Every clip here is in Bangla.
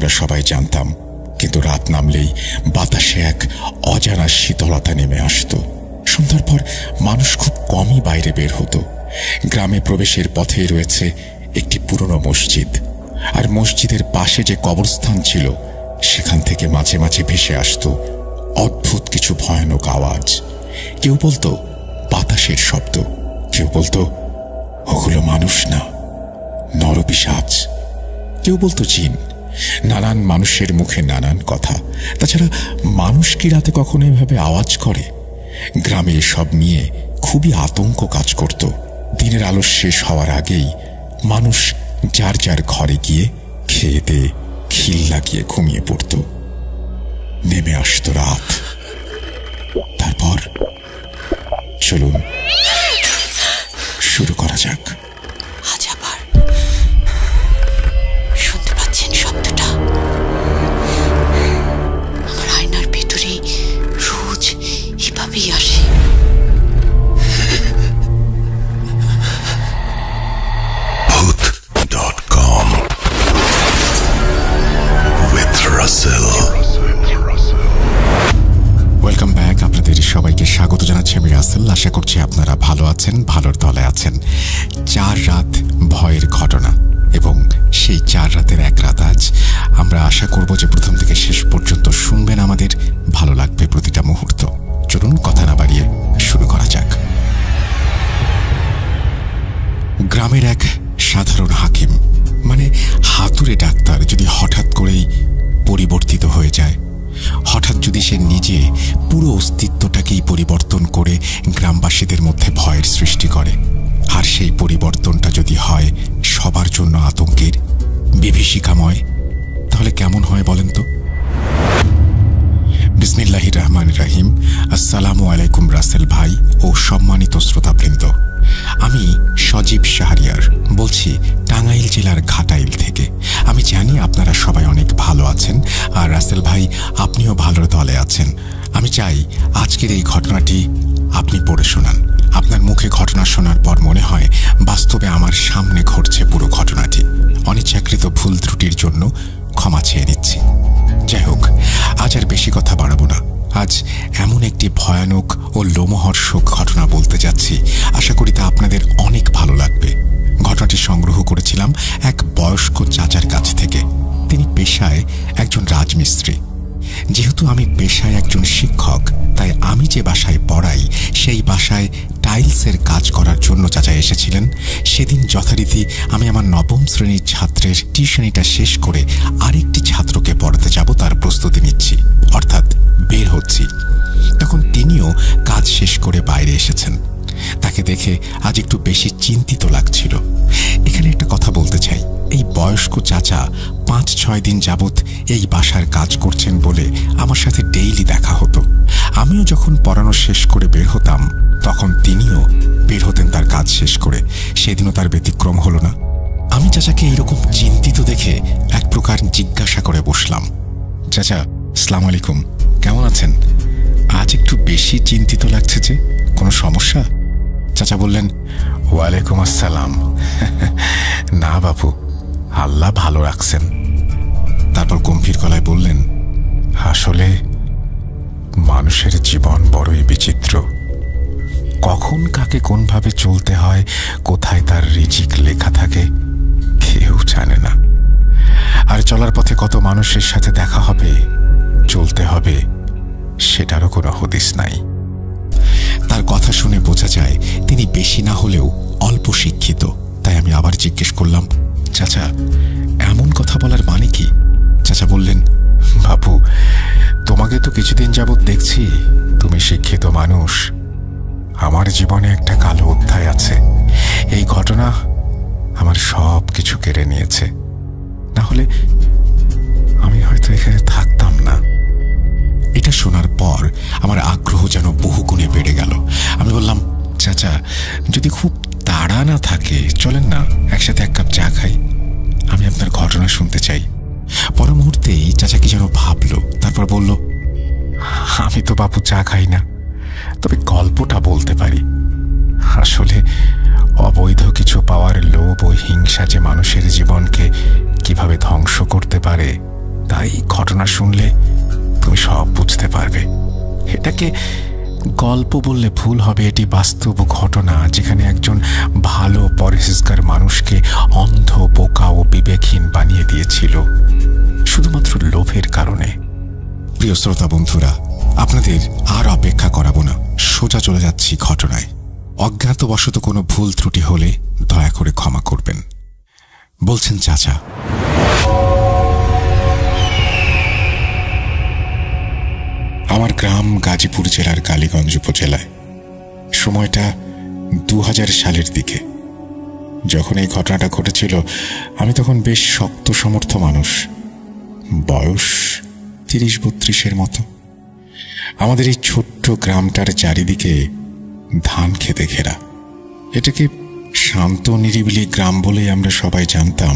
আমরা সবাই জানতাম, কিন্তু রাত নামলেই বাতাসে এক অজানা শীতলতা নেমে আসত। সন্ধ্যার পর মানুষ খুব কমই বাইরে বের হতো। গ্রামে প্রবেশের পথে রয়েছে একটি পুরনো মসজিদ, আর মসজিদের পাশে যে কবরস্থান ছিল সেখান থেকে মাঝে মাঝে ভেসে আসত অদ্ভুত কিছু ভয়ানক আওয়াজ। কেউ বলতো বাতাসের শব্দ, কেউ বলতো ওগুলো মানুষ না, নরপিশাচ, কেউ বলতো জিন। নানান মানুষের মুখে নানান কথা। তাছাড়া মানুষ কি রাতে কখনো এভাবে আওয়াজ করে? গ্রামে এসব নিয়ে খুবই আতঙ্ক কাজ করত। দিনের আলো শেষ হওয়ার আগেই মানুষ যার যার ঘরে গিয়ে খেয়ে দিয়ে খিল লাগিয়ে ঘুমিয়ে পড়ত। নেমে আসত রাত। তারপর চলুন শুরু করা যাক। আজ আবার শুনতে পাচ্ছেন শব্দটা? আমার আয়নার ভেতরে রোজ এভাবেই আসে। Bhoot.com with Russell. Welcome back. আপনাদের সবাইকে স্বাগত জানাচ্ছি আমি রাসেল। আশা করছি আপনারা ভালো আছেন, ভালোর দলে আছেন। 4 রাত ভয়ের ঘটনা, এবং সেই 4 রাতের এক রাত আজ আমরা আশা করব যে প্রথম থেকে শেষ পর্যন্ত শুনবেন। আমাদের ভালো লাগবে প্রতিটা মুহূর্ত। চলুন কথা না বাড়িয়ে শুরু করা যাক। গ্রামের এক সাধারণ হাকিম, মানে হাতুড়ে ডাক্তার, যদি হঠাৎ করেই পরিবর্তিত হয়ে যায়, হঠাৎ যদি সে নিজে পুরো অস্তিত্বটাকেই পরিবর্তন করে গ্রামবাসীদের মধ্যে ভয়ের সৃষ্টি করে, আর সেই পরিবর্তনটা যদি হয় সবার জন্য আতঙ্কের, বিভীষিকাময়, তাহলে কেমন হয় বলেন তো? বিসমিল্লাহির রহমানির রহিম। আসসালামু আলাইকুম রাসেল ভাই ও সম্মানিত শ্রোতাবৃন্দ। আমি সজীব শাহরিয়ার বলছি টাঙ্গাইল জেলার ঘাটাইল থেকে। আমি জানি আপনারা সবাই অনেক ভালো আছেন, আর রাসেল ভাই আপনিও ভালোর দলে আছেন। আমি চাই আজকের এই ঘটনাটি আপনি পড়ে শোনান। আপনার মুখে ঘটনা শোনার পর মনে হয় বাস্তবে আমার সামনে ঘটছে পুরো ঘটনাটি। অনিচ্ছাকৃত ভুল ত্রুটির জন্য ক্ষমা চেয়ে নিচ্ছি। যাই হোক, আজ আর বেশি কথা বাড়াবো না। আজ এমন একটি ভয়ানক ও লোমহর্ষক ঘটনা বলতে যাচ্ছি, আশা করি তা আপনাদের অনেক ভালো লাগবে। ঘটনাটি সংগ্রহ করেছিলাম এক বয়স্ক চাচার কাছ থেকে। তিনি পেশায় একজন রাজমিস্ত্রি। যেহেতু আমি পেশায় একজন শিক্ষক, তাই আমি যে বাসায় পড়াই সেই বাসায় টাইলসের কাজ করার জন্য চাচা এসেছিলেন। সেদিন যথারীতি আমি আমার 9ম শ্রেণীর ছাত্রের টিউশনিটা শেষ করে আরেকটি ছাত্রকে পড়াতে যাব তার প্রস্তুতি নিচ্ছি, অর্থাৎ বের হচ্ছি। তখন তিনিও কাজ শেষ করে বাইরে এসেছেন। তাকে দেখে আজ একটু বেশি চিন্তিত লাগছিল। এখানে একটা কথা বলতে চাই, এই বয়স্ক চাচা 5-6 দিন যাবৎ এই বাসার কাজ করছেন বলে আমার সাথে ডেইলি দেখা হতো। আমিও যখন পড়ানো শেষ করে বের হতাম, তখন তিনিও বের হতেন তার কাজ শেষ করে। সেদিনও তার ব্যতিক্রম হলো না। আমি চাচাকে এইরকম চিন্তিত দেখে এক প্রকার জিজ্ঞাসা করে বসলাম, চাচা আসসালামু আলাইকুম, কেমন আছেন? আজ একটু বেশি চিন্তিত লাগছে যে, কোনো সমস্যা? চাচা বললেন, ওয়ালাইকুম আসসালাম। না বাবু, আল্লাহ ভালো রাখছেন। তারপর গম্ভীর গলায় বললেন, আসলে মানুষের জীবন বড়ই বিচিত্র। কখন কাকে কোনভাবে চলতে হয়, কোথায় তার রিজিক লেখা থাকে, কেউ জানে না। আর চলার পথে কত মানুষের সাথে দেখা হবে, চলতে হবে, সেটারও কোনো হদিস নাই। তার কথা শুনে বোঝা যায় তিনি বেশি না হলেও অল্প শিক্ষিত। তাই আমি আবার জিজ্ঞেস করলাম, চাচা এমন কথা বলার মানে কি? চাচা বললেন, বাবু তোমাকে তো কিছুদিন যাবৎ দেখছি, তুমি শিক্ষিত মানুষ। আমার জীবনে একটা কালো অধ্যায় আছে। এই ঘটনা আমার সব কিছু কেড়ে নিয়েছে, না হলে আমি হয়তো এখানে থাকতাম না। এটা শোনার পর আমার আগ্রহ যেন বহুগুণে বেড়ে গেল। আমি বললাম, চাচা যদি খুব তাড়া না থাকে চলেন না একসাথে 1 কাপ চা খাই, আমি আপনার ঘটনা শুনতে চাই। পর মুহূর্তেই চাচা কি যেন ভাবলো, তারপর বলল, আমি তো বাপু চা খাই না, তবে গল্পটা বলতে পারি। আসলে অবৈধ কিছু পাওয়ার লোভ ও হিংসা যে মানুষের জীবনকে কিভাবে ধ্বংস করতে পারে তাই ঘটনা শুনলে তুমি সব বুঝতে পারবে। এটাকে গল্প বললে ভুল হবে, এটি বাস্তব ঘটনা, যেখানে একজন ভালো পরহেজগার মানুষকে অন্ধ, বোকা ও বিবেকহীন বানিয়ে দিয়েছিল শুধুমাত্র লোভের কারণে। প্রিয় শ্রোতা বন্ধুরা, আপনাদের আর অপেক্ষা করাবো না, সোজা চলে যাচ্ছি ঘটনায়। অজ্ঞাতবশত কোনো ভুল ত্রুটি হলে দয়া করে ক্ষমা করবেন। বলছেন চাচা। আমার গ্রাম গাজীপুর জেলার কালীগঞ্জ উপজেলায়। সময়টা 2000 সালের দিকে। যখন এই ঘটনাটা ঘটেছিল আমি তখন বেশ শক্ত সমর্থ মানুষ, বয়স 30-32 মতো। আমাদের এই ছোট্ট গ্রামটার চারিদিকে ধান খেতে ঘেরা। এটাকে শান্ত নিরিবিলি গ্রাম বলেই আমরা সবাই জানতাম,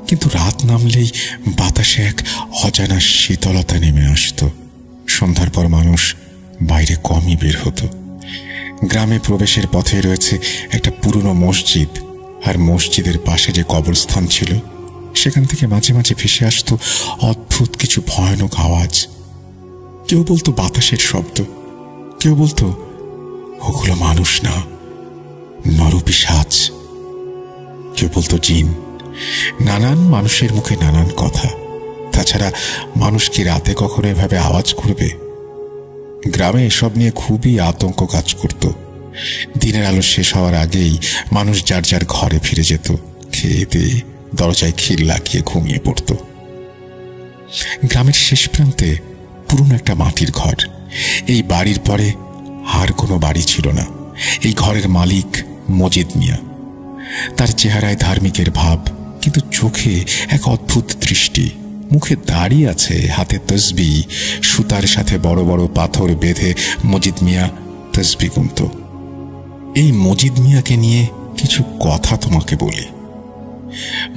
কিন্তু রাত নামলেই বাতাসে এক অজানা শীতলতা নেমে আসতো। সন্ধ্যার পর মানুষ বাইরে কমই বের হতো। গ্রামে প্রবেশের পথে রয়েছে একটা পুরনো মসজিদ, আর মসজিদের পাশে যে কবরস্থান ছিল সেখান থেকে মাঝে মাঝে ভেসে আসতো অদ্ভুত কিছু ভয়ানক আওয়াজ। কেউ বলতো বাতাসের শব্দ, কেউ বলতো ওগুলো মানুষ না, নরপিশাচ, কেউ বলতো জিন। নানান মানুষের মুখে নানান কথা। তাছাড়া মানুষ কি রাতে কখনো এভাবে আওয়াজ করবে? গ্রামে এসব নিয়ে খুবই আতঙ্ক কাজ করত। দিনের আলো শেষ হওয়ার আগেই মানুষ যার যার ঘরে ফিরে যেত, খেয়ে দিয়ে দরজায় খিল লাগিয়ে ঘুমিয়ে পড়ত। গ্রামের শেষ প্রান্তে পুরনো একটা মাটির ঘর। এই বাড়ির পরে আর কোনো বাড়ি ছিল না। এই ঘরের মালিক মজিদ মিয়া। তার চেহারায় ধার্মিকের ভাব, কিন্তু চোখে এক অদ্ভুত দৃষ্টি। মুখে দাড়ি আছে, হাতে তসবি, সুতার সাথে বড় বড় পাথর বেঁধে মজিদ মিয়া তসবি গুনত। এই মজিদ মিয়াকে নিয়ে কিছু কথা তোমাকে বলি।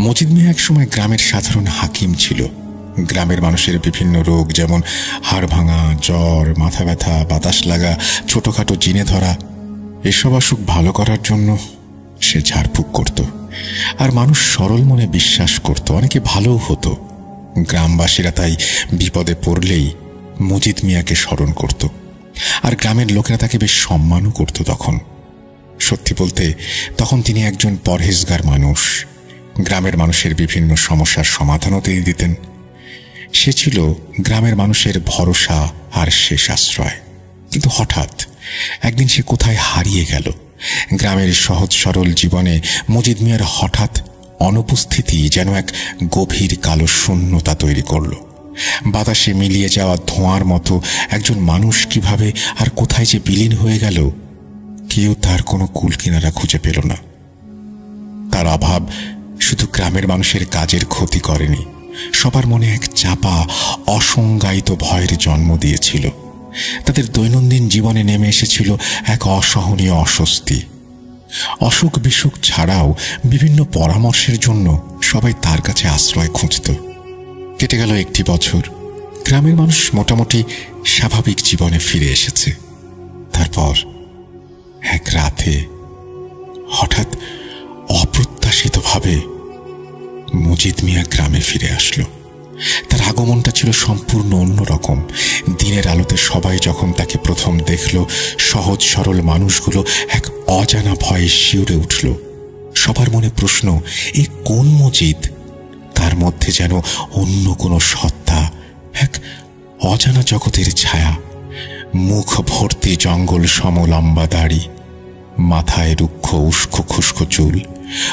মজিদ মিয়া একসময় গ্রামের সাধারণ হাকিম ছিল। গ্রামের মানুষের বিভিন্ন রোগ, যেমন হাড় ভাঙা, জ্বর, মাথা ব্যথা, বাতাস লাগা, ছোটখাটো জিনে ধরা, এসব অসুখ ভালো করার জন্য সে ঝাড়ফুঁক করত। আর মানুষ সরল মনে বিশ্বাস করত, অনেকে ভালোও হতো। গ্রামবাসীরা তাই বিপদে পড়লেই মজিদ মিয়াকে স্মরণ করত, আর গ্রামের লোকেরা তাকে বেশ সম্মানও করত। তখন সত্যি বলতে তখন তিনি একজন পরহেজগার মানুষ। গ্রামের মানুষের বিভিন্ন সমস্যার সমাধানও তিনি দিতেন। সে ছিল গ্রামের মানুষের ভরসা আর শেষ আশ্রয়। কিন্তু হঠাৎ একদিন সে কোথায় হারিয়ে গেল। গ্রামের সহজ সরল জীবনে মজিদ মিয়ার হঠাৎ অনুপস্থিতি যেন এক গভীর কালো শূন্যতা তৈরি করল। বাতাসে মিলিয়ে যাওয়া ধোঁয়ার মতো একজন মানুষ কিভাবে আর কোথায় যে বিলীন হয়ে গেল, কেউ তার কোনো কুলকিনারা খুঁজে পেল না। তার অভাব শুধু গ্রামের মানুষের কাজের ক্ষতি করেনি, সবার মনে এক চাপা অসংজ্ঞায়িত ভয়ের জন্ম দিয়েছিল। তাদের দৈনন্দিন জীবনে নেমে এসেছিল এক অসহনীয় অস্বস্তি। অসুখ বিসুখ ছাড়াও বিভিন্ন পরামর্শের জন্য সবাই তার কাছে আশ্রয় খুঁজত। কেটে গেল 1 বছর। গ্রামের মানুষ মোটামুটি স্বাভাবিক জীবনে ফিরে এসেছে। তারপর এক রাতে হঠাৎ অপ্রত্যাশিতভাবে মজিদ মিয়া গ্রামে ফিরে আসলো। তার আগমনটা ছিল সম্পূর্ণ অন্যরকম। দিনের আলোতে সবাই যখন তাকে প্রথম দেখল, সহজ সরল মানুষগুলো এক অজানা ভয়ে শিউরে উঠল। সবার মনে প্রশ্ন, এই কোন মজিদ? তার মধ্যে যেন অন্য কোনো সত্তা, এক অজানা জগতের ছায়া। মুখ ভর্তি জঙ্গল সম লম্বা দাড়ি, মাথায় রুক্ষ উস্কো খুস্কো চুল,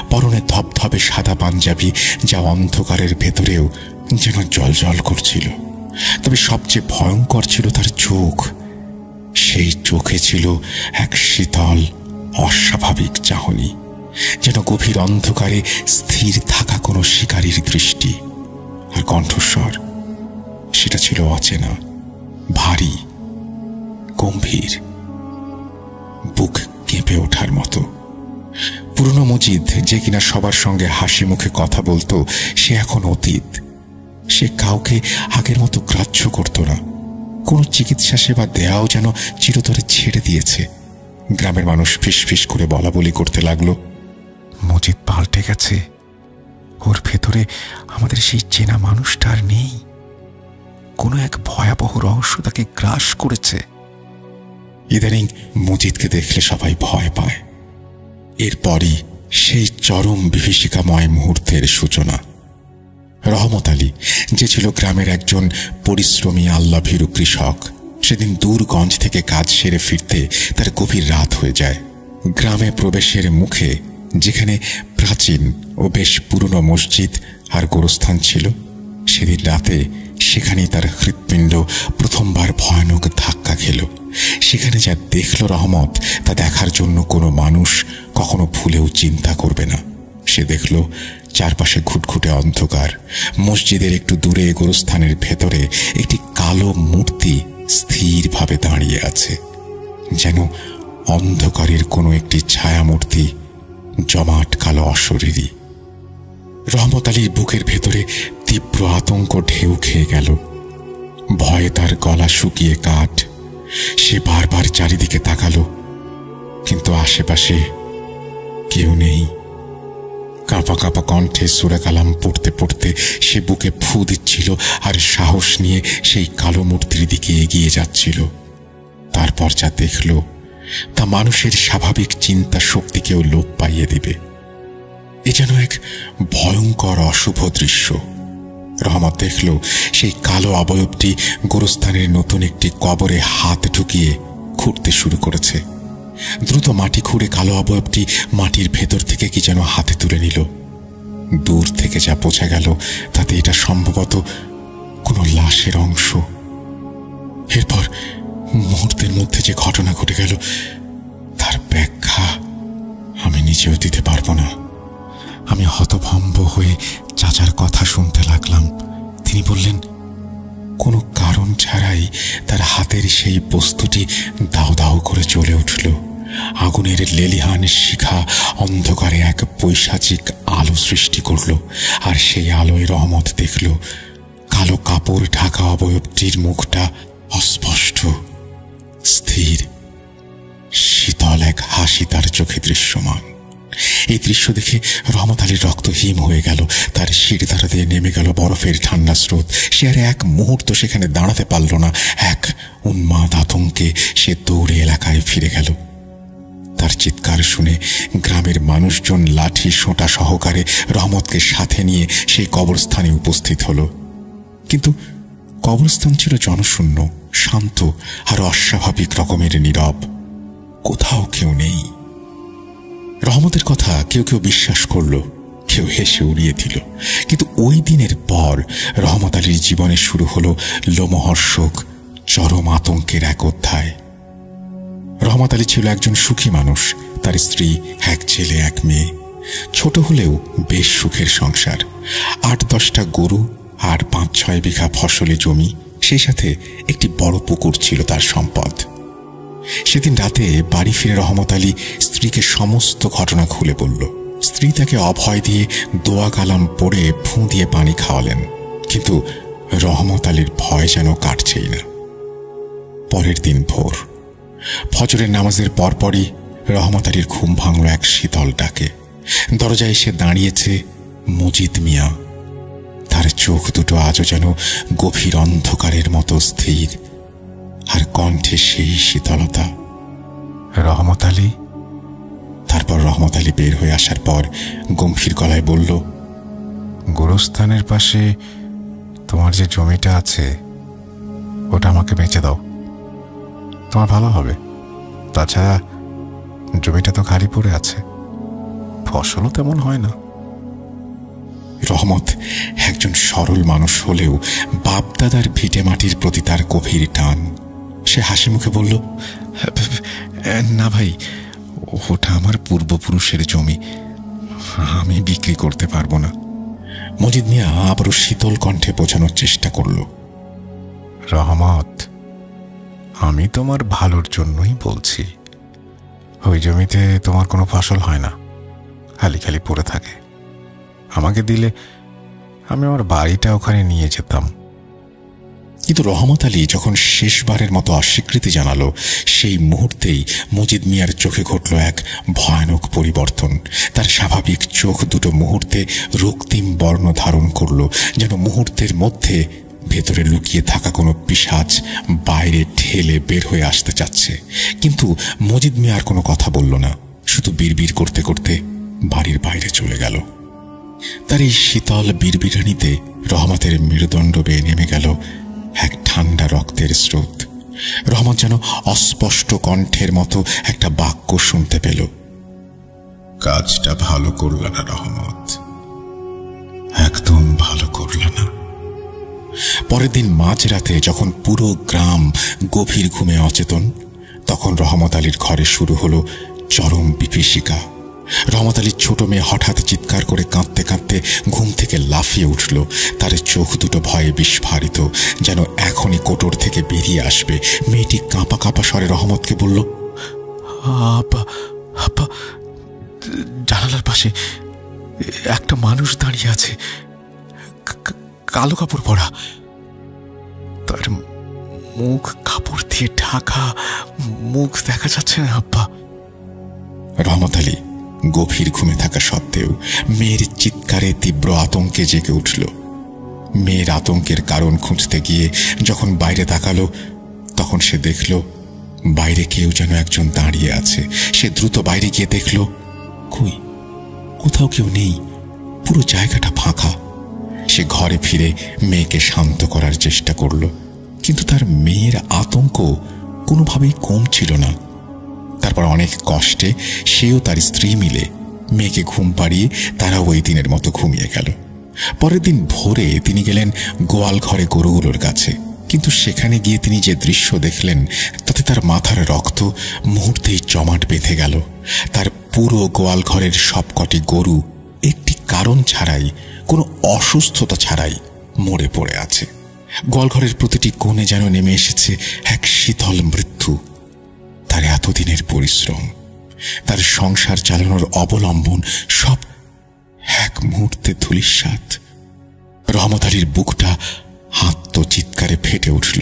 পরনে ধবধবে সাদা পাঞ্জাবি যা অন্ধকারের ভেতরেও যেন জ্বলজ্বল করছিল। তবে সবচেয়ে ভয়ঙ্কর ছিল তার চোখ। সেই চোখে ছিল এক শীতল অস্বাভাবিক চাহনি, যেন গভীর অন্ধকারে স্থির থাকা কোনো শিকারীর দৃষ্টি। আর কণ্ঠস্বর, সেটা ছিল অচেনা, ভারী, গম্ভীর, বুক কেঁপে ওঠার মতো। পুরনো মজিদ, যে কিনা সবার সঙ্গে হাসি মুখে কথা বলতো, সে এখন অতীত। সে কাউকে আগের মতো গ্রাহ্য করত না। কোনো চিকিৎসা সেবা দেওয়াও যেন চিরতরে ছেড়ে দিয়েছে। গ্রামের মানুষ ফিস ফিস করে বলা বলি করতে লাগলো, মজিদ পাল্টে গেছে, ওর ভেতরে আমাদের সেই চেনা মানুষটা আর নেই। কোনো এক ভয়াবহ রহস্য তাকে গ্রাস করেছে। ইদানিং মজিদকে দেখলে সবাই ভয় পায়। এরপরই সেই চরম বিভীষিকাময় মুহূর্তের সূচনা। রহমত আলী, যে ছিল গ্রামের একজন পরিশ্রমী আল্লাভীরু কৃষক, সেদিন দূরগঞ্জ থেকে কাজ সেরে ফিরতে তার গভীর রাত হয়ে যায়। গ্রামে প্রবেশের মুখে, যেখানে প্রাচীন ও বেশ পুরনো মসজিদ আর গোরস্থান ছিল, সেদিন রাতে সেখানেই তার হৃৎপিণ্ড প্রথমবার ভয়ানক ধাক্কা খেল। সেখানে যা দেখল রহমত, তা দেখার জন্য কোনো মানুষ কখনো ভুলেও চিন্তা করবে না। সে দেখল চারপাশে ঘুটঘুটে অন্ধকার। মসজিদের একটু দূরে গোরস্থানের ভেতরে একটি কালো মূর্তি স্থিরভাবে দাঁড়িয়ে আছে, যেন অন্ধকারের কোনো একটি ছায়ামূর্তি, জমাট কালো অশরীরী। রহমত আলীর বুকের ভেতরে তীব্র আতঙ্ক ঢেউ খেয়ে গেল। ভয়ে তার গলা শুকিয়ে কাঠ। সে বারবার চারিদিকে তাকালো, কিন্তু আশেপাশে কেউ নেই। কাঁপা কাঁপা কণ্ঠে সূরা কালাম পড়তে পড়তে সে বুকে ফু দিচ্ছিল আর সাহস নিয়ে সেই কালো মূর্তির দিকে এগিয়ে যাচ্ছিল। তারপর যা দেখল, তা মানুষের স্বাভাবিক চিন্তা শক্তিকেও লোপ পাইয়ে দিবে। এ যেন এক ভয়ঙ্কর অশুভ দৃশ্য। রহমত দেখল সেই কালো অবয়বটি গোরস্থানের নতুন একটি কবরে হাত ঢুকিয়ে খুঁড়তে শুরু করেছে। দ্রুত মাটি খুঁড়ে কালো অবয়বটি মাটির ভেতর থেকে কি যেন হাতে তুলে নিল। দূর থেকে যা বোঝা গেল, তাতে এটা সম্ভবত কোনো লাশের অংশ। এরপর মুহূর্তের মধ্যে যে ঘটনা ঘটে গেল, তার ব্যাখ্যা আমি নিজেও দিতে পারবো না। আমি হতভম্ব হয়ে চাচার কথা শুনতে লাগলাম। তিনি বললেন, কোনো কারণ ছাড়াই তার হাতের সেই বস্তুটি দাউ দাউ করে জ্বলে উঠল। আগুনের লেলিহান শিখা অন্ধকারে এক পৈশাচিক আলো সৃষ্টি করল। আর সেই আলোয় রহমত দেখল কালো কাপড় ঢাকা অবয়বটির মুখটা অস্পষ্ট, স্থির, শীতল এক হাসি তার চোখে দৃশ্যমান। এই দৃশ্য দেখে রহমত আলীর রক্ত হিম হয়ে গেল। তার শিরদাঁড়া দিয়ে নেমে গেল বরফের ঠান্ডা স্রোত। সে আর এক মুহূর্ত সেখানে দাঁড়াতে পারল না। এক উন্মাদ আতঙ্কে সে দৌড়ে এলাকায় ফিরে গেল। তার চিৎকার শুনে গ্রামের মানুষজন লাঠি সোঁটা সহকারে রহমতকে সাথে নিয়ে সেই কবরস্থানে উপস্থিত হল। কিন্তু কবরস্থান ছিল জনশূন্য, শান্ত আর অস্বাভাবিক রকমের নীরব। কোথাও কেউ নেই। রহমতের কথা কেউ কেউ বিশ্বাস করল, কেউ হেসে উড়িয়ে দিল। কিন্তু ওই দিনের পর রহমত আলীর জীবনে শুরু হলো লোমহর্ষক চরম আতঙ্কের এক অধ্যায়। রহমত আলী ছিল একজন সুখী মানুষ। তার স্ত্রী, এক ছেলে, এক মেয়ে। ছোট হলেও বেশ সুখের সংসার। ৮-১০টা গরু আর ৫-৬ বিঘা ফসলি জমি, সেই সাথে একটি বড় পুকুর ছিল তার সম্পদ। সেদিন রাতে বাড়ি ফিরে রহমত আলী স্ত্রীকে সমস্ত ঘটনা খুলে বলল। স্ত্রী তাকে অভয় দিয়ে দোয়া কালাম পড়ে ফুঁ দিয়ে পানি খাওয়ালেন, কিন্তু রহমত আলীর ভয় যেন কাটছেই না। পরের দিন ভোর, ফজরের নামাজের পরপরই রহমত আলীর ঘুম ভাঙল এক শীতল ডাকে। দরজায় এসে দাঁড়িয়েছে মজিদ মিয়া। তার চোখ দুটো আজও যেন গভীর অন্ধকারের মতো স্থির, আর কণ্ঠে সেই শীতলতা। রহমত আলী। তারপর রহমত আলী বের হয়ে আসার পর গম্ভীর গলায় বলল, গোরস্থানের পাশে তোমার যে জমিটা আছে, ওটা আমাকে বেচে দাও, তোমার ভালো হবে। তাছাড়া জমিটা তো খালি পড়ে আছে, ফসলও তেমন হয় না। রহমত একজন সরল মানুষ হলেও বাপদাদার ভিটে মাটির প্রতি তার গভীর টান। সে হাসি মুখে বলল, না ভাই, ওটা আমার পূর্বপুরুষের জমি, আমি বিক্রি করতে পারবো না। মজিদ মিয়া আবারও শীতল কণ্ঠে বোঝানোর চেষ্টা করল, রহমত, আমি তোমার ভালোর জন্যই বলছি। ওই জমিতে তোমার কোনো ফসল হয় না, খালি খালি পড়ে থাকে। আমাকে দিলে আমি আমার বাড়িটা ওখানে নিয়ে যেতাম। কিন্তু রহমত আলী যখন শেষবারের মতো অস্বীকৃতি জানালো, সেই মুহূর্তেই মজিদ মিয়ার চোখে ঘটল এক ভয়ানক পরিবর্তন। তার স্বাভাবিক চোখ দুটো মুহূর্তে রক্তিম বর্ণ ধারণ করল, যেন মুহূর্তের মধ্যে ভেতরে লুকিয়ে থাকা কোনো পিশাচ বাইরে ঠেলে বের হয়ে আসতে চাচ্ছে। কিন্তু মজিদ মিয়া আর কোনো কথা বলল না, শুধু বিড়বিড় করতে করতে বাড়ির বাইরে চলে গেল। তার এই শীতল বিড়বিড়ানিতে রহমতের মেরুদণ্ড বেয়ে নেমে গেল এক ঠান্ডা রক্তের স্রোত। রহমত যেন অস্পষ্ট কণ্ঠের মতো একটা বাক্য শুনতে পেল, কাজটা ভালো করল না রহমত, একদম ভালো করল না। পরের দিন মাঝরাতে যখন পুরো গ্রাম গভীর ঘুমে অচেতন, তখন রহমত আলীর ঘরে শুরু হলো চরম বিভীষিকা। রহমত আলীর ছোট মেয়ে হঠাৎ চিৎকার করে কাঁদতে কাঁদতে ঘুম থেকে লাফিয়ে উঠল। তার চোখ দুটো ভয়ে বিস্ফারিত, যেন এখনই কোটর থেকে বেরিয়ে আসবে। মেয়েটি কাঁপা কাঁপা স্বরে রহমতকে বলল, আব্বা আব্বা, জানালার পাশে একটা মানুষ দাঁড়িয়ে আছে, কালো কাপড় পরা, তার মুখ কাপড় দিয়ে ঢাকা, মুখ দেখা যাচ্ছে না আব্বা। রহমত আলী গভীর ঘুমে থাকা সত্ত্বেও মেয়ের চিৎকারে তীব্র আতঙ্কে জেগে উঠল। মেয়ের আতঙ্কের কারণ খুঁজতে গিয়ে যখন বাইরে তাকালো, তখন সে দেখল বাইরে কেউ যেন একজন দাঁড়িয়ে আছে। সে দ্রুত বাইরে গিয়ে দেখল, কই, কোথাও কেউ নেই, পুরো জায়গাটা ফাঁকা। সে ঘরে ফিরে মেয়েকে শান্ত করার চেষ্টা করল, কিন্তু তার মেয়ের আতঙ্ক কোনোভাবেই কম ছিল না। তারপর অনেক কষ্টে সেও তার স্ত্রী মিলে মেয়েকে ঘুম পাড়িয়ে তারা ওই দিনের মতো ঘুমিয়ে গেল। পরের দিন ভোরে তিনি গেলেন গোয়াল ঘরে গরুগুলোর কাছে, কিন্তু সেখানে গিয়ে তিনি যে দৃশ্য দেখলেন তাতে তার মাথার রক্ত মুহূর্তেই জমাট বেঁধে গেল। তার পুরো গোয়াল ঘরের সবকটি গরু একটি কারণ ছাড়াই, কোনো অসুস্থতা ছাড়াই মরে পড়ে আছে। গোয়ালঘরের প্রতিটি কোণে যেন নেমে এসেছে এক শীতল মৃত্যু। তার এতদিনের পরিশ্রম, তার সংসার চালানোর অবলম্বন সব এক মুহূর্তে ধূলিসাৎ। রহমত আলীর বুকটা আত্মচিৎকারে ফেটে উঠল।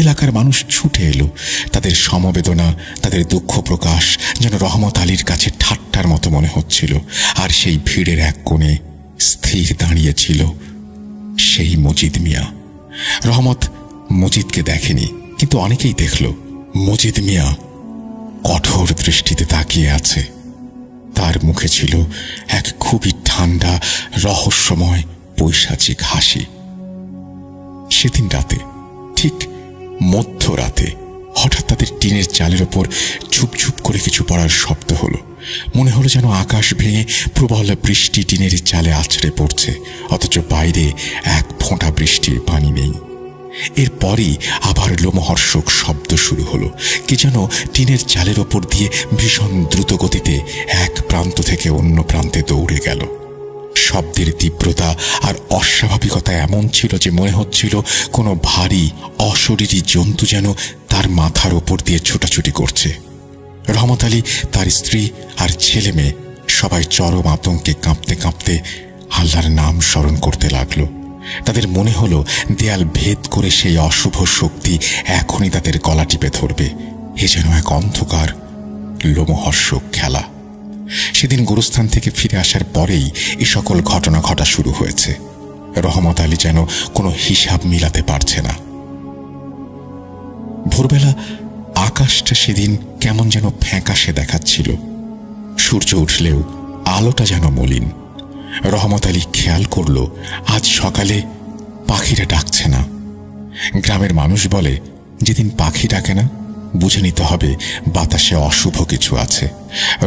এলাকার মানুষ ছুটে এলো। তাদের সমবেদনা, তাদের দুঃখ প্রকাশ যেন রহমত আলীর কাছে ঠাট্টার মতো মনে হচ্ছিল। আর সেই ভিড়ের এক কোণে স্থির দাঁড়িয়েছিল সেই মজিদ মিয়া। রহমত মজিদকে দেখেনি, কিন্তু অনেকেই দেখল মজিদ মিয়া কঠোর দৃষ্টিতে তাকিয়ে আছে। তার মুখে ছিল এক খুবই ঠান্ডা, রহস্যময়, পৈশাচিক হাসি। সেদিন রাতে, ঠিক মধ্যরাতে, হঠাৎ তাদের টিনের চালের ওপর ঝুপঝুপ করে কিছু পড়ার শব্দ হলো। মনে হলো যেন আকাশ ভেঙে প্রবল বৃষ্টি টিনের চালে আছড়ে পড়ছে, অথচ বাইরে এক ফোঁটা বৃষ্টির পানি নেই। এরপরই আবার লোমহর্ষক শব্দ শুরু হলো। কি যেন টিনের চালের ওপর দিয়ে ভীষণ দ্রুত গতিতে এক প্রান্ত থেকে অন্য প্রান্তে দৌড়ে গেল। শব্দের তীব্রতা আর অস্বাভাবিকতা এমন ছিল যে মনে হচ্ছিল কোনো ভারী অশরীরী জন্তু যেন তার মাথার ওপর দিয়ে ছোটাছুটি করছে। রহমত আলী, তার স্ত্রী আর ছেলে মেয়ে সবাই চরম আতঙ্কে কাঁপতে কাঁপতে আল্লাহর নাম স্মরণ করতে লাগলো। তাদের মনে হলো দেয়াল ভেদ করে সেই অশুভ শক্তি এখনই তাদের গলা টিপে ধরবে। এ যেন এক অন্ধকার লোমহর্ষক খেলা। সেদিন গোরস্থান থেকে ফিরে আসার পরেই এ সকল ঘটনা ঘটা শুরু হয়েছে। রহমত আলী যেন কোনো হিসাব মিলাতে পারছে না। ভোরবেলা আকাশটা সেদিন কেমন যেন ফ্যাকাশে দেখাচ্ছিল। সূর্য উঠলেও আলোটা যেন মলিন। রহমত আলী খেয়াল করল আজ সকালে পাখিরা ডাকছে না। গ্রামের মানুষ বলে, যেদিন পাখি ডাকে না বুঝে নিতে হবে বাতাসে অশুভ কিছু আছে।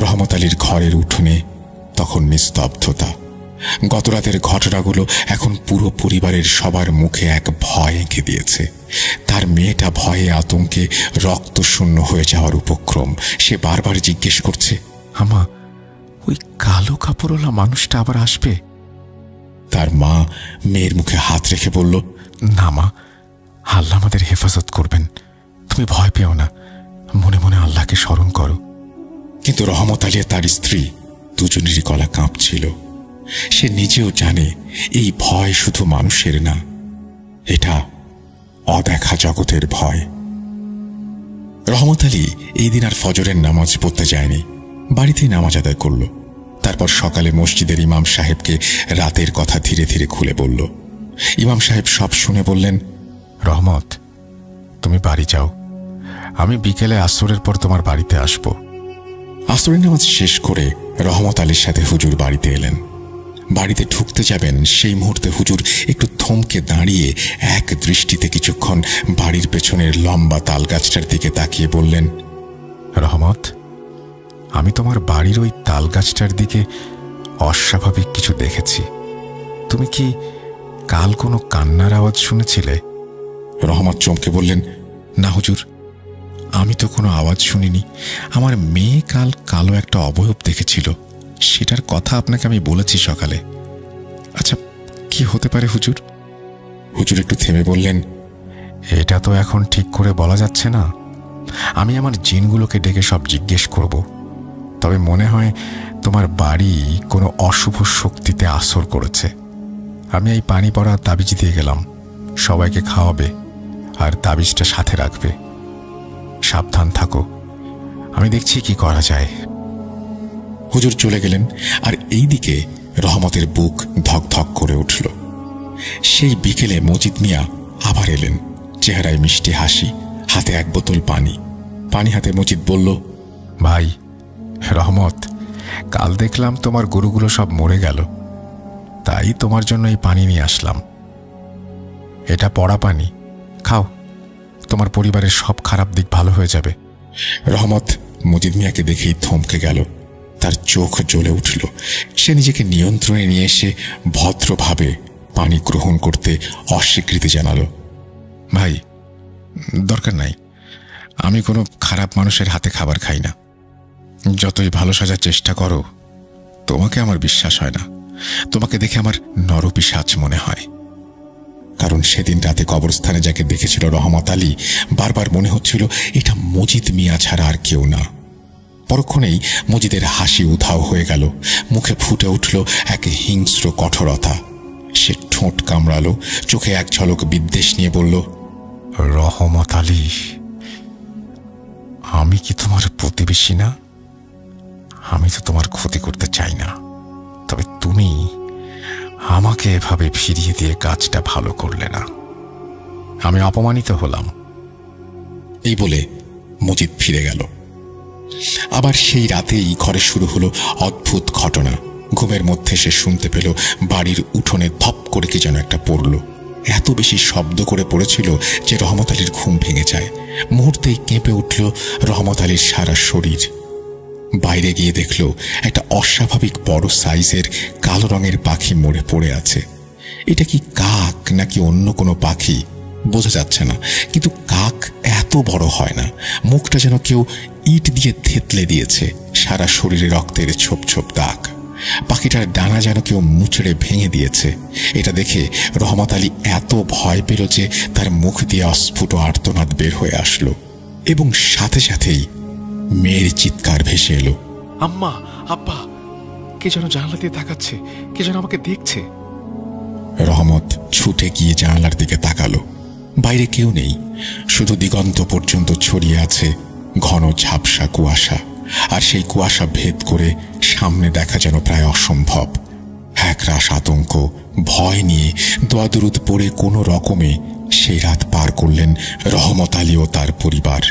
রহমত আলীর ঘরের উঠোনে তখন নিস্তব্ধতা। গতরাতের ঘটনাগুলো এখন পুরো পরিবারের সবার মুখে এক ভয় এঁকে দিয়েছে। তার মেয়েটা ভয়ে আতঙ্কে রক্তশূন্য হয়ে যাওয়ার উপক্রম। সে বারবার জিজ্ঞেস করছে, আমা, ওই কালো কাপড়ওয়ালা মানুষটা আবার আসবে? তার মা মেয়ের মুখে হাত রেখে বলল, না মা, আল্লাহ আমাদের হেফাজত করবেন, তুমি ভয় পেও না, মনে মনে আল্লাহকে স্মরণ করো। কিন্তু রহমত আলী তার স্ত্রী দুজনেরই গলা কাঁপছিল। সে নিজেও জানে এই ভয় শুধু মানুষের না, এটা অদেখা জগতের ভয়। রহমত আলী এই দিন আর ফজরের নামাজ পড়তে যায়নি, বাড়িতেই নামাজ আদায় করল। তারপর সকালে মসজিদের ইমাম সাহেবকে রাতের কথা ধীরে ধীরে খুলে বলল। ইমাম সাহেব সব শুনে বললেন, রহমত, তুমি বাড়ি যাও, আমি বিকেলে আসরের পর তোমার বাড়িতে আসব। আসরের নামাজ শেষ করে রহমত আলীর সাথে হুজুর বাড়িতে এলেন। বাড়িতে ঢুকতে যাবেন সেই মুহূর্তে হুজুর একটু থমকে দাঁড়িয়ে এক দৃষ্টিতে কিছুক্ষণ বাড়ির পেছনের লম্বা তাল গাছটার দিকে তাকিয়ে বললেন, রহমত, আমি তোমার বাড়ির ওই তাল গাছটার দিকে অস্বাভাবিক কিছু দেখেছি। তুমি কি কাল কোনো কান্নার আওয়াজ শুনেছিলে? রহমত চমকে বললেন, না হুজুর, আমি তো কোনো আওয়াজ শুনিনি। আমার মেয়ে কাল কালো একটা অবয়ব দেখেছিল, সেটার কথা আপনাকে আমি বলেছি সকালে। আচ্ছা, কি হতে পারে হুজুর? হুজুর একটু থেমে বললেন, এটা তো এখন ঠিক করে বলা যাচ্ছে না। আমি আমার জিনগুলোকে ডেকে সব জিজ্ঞেস করব। তবে মনে হয় তোমার বাড়ি কোনো অশুভ শক্তিতে আসর করেছে। আমি এই পানি পড়া তাবিজ দিয়ে গেলাম, সবাইকে খাওয়াবে আর তাবিজটা সাথে রাখবে। সাবধান থাকো, আমি দেখছি কি করা যায়। হুজুর চলে গেলেন, আর এইদিকে রহমতের বুক ধক ধক করে উঠল। সেই বিকেলে মজিদ মিয়া আবার এলেন, চেহারায় মিষ্টি হাসি, হাতে এক বোতল পানি। পানি হাতে মজিদ বলল, ভাই রহমত, কাল দেখলাম তোমার গরুগুলো সব মরে গেল, তাই তোমার জন্য এই পানি নিয়ে আসলাম। এটা পড়া পানি, খাও, তোমার পরিবারের সব খারাপ দিক ভালো হয়ে যাবে। রহমত মজিদ মিয়াকে দেখেই থমকে গেল, তার চোখ জ্বলে উঠল। সে নিজেকে নিয়ন্ত্রণে নিয়ে এসে ভদ্রভাবে পানি গ্রহণ করতে অস্বীকৃতি জানালো। ভাই, দরকার নাই, আমি কোনো খারাপ মানুষের হাতে খাবার খাই না। যতই ভালো সাজার চেষ্টা করো, তোমাকে আমার বিশ্বাস হয় না। তোমাকে দেখে আমার নরপিশাচ মনে হয়। কারণ সেদিন রাতে কবরস্থানে যাকে দেখেছিল রহমত আলী, বারবার মনে হচ্ছিল এটা মজিদ মিয়া ছাড়া আর কেউ না। পরক্ষণেই মজিদের হাসি উধাও হয়ে গেল, মুখে ফুটে উঠল এক হিংস্র কঠোরতা। সে ঠোঁট কামড়ালো, চোখে এক ঝলক বিদ্বেষ নিয়ে বলল, রহমত আলী, আমি কি তোমার প্রতিবেশী না? আমি তো তোমার ক্ষতি করতে চাই না, তবে তুমি আমাকে এভাবে ফিরিয়ে দিয়ে কাজটা ভালো করলে না। আমি অপমানিত হলাম। এই বলে মজিদ ফিরে গেল। আবার সেই রাতেই ঘরে শুরু হলো অদ্ভুত ঘটনা। ঘুমের মধ্যে সে শুনতে পেল বাড়ির উঠোনে ধপ করে কি যেন একটা পড়ল। এত বেশি শব্দ করে পড়েছিল যে রহমত আলীর ঘুম ভেঙে যায়। মুহূর্তেই কেঁপে উঠল রহমত আলীর সারা শরীর। বাইরে গিয়ে দেখল একটা অস্বাভাবিক বড় সাইজের কালো রঙের পাখি মরে পড়ে আছে। এটা কি কাক নাকি অন্য কোনো পাখি বোঝা যাচ্ছে না, কিন্তু কাক এত বড় হয় না। মুখটা যেন কেউ ইট দিয়ে থেতলে দিয়েছে, সারা শরীরে রক্তের ছোপ ছোপ দাগ। পাখিটার ডানা যেন কেউ মুচড়ে ভেঙে দিয়েছে। এটা দেখে রহমত আলী এত ভয় পেল যে তার মুখ দিয়ে অস্ফুট আর্তনাদ বের হয়ে আসলো, এবং সাথে সাথেই মেয়ের চিৎকার ভেসে এলো, আম্মা, আব্বা, কে যেন জানালা দিয়ে তাকাচ্ছে, কে যেন আমাকে দেখছে। রহমত ছুটে গিয়ে জানালার দিকে তাকালো। বাইরে কেউ নেই, শুধু দিগন্ত পর্যন্ত ছড়িয়ে আছে ঘন ঝাপসা কুয়াশা। আর সেই কুয়াশা ভেদ করে সামনে দেখা যেন প্রায় অসম্ভব। একরাশ আতঙ্ক, ভয় নিয়ে দোয়াদুরুদ পড়ে কোনো রকমে সেই রাত পার করলেন রহমত আলী ও তার পরিবার।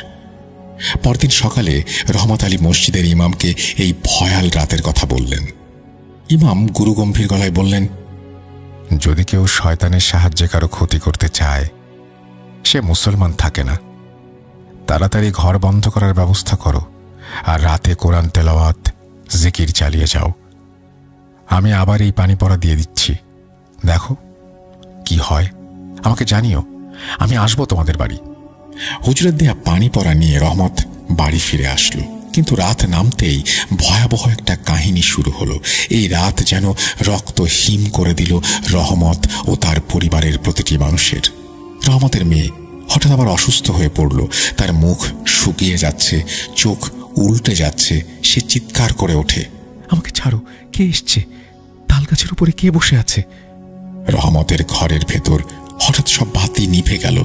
পরদিন সকালে রহমত আলী মসজিদের ইমামকে এই ভয়াল রাতের কথা বললেন। ইমাম গুরুগম্ভীর গলায় বললেন, যদি কেউ শয়তানের সাহায্যে কারো ক্ষতি করতে চায়, সে মুসলমান থাকে না। তাড়াতাড়ি ঘর বন্ধ করার ব্যবস্থা করো, আর রাতে কোরআন তেলাওয়াত জিকির চালিয়ে যাও। আমি আবার এই পানি পড়া দিয়ে দিচ্ছি, দেখো কি হয়, আমাকে জানিও, আমি আসবো তোমাদের বাড়ি। হুজুরের দেয়া পানি পড়া নিয়ে রহমত বাড়ি ফিরে আসলো, কিন্তু রাত নামতেই ভয়াবহ একটা কাহিনী শুরু হলো। এই রাত যেন রক্ত হিম করে দিল রহমত ও তার পরিবারের প্রতিটি মানুষের। রহমতের মেয়ে হঠাৎ আবার অসুস্থ হয়ে পড়ল। তার মুখ শুকিয়ে যাচ্ছে, চোখ উল্টে যাচ্ছে। সে চিৎকার করে ওঠে, আমাকে ছাড়ো, কে এসছে? তাল গাছের উপরে কে বসে আছে? রহমতের ঘরের ভেতর হঠাৎ সব বাতি নিভে গেল।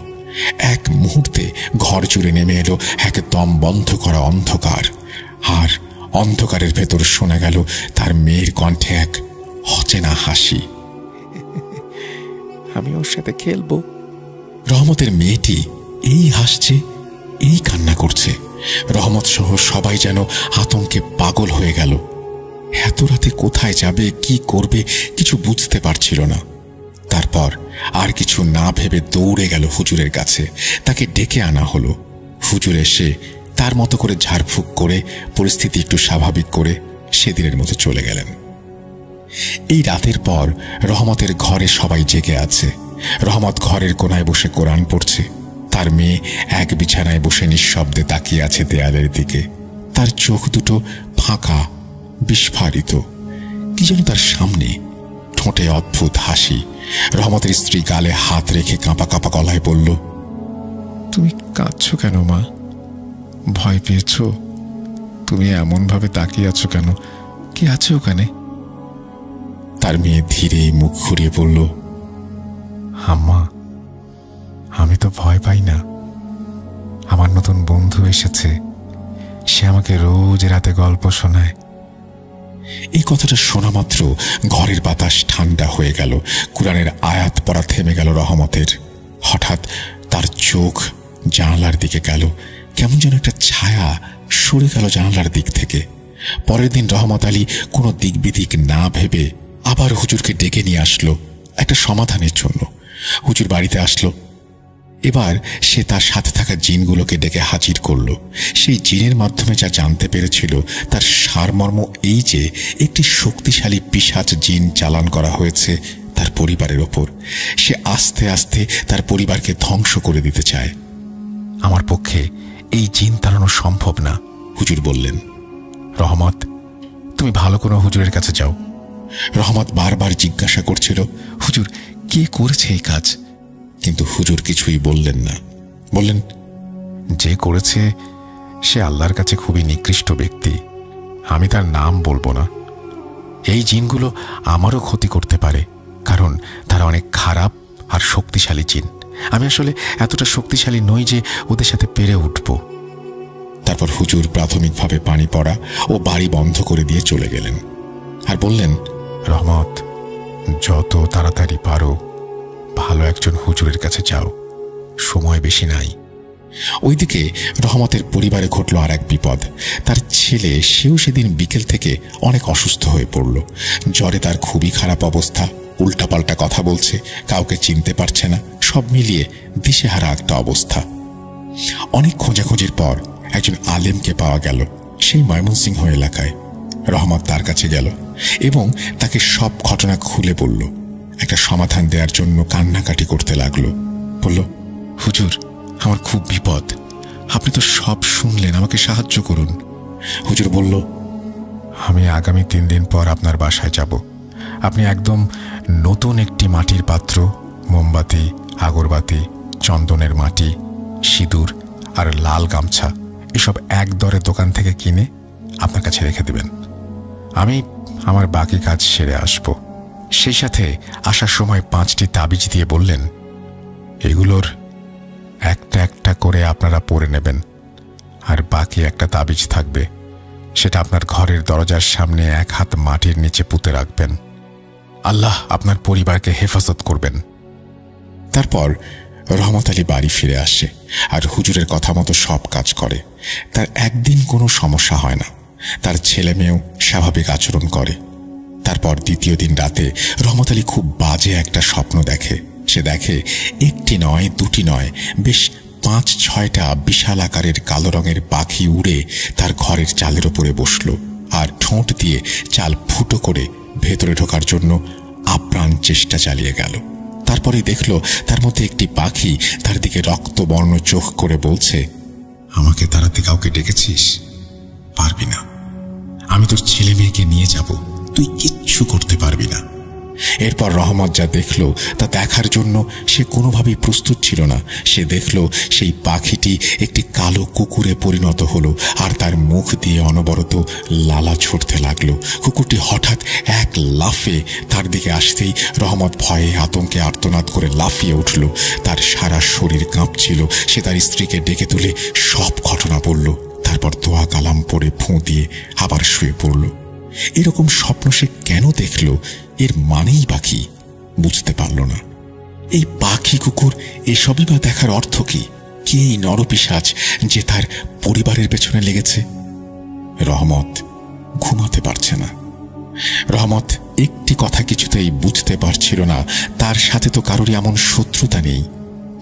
এক মুহূর্তে ঘর জুড়ে নেমে এলো একদম বন্ধ করা অন্ধকার, আর অন্ধকারের ভেতর শোনা গেল তার মেয়ের কণ্ঠে এক অচেনা হাসি। আমি ওর সাথে খেলবো। রহমতের মেয়েটি এই হাসছে, এই কান্না করছে। রহমত সহ সবাই যেন আতঙ্কে পাগল হয়ে গেল। এত রাতে কোথায় যাবে, কি করবে কিছু বুঝতে পারছিল না। তারপর আর কিছু না ভেবে দৌড়ে গেল হুজুরের কাছে। তাকে ডেকে আনা হলো। হুজুর এসে তার মতো করে ঝাড়ফুঁক করে পরিস্থিতি একটু স্বাভাবিক করে সেদিনের মতো চলে গেলেন। এই রাতের পর রহমতের ঘরে সবাই জেগে আছে। রহমত ঘরের কোনায় বসে কোরআন পড়ছে। তার মেয়ে এক বিছানায় বসে নিঃশব্দে তাকিয়ে আছে দেয়ালের দিকে। তার চোখ দুটো ফাঁকা, বিস্ফারিত। কি যেন তার সামনে, ঠোঁটে অদ্ভুত হাসি। রহমতের স্ত্রী গালে হাত রেখে কাঁপা কাঁপা গলায় বলল, তুমি কাঁদছো কেন মা? ভয় পেয়েছ? তুমি এমন ভাবে তাকিয়ে আছো কেন? কি আছে ওখানে? তার মেয়ে ধীরে মুখ ঘুরিয়ে বলল, আম্মা, আমি তো ভয় পাই না। আমার নতুন বন্ধু এসেছে, সে আমাকে রোজ রাতে গল্প শোনায়। এই কথাটা শোনা মাত্র ঘরের বাতাস ঠান্ডা হয়ে গেল। কুরআনের আয়াত পড়া থেমে গেল রহমতের। হঠাৎ তার চোখ জানালার দিকে গেল। কেমন যেন একটা ছায়া সরে গেল জানালার দিক থেকে। পরের দিন রহমত আলী কোনো দিক বিদিক না ভেবে আবার হুজুরকে ডেকে নিয়ে আসলো একটা সমাধানের জন্য। হুজুর বাড়িতে আসলো। এবার সে তার সাথে থাকা জিনগুলোকে ডেকে হাজির করল। সেই জিনের মাধ্যমে যা জানতে পেরেছিল তার সারমর্ম এই যে একটি শক্তিশালী পিশাচ জিন চালান করা হয়েছে তার পরিবারের ওপর। সে আস্তে আস্তে তার পরিবারকে ধ্বংস করে দিতে চায়। আমার পক্ষে এই জিন তাড়ানো সম্ভব না, হুজুর বললেন। রহমত, তুমি ভালো কোনো হুজুরের কাছে যাও। রহমত বারবার জিজ্ঞাসা করছিল, হুজুর, কে করেছে এই কাজ? কিন্তু হুজুর কিছুই বললেন না। বললেন, যে করেছে সে আল্লাহর কাছে খুবই নিকৃষ্ট ব্যক্তি। আমি তার নাম বলবো না। এই জিনগুলো আমারও ক্ষতি করতে পারে, কারণ তারা অনেক খারাপ আর শক্তিশালী জিন। আমি আসলে এতটা শক্তিশালী নই যে ওদের সাথে পেরে উঠব। তারপর হুজুর প্রাথমিকভাবে পানি পড়া ও বাড়ি বন্ধ করে দিয়ে চলে গেলেন আর বললেন, রহমত, যত তাড়াতাড়ি পারো ভালো একজন হুজুরের কাছে যাও, সময় বেশি নাই। ওইদিকে রহমতের পরিবারে ঘটল আর এক বিপদ। তার ছেলে, সেও সেদিন বিকেল থেকে অনেক অসুস্থ হয়ে পড়ল। জ্বরে তার খুবই খারাপ অবস্থা। উল্টাপাল্টা কথা বলছে, কাউকে চিনতে পারছে না। সব মিলিয়ে দিশেহারা একটা অবস্থা। অনেক খোঁজাখুঁজির পর একজন আলেমকে পাওয়া গেল সেই ময়মনসিংহ এলাকায়। রহমত তার কাছে গেল এবং তাকে সব ঘটনা খুলে বলল। একটা সমাধান দেওয়ার জন্য কান্নাকাটি করতে লাগলো। বলল, হুজুর, আমার খুব বিপদ। আপনি তো সব শুনলেন, আমাকে সাহায্য করুন। হুজুর বলল, আমি আগামী 3 দিন পর আপনার বাসায় যাব। আপনি একদম নতুন একটি মাটির পাত্র, মোমবাতি, আগরবাতি, চন্দনের মাটি, সিঁদুর আর লাল গামছা এসব এক দরে দোকান থেকে কিনে আপনার কাছে রেখে দেবেন। আমি আমার বাকি কাজ সেরে আসব। সেই সাথে আসার সময় 5টি তাবিজ দিয়ে বললেন, এগুলোর একটা একটা করে আপনারা পরে নেবেন, আর বাকি একটা তাবিজ থাকবে, সেটা আপনার ঘরের দরজার সামনে 1 হাত মাটির নিচে পুঁতে রাখবেন। আল্লাহ আপনার পরিবারকে হেফাজত করবেন। তারপর রহমত আলী বাড়ি ফিরে আসে আর হুজুরের কথা মতো সব কাজ করে। তার একদিন কোনো সমস্যা হয় না। তার ছেলে মেয়েও স্বাভাবিক আচরণ করে। তারপর দ্বিতীয় দিন রাতে রহমত আলী খুব বাজে একটা স্বপ্ন দেখে। সে দেখে একটি নয়, দুটি নয়, বেশ 5-6টা বিশাল আকারের কালো রঙের পাখি উড়ে তার ঘরের চালের ওপরে বসল আর ঠোঁট দিয়ে চাল ফুটো করে ভেতরে ঢোকার জন্য আপ্রাণ চেষ্টা চালিয়ে গেল। তারপরে দেখল তার মধ্যে একটি পাখি তার দিকে রক্তবর্ণ চোখ করে বলছে, আমাকে তাড়াতে কাউকে ডেকেছিস? পারবি না। আমি তোর ছেলে মেয়েকে নিয়ে যাব, তুই কিচ্ছু করতে পারবি না। এরপর রহমত যা দেখল তা দেখার জন্য সে কোনোভাবেই প্রস্তুত ছিল না। সে দেখল সেই পাখিটি একটি কালো কুকুরে পরিণত হলো আর তার মুখ দিয়ে অনবরত লালা ছুটতে লাগলো। কুকুরটি হঠাৎ এক লাফে তার দিকে আসতেই রহমত ভয়ে আতঙ্কে আর্তনাদ করে লাফিয়ে উঠল। তার সারা শরীর কাঁপছিল। সে তার স্ত্রীকে ডেকে তুলে সব ঘটনা বলল। তারপর দোয়া কালাম পড়ে ফুঁ দিয়ে আবার শুয়ে পড়ল। এরকম স্বপ্ন সে কেন দেখল, এর মানেই বা কি বুঝতে পারল না। এই পাখি কুকুর এসবই বা দেখার অর্থ কি? কে এই নরপিশাচ যে তার পরিবারের পেছনে লেগেছে? রহমত ঘুমাতে পারছে না। রহমত একটি কথা কিছুতেই বুঝতে পারছিল না, তার সাথে তো কারোরই এমন শত্রুতা নেই।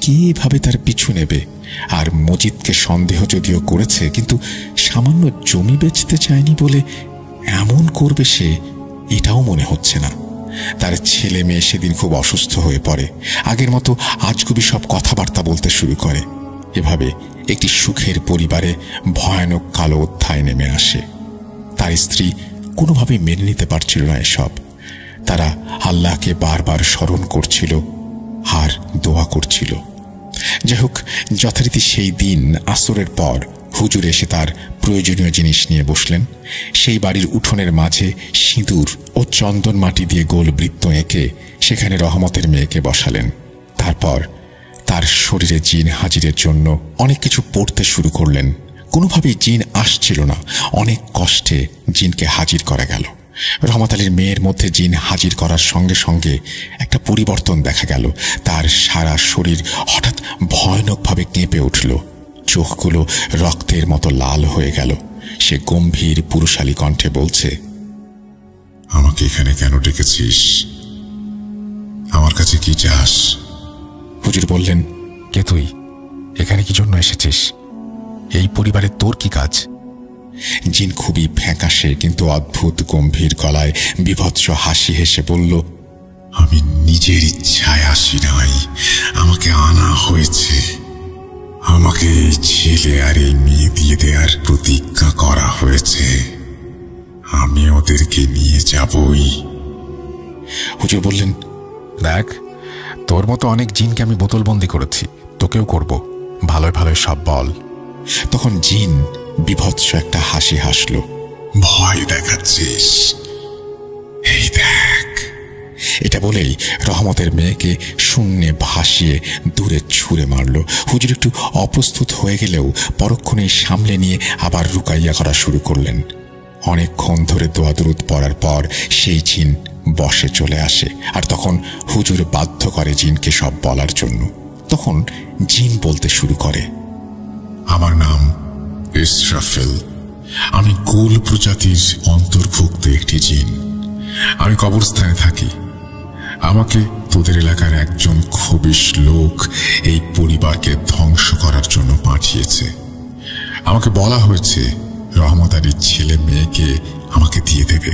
কে এভাবে তার পিছু নেবে? আর মজিদকে সন্দেহ যদিও করেছে, কিন্তু সামান্য জমি বেচতে চায়নি বলে এমন করবে সে, এটাও মনে হচ্ছে না। তার ছেলে মেয়ে সেদিন খুব অসুস্থ হয়ে পড়ে। আগের মতো আজগুবি সব কথাবার্তা বলতে শুরু করে। এভাবে একটি সুখের পরিবারে ভয়ানক কালো অধ্যায় নেমে আসে। তার স্ত্রী কোনোভাবেই মেনে নিতে পারছিল না এসব। তারা আল্লাহকে বারবার স্মরণ করছিল আর দোয়া করছিল। যাই হোক, যথারীতি সেই দিন আসরের পর হুজুর এসে তার প্রয়োজনীয় জিনিস নিয়ে বসলেন। সেই বাড়ির উঠোনের মাঝে সিঁদুর ও চন্দন মাটি দিয়ে গোল বৃত্ত এঁকে সেখানে রহমতের মেয়েকে বসালেন। তারপর তার শরীরে জিন হাজিরের জন্য অনেক কিছু পড়তে শুরু করলেন। কোনোভাবেই জিন আসছিল না। অনেক কষ্টে জিনকে হাজির করা গেল। রহমত আলীর মেয়ের মধ্যে জিন হাজির করার সঙ্গে সঙ্গে একটা পরিবর্তন দেখা গেল। তার সারা শরীর হঠাৎ ভয়ানকভাবে কেঁপে উঠল। চোখগুলো রক্তের মতো লাল হয়ে গেল। সে গম্ভীর পুরুষালী কণ্ঠে বলছে, আমাকে এখানে কেন ডেকেছিস? আমার কাছে কি চাস? হুজুর বললেন, কে তুই? এখানে কি জন্য এসেছিস? এই পরিবারে তোর কি কাজ? জিন খুবই ফ্যাকাশে কিন্তু অদ্ভুত গম্ভীর গলায় বিভৎস হাসি হেসে বলল, আমি নিজের ইচ্ছায় আসি নাই, আমাকে আনা হয়েছে। আমাকে এই ছেলে আর এই মেয়ে দিয়ে দেওয়ার প্রতিজ্ঞা করা হয়েছে। আমি ওদেরকে নিয়ে যাবই। হুজুর বললেন, দেখ, তোর মতো অনেক জিনকে আমি বোতলবন্দি করেছি, তোকেও করব। ভালোই ভালোই সব বল। তখন জিন বিভৎস একটা হাসি হাসল। ভয় দেখাচ্ছিস? এই দেখ। এটা বলেই রহমতের মেয়েকে শূন্যে ভাসিয়ে দূরে ছুঁড়ে মারল। হুজুর একটু অপ্রস্তুত হয়ে গেলেও পরক্ষণেই সামলে নিয়ে আবার রুকাইয়া করা শুরু করলেন। অনেকক্ষণ ধরে দোয়া দুরুদ পড়ার পর সেই জিন বসে চলে আসে। আর তখন হুজুর বাধ্য করে জিনকে সব বলার জন্য। তখন জিন বলতে শুরু করে, আমার নাম ইসরাফিল। আমি গোল প্রজাতির অন্তর্ভুক্ত একটি জিন। আমি কবরস্থানে থাকি। আমাকে তোদের এলাকার একজন খবিশ লোক এই পরিবারকে ধ্বংস করার জন্য পাঠিয়েছে। আমাকে বলা হয়েছে রহমত আলীর ছেলে মেয়েকে আমাকে দিয়ে দেবে।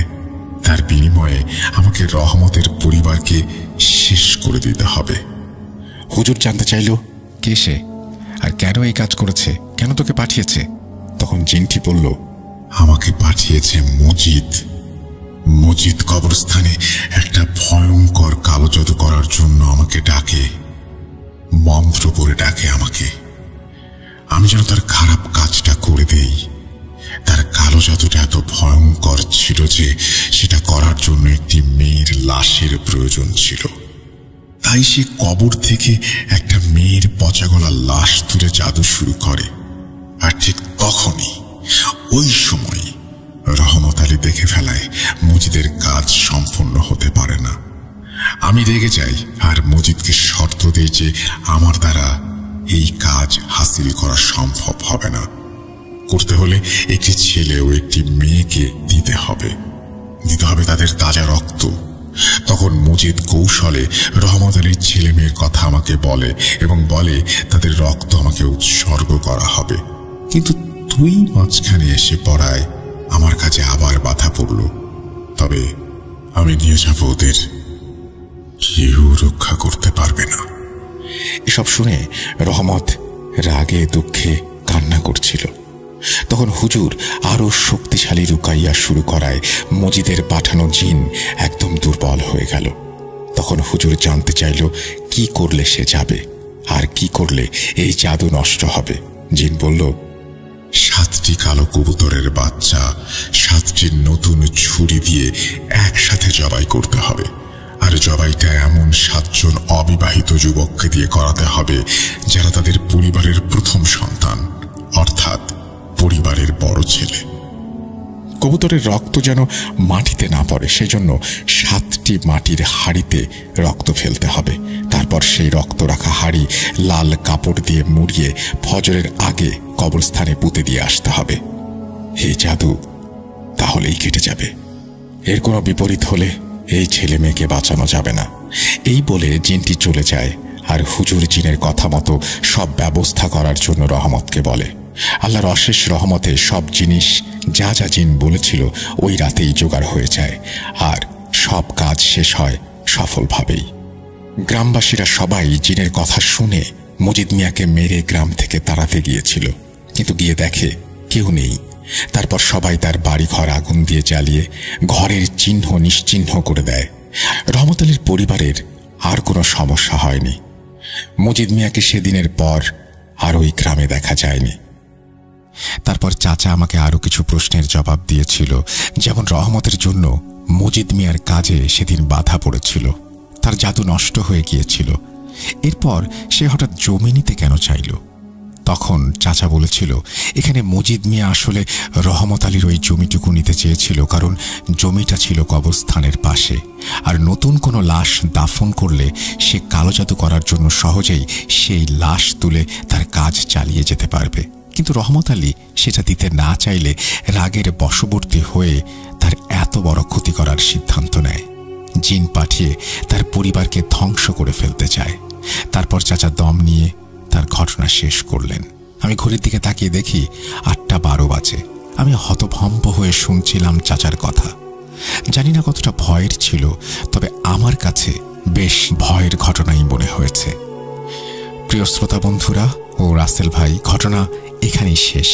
তার বিনিময়ে আমাকে রহমতের পরিবারকে শেষ করে দিতে হবে। হুজুর জানতে চাইল, কে সে আর কেন এই কাজ করেছে? কেন তোকে পাঠিয়েছে? তখন জিনটি বলল, আমাকে পাঠিয়েছে মজিদ। মজিদ কবরস্থানে একটা ভয়ঙ্কর কালো জাদু করার জন্য আমাকে ডাকে। মন্ত্র পড়ে ডাকে আমাকে। আমি যেন তার খারাপ কাজটা করে দেই। তার কালো জাদুটা এত ভয়ঙ্কর ছিল যে সেটা করার জন্য একটি মেয়ের লাশের প্রয়োজন ছিল। তাই সে কবর থেকে একটা মেয়ের পচাগলা লাশ তুলে জাদু শুরু করে। আর ঠিক তখনই ওই সময় রহমত আলী দেখে ফেলায় মজিদের কাজ সম্পূর্ণ হতে পারে না। আমি রেগে যাই আর মজিদকে শর্ত দিই যে আমার দ্বারা এই কাজ হাসিল করা সম্ভব হবে না। করতে হলে একটি ছেলে ও একটি মেয়েকে দিতে হবে তাদের তাজা রক্ত। তখন মজিদ কৌশলে রহমত আলীর ছেলে মেয়ের কথা আমাকে বলে এবং বলে তাদের রক্ত আমাকে উৎসর্গ করা হবে। কিন্তু তুই মাঝখানে এসে পড়ায় আমার কাছে আবার বাধা পড়ল। তবে আমি নিয়ে যাব ওদের, কেউ রক্ষা করতে পারবে না। এসব শুনে রহমত রাগে দুঃখে কান্না করছিল। তখন হুজুর আরো শক্তিশালী রুকাইয়া শুরু করায় মজিদের পাঠানো জিন একদম দুর্বল হয়ে গেল। তখন হুজুর জানতে চাইল কি করলে সে যাবে আর কি করলে এই জাদু নষ্ট হবে। জিন বলল, 7টি কালো কবুতরের বাচ্চা 7টি নতুন ছুরি দিয়ে একসাথে জবাই করতে হবে, আর জবাইটা এমন 7 জন অবিবাহিত যুবককে দিয়ে করাতে হবে যারা তাদের পরিবারের প্রথম সন্তান, অর্থাৎ পরিবারের বড় ছেলে। কবুতরের রক্ত যেন মাটিতে না পড়ে সেজন্য 7টি মাটির হাঁড়িতে রক্ত ফেলতে হবে। তারপর সেই রক্ত রাখা হাঁড়ি লাল কাপড় দিয়ে মুড়িয়ে ফজরের আগে কবরস্থানে পুঁতে দিয়ে আসতে হবে। এই জাদু তাহলেই কেটে যাবে। এর কোনো বিপরীত হলে এই ছেলে মেয়েকে বাঁচানো যাবে না। এই বলে জিনটি চলে যায় আর হুজুর জিনের কথা মতো সব ব্যবস্থা করার জন্য রহমতকে বলে। আল্লাহর অশেষ রহমতে সব জিনিস যা যা জিন বলেছিল ওই রাতেই জোগাড় হয়ে যায় আর সব কাজ শেষ হয় সফলভাবেই। গ্রামবাসীরা সবাই জিনের কথা শুনে মজিদ মিয়াকে মেরে গ্রাম থেকে তাড়াতে গিয়েছিল, কিন্তু গিয়ে দেখে কেউ নেই। তারপর সবাই তার বাড়িঘর আগুন দিয়ে জ্বালিয়ে ঘরের চিহ্ন নিশ্চিহ্ন করে দেয়। রহমত আলীর পরিবারের আর কোনো সমস্যা হয়নি। মজিদ মিয়াকে সেদিনের পর আর ওই গ্রামে দেখা যায়নি। তারপর চাচা আমাকে আরো কিছু প্রশ্নের জবাব দিয়েছিল, যেমন রহমতের জন্য মজিদ মিয়ার কাজে সেদিন বাধা পড়েছিল, তার জাদু নষ্ট হয়ে গিয়েছিল। এরপর সে হঠাৎ জমি নিতে কেন চাইল? তখন চাচা বলেছিল এখানে মজিদ মিয়া আসলে রহমত আলীর ওই জমিটুকু নিতে চেয়েছিল, কারণ জমিটা ছিল কবরস্থানের পাশে, আর নতুন কোনো লাশ দাফন করলে সে কালো জাদু করার জন্য সহজেই সেই লাশ তুলে তার কাজ চালিয়ে যেতে পারবে। কিন্তু রহমত আলী সেটা দিতে না চাইলে রাগের বশবর্তী হয়ে তার এত বড় ক্ষতি করার সিদ্ধান্ত নেয়। জিন পাঠিয়ে তার পরিবারকে ধ্বংস করে ফেলতে চায়। তারপর চাচা দম নিয়ে তার ঘটনা শেষ করলেন। আমি ঘড়ির দিকে তাকিয়ে দেখি 8:12 বাজে। আমি হতভম্ব হয়ে শুনছিলাম চাচার কথা। জানি না কতটা ভয়ের ছিল, তবে আমার কাছে বেশ ভয়ের ঘটনাই মনে হয়েছে। প্রিয় শ্রোতা বন্ধুরা ও রাসেল ভাই, ঘটনা এখানেই শেষ,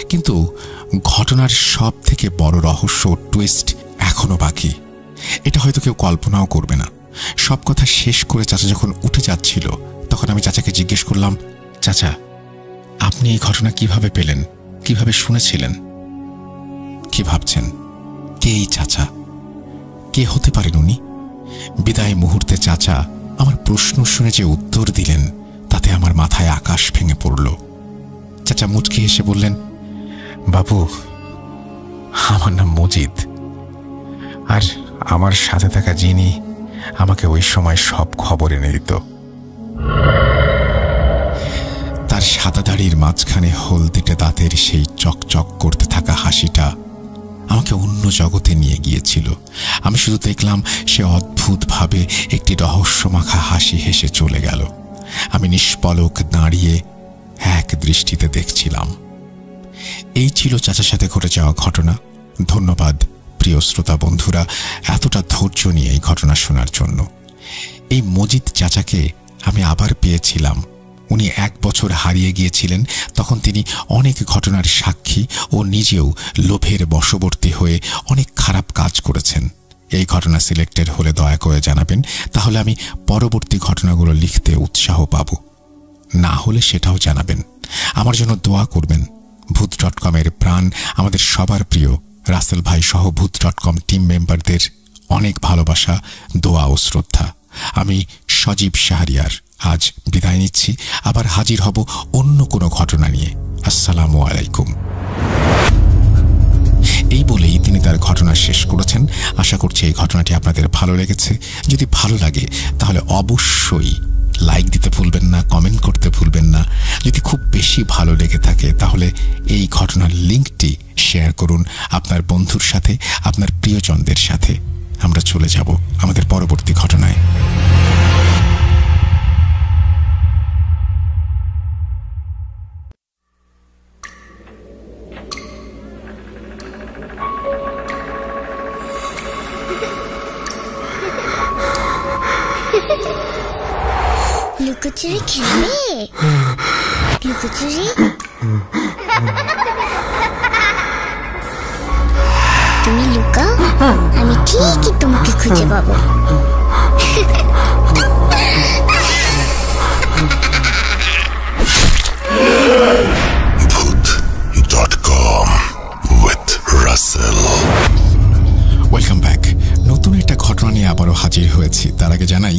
কিন্তু ঘটনার সব থেকে বড় রহস্য টুইস্ট এখনো বাকি। এটা হয়তো কেউ কল্পনাও করবে না। সব কথা শেষ করে চাচা যখন উঠে যাচ্ছিল তখন আমি চাচাকে জিজ্ঞেস করলাম, চাচা আপনি এই ঘটনা কিভাবে পেলেন, কিভাবে শুনেছিলেন? কি ভাবছেন, কে এই চাচা? কে হতে পারেন উনি? বিদায় মুহূর্তে চাচা আমার প্রশ্ন শুনে যে উত্তর দিলেন তাতে আমার মাথায় আকাশ ভেঙে পড়ল। চাচা মুচকি হেসে বললেন, বাবু আমার নাম মজিদ, আর আমার সাথে থাকা জিনি আমাকে ওই সময় সব খবর এনে দিত। তার সাদা দাড়ির মাঝখানে হলদেটে দাঁতের সেই চকচক করতে থাকা হাসিটা আমাকে অন্য জগতে নিয়ে গিয়েছিল। আমি শুধু দেখলাম সে অদ্ভুতভাবে একটি রহস্যমাখা হাসি হেসে চলে গেল। আমি নিষ্পলক দাঁড়িয়ে এক দৃষ্টিতে দেখছিলাম। এই ছিল চাচার সাথে ঘটে যাওয়া ঘটনা। ধন্যবাদ প্রিয় শ্রোতা বন্ধুরা এতটা ধৈর্য নিয়ে এই ঘটনা শোনার জন্য। এই মজিদ চাচাকে আমি আবার পেয়েছিলাম। উনি 1 বছর হারিয়ে গিয়েছিলেন। তখন তিনি অনেক ঘটনার সাক্ষী ও নিজেও লোভের বশবর্তী হয়ে অনেক খারাপ কাজ করেছেন। এই ঘটনা সিলেক্টেড হলে দয়া করে জানাবেন, তাহলে আমি পরবর্তী ঘটনাগুলো লিখতে উৎসাহ পাব। না হলে সেটাও জানাবেন। আমার জন্য দোয়া করবেন। ভূত.com-এর প্রাণ আমাদের সবার প্রিয় রাসেল ভাই সহ ভূত.com টিম মেম্বারদের অনেক ভালোবাসা, দোয়া ও শ্রদ্ধা। আমি সজীব শাহরিয়ার আজ বিদায় নিচ্ছি। আবার হাজির হব অন্য কোনো ঘটনা নিয়ে। আসসালামু আলাইকুম। এই বলেই তিনি তার ঘটনা শেষ করেছেন। আশা করছি এই ঘটনাটি আপনাদের ভালো লেগেছে। যদি ভালো লাগে তাহলে অবশ্যই লাইক দিতে ভুলবেন না, কমেন্ট করতে ভুলবেন না। যদি খুব বেশি ভালো লেগে থাকে তাহলে এই ঘটনার লিঙ্কটি শেয়ার করুন আপনার বন্ধুর সাথে, আপনার প্রিয়জনদের সাথে। আমরা চলে যাব আমাদের পরবর্তী ঘটনায়। লুকোচুরি খেলবে? লুকোচুরি তুমি লুকাও, আমি ঠিকই তোমাকে খুঁজে পাবো। Bhoot.com with Russell. Welcome back. নতুন একটা ঘটনা নিয়ে আবারও হাজির হয়েছি। তার আগে জানাই,